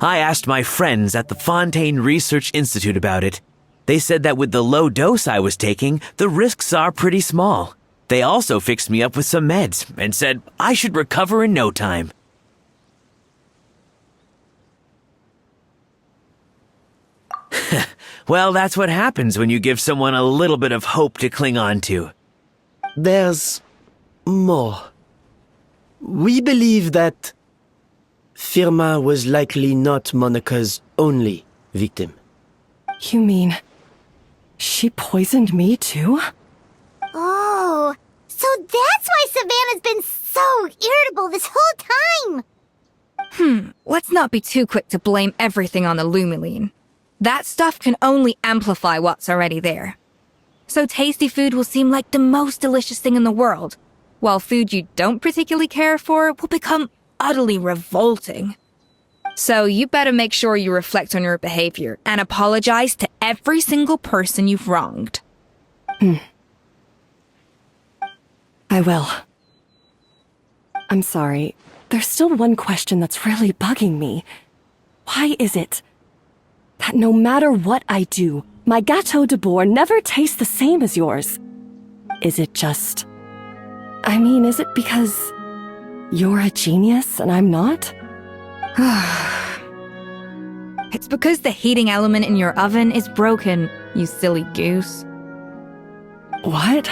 I asked my friends at the Fontaine Research Institute about it. They said that with the low dose I was taking, the risks are pretty small. They also fixed me up with some meds and said I should recover in no time. Well, that's what happens when you give someone a little bit of hope to cling on to. There's more. We believe that Firmin was likely not Monica's only victim. You mean she poisoned me too? Oh, so that's why Savannah's been so irritable this whole time! Let's not be too quick to blame everything on the Lumiline. That stuff can only amplify what's already there. So tasty food will seem like the most delicious thing in the world. while food you don't particularly care for will become utterly revolting. So you better make sure you reflect on your behavior and apologize to every single person you've wronged. I will. I'm sorry. There's still one question that's really bugging me. Why is it that no matter what I do, my Gâteau de Bourg never tastes the same as yours? Is it just... is it because you're a genius and I'm not? It's because the heating element in your oven is broken, you silly goose. What?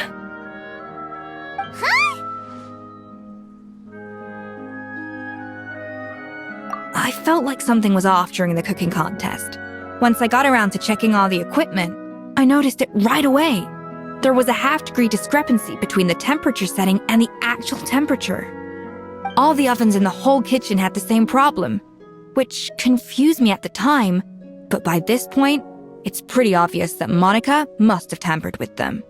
I felt like something was off during the cooking contest. Once I got around to checking all the equipment, I noticed it right away. There was a half-degree discrepancy between the temperature setting and the actual temperature. All the ovens in the whole kitchen had the same problem, which confused me at the time, but by this point, it's pretty obvious that Monica must have tampered with them.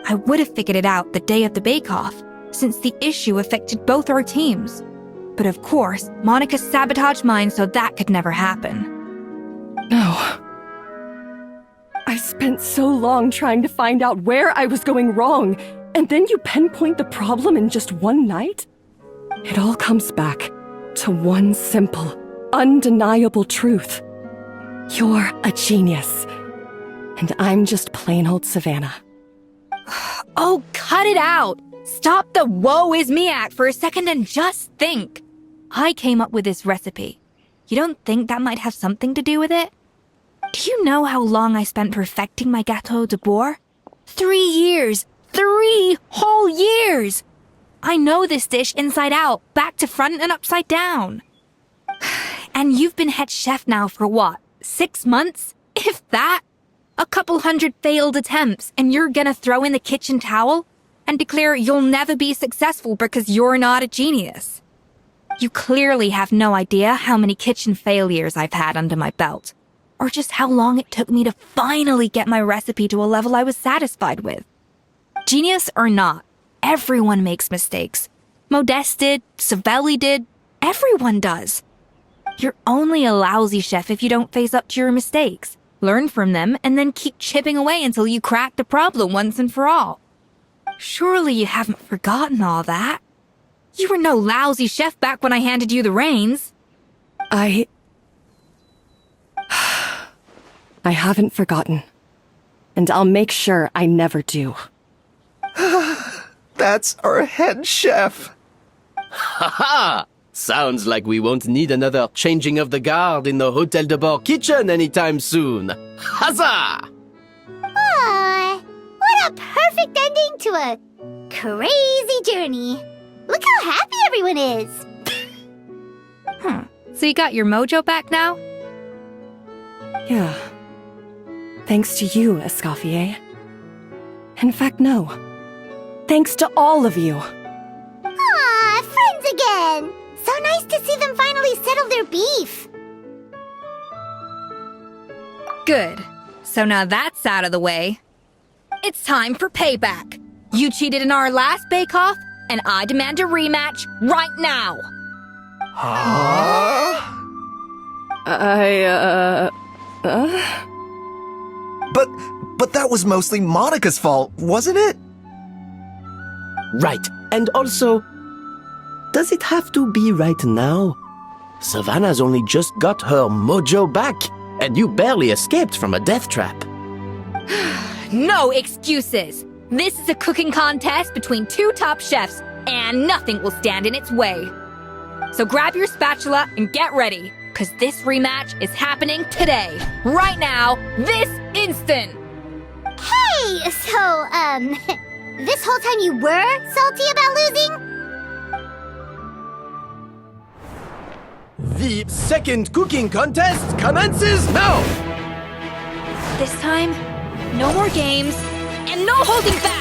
I would have figured it out the day of the bake-off, since the issue affected both our teams. But of course, Monica sabotaged mine so that could never happen. No. I spent so long trying to find out where I was going wrong, and then you pinpoint the problem in just one night? It all comes back to one simple, undeniable truth. You're a genius, and I'm just plain old Savannah. Oh, cut it out! Stop the woe is me act for a second and just think. I came up with this recipe. You don't think that might have something to do with it? Do you know how long I spent perfecting my Gâteau de Bourg? 3 years! 3 whole years! I know this dish inside out, back to front and upside down. And you've been head chef now for what, 6 months? If that? A couple hundred failed attempts, and you're gonna throw in the kitchen towel and declare you'll never be successful because you're not a genius. You clearly have no idea how many kitchen failures I've had under my belt, or just how long it took me to finally get my recipe to a level I was satisfied with. Genius or not, everyone makes mistakes. Modeste did, Savelli did, everyone does. You're only a lousy chef if you don't face up to your mistakes, learn from them, and then keep chipping away until you crack the problem once and for all. Surely you haven't forgotten all that. You were no lousy chef back when I handed you the reins. I haven't forgotten. And I'll make sure I never do. That's our head chef. Ha! Sounds like we won't need another changing of the guard in the Hôtel de Bord kitchen anytime soon. Huzzah! What a perfect ending to a crazy journey. Look how happy everyone is. So you got your mojo back now? Yeah. Thanks to you, Escoffier. In fact, no. Thanks to all of you. Aw, friends again. So nice to see them finally settle their beef. Good. So now that's out of the way. It's time for payback. You cheated in our last bake-off, and I demand a rematch right now. Huh? But that was mostly Monica's fault, wasn't it? Right. And also, does it have to be right now? Savannah's only just got her mojo back, and you barely escaped from a death trap. No excuses. This is a cooking contest between 2 top chefs, and nothing will stand in its way. So grab your spatula and get ready, because this rematch is happening today, right now, this instant. Hey, so, this whole time you were salty about losing? The second cooking contest commences now! This time, no more games, and no holding back!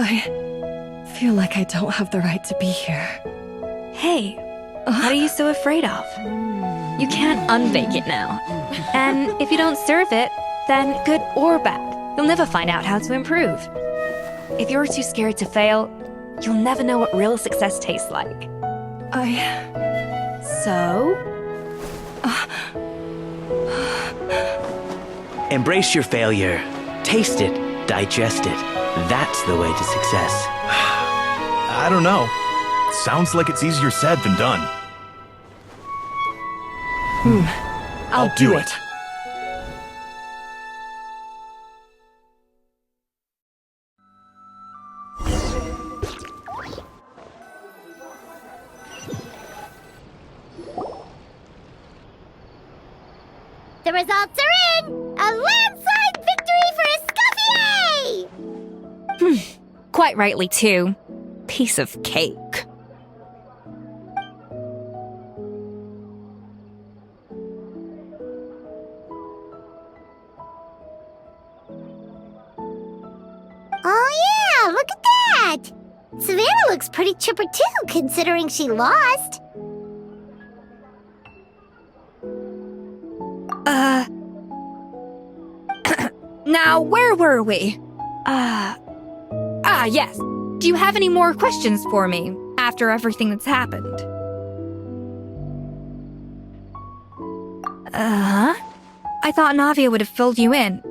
I feel like I don't have the right to be here. Hey, what are you so afraid of? You can't unbake it now. And if you don't serve it, then good or bad, you'll never find out how to improve. If you're too scared to fail, you'll never know what real success tastes like. So? Embrace your failure. Taste it. Digest it. That's the way to success. I don't know. Sounds like it's easier said than done. I'll do it. The results are in! A landslide victory for Escoffier! Quite rightly, too. Piece of cake. Oh yeah, look at that! Savannah looks pretty chipper too, considering she lost. Now, where were we? Yes. Do you have any more questions for me after everything that's happened? I thought Navia would have filled you in.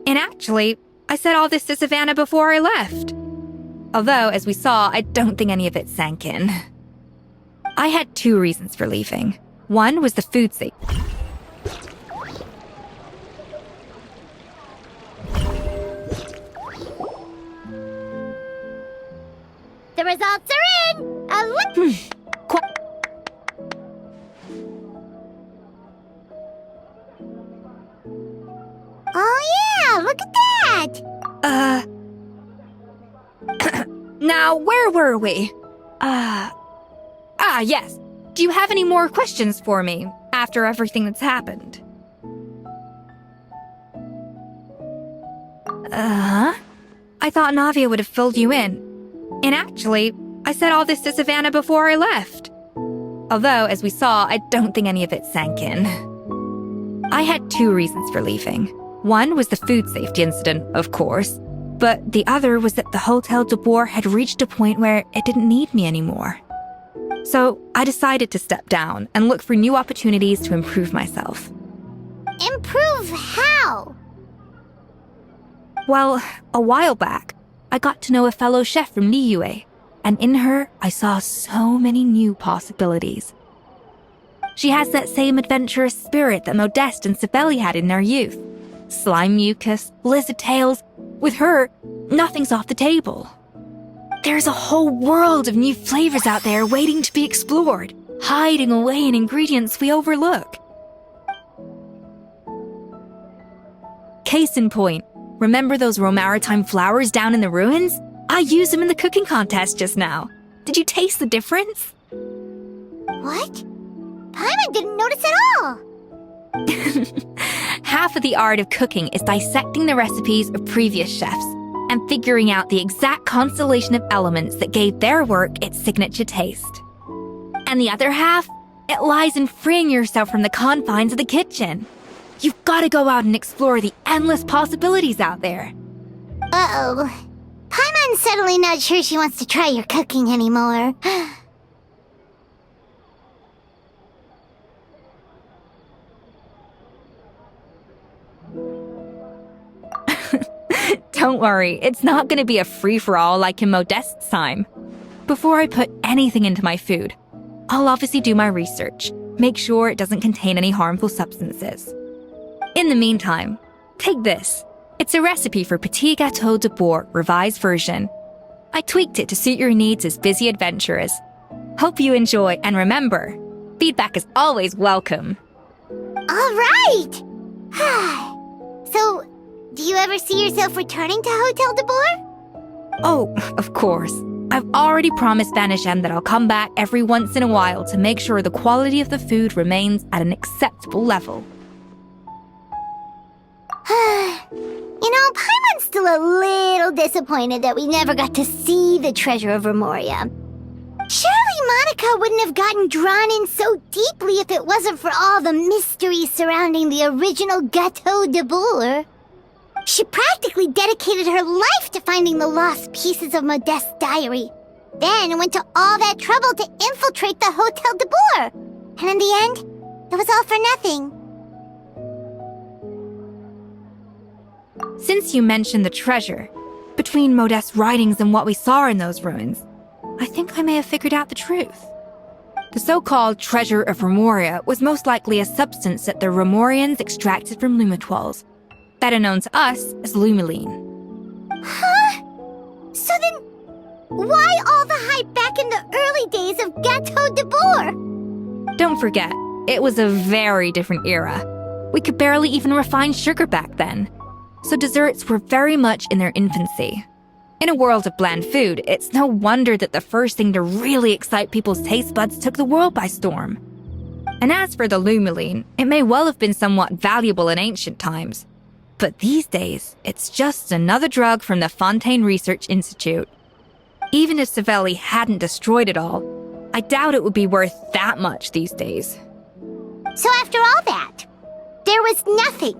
And actually, I said all this to Savannah before I left. Although, as we saw, I don't think any of it sank in. I had 2 reasons for leaving. One was the food safety. The results are in! Oh yeah, look at that! Now, where were we? Yes. Do you have any more questions for me after everything that's happened? I thought Navia would have filled you in. And actually, I said all this to Savannah before I left. Although, as we saw, I don't think any of it sank in. I had 2 reasons for leaving. One was the food safety incident, of course, but the other was that the Hotel de Boer had reached a point where it didn't need me anymore. So I decided to step down and look for new opportunities to improve myself. Improve how? Well, a while back, I got to know a fellow chef from Liyue, and in her, I saw so many new possibilities. She has that same adventurous spirit that Modeste and Sibeli had in their youth. Slime mucus, lizard tails. With her, nothing's off the table. There's a whole world of new flavors out there waiting to be explored, hiding away in ingredients we overlook. Case in point, remember those Romaritime flowers down in the ruins? I used them in the cooking contest just now. Did you taste the difference? What? Paimon didn't notice at all! Half of the art of cooking is dissecting the recipes of previous chefs and figuring out the exact constellation of elements that gave their work its signature taste. And the other half, it lies in freeing yourself from the confines of the kitchen. You've got to go out and explore the endless possibilities out there. Uh-oh. Paimon's suddenly not sure she wants to try your cooking anymore. Don't worry, it's not going to be a free-for-all like in Modeste's time. Before I put anything into my food, I'll obviously do my research, make sure it doesn't contain any harmful substances. In the meantime, take this. It's a recipe for Petit Gâteau de Boer revised version. I tweaked it to suit your needs as busy adventurers. Hope you enjoy, and remember, feedback is always welcome. All right! So, do you ever see yourself returning to Hotel de Boer? Oh, of course. I've already promised Banishem that I'll come back every once in a while to make sure the quality of the food remains at an acceptable level. You You know, Paimon's still a little disappointed that we never got to see the treasure of Remoria. Surely Monica wouldn't have gotten drawn in so deeply if it wasn't for all the mystery surrounding the original Gâteau de Bourg. She practically dedicated her life to finding the lost pieces of Modeste's diary, then went to all that trouble to infiltrate the Hôtel de Bourg. And in the end, it was all for nothing. Since you mentioned the treasure, between Modeste's writings and what we saw in those ruins, I think I may have figured out the truth. The so-called treasure of Remoria was most likely a substance that the Remorians extracted from Lumitoiles, better known to us as Lumiline. Huh? So then, why all the hype back in the early days of Gâteau de Bourg? Don't forget, it was a very different era. We could barely even refine sugar back then, so desserts were very much in their infancy. In a world of bland food, it's no wonder that the first thing to really excite people's taste buds took the world by storm. And as for the Lumiline, it may well have been somewhat valuable in ancient times. But these days, it's just another drug from the Fontaine Research Institute. Even if Savelli hadn't destroyed it all, I doubt it would be worth that much these days. So after all that, there was nothing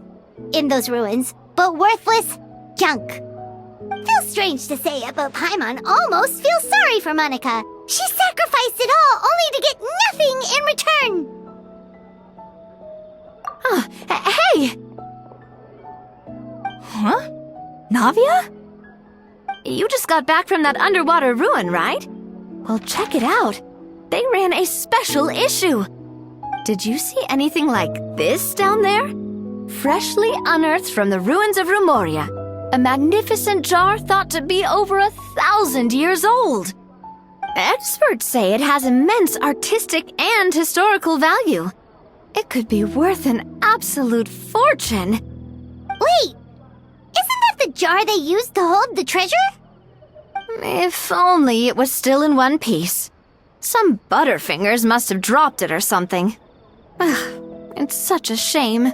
in those ruins but worthless junk. Feels strange to say it, but Paimon almost feels sorry for Monica. She sacrificed it all only to get nothing in return. Hey! Huh? Navia? You just got back from that underwater ruin, right? Well, check it out. They ran a special issue. Did you see anything like this down there? Freshly unearthed from the ruins of Remoria. A magnificent jar thought to be over 1,000 years old. Experts say it has immense artistic and historical value. It could be worth an absolute fortune. Wait, isn't that the jar they used to hold the treasure? If only it was still in one piece. Some butterfingers must have dropped it or something. It's such a shame.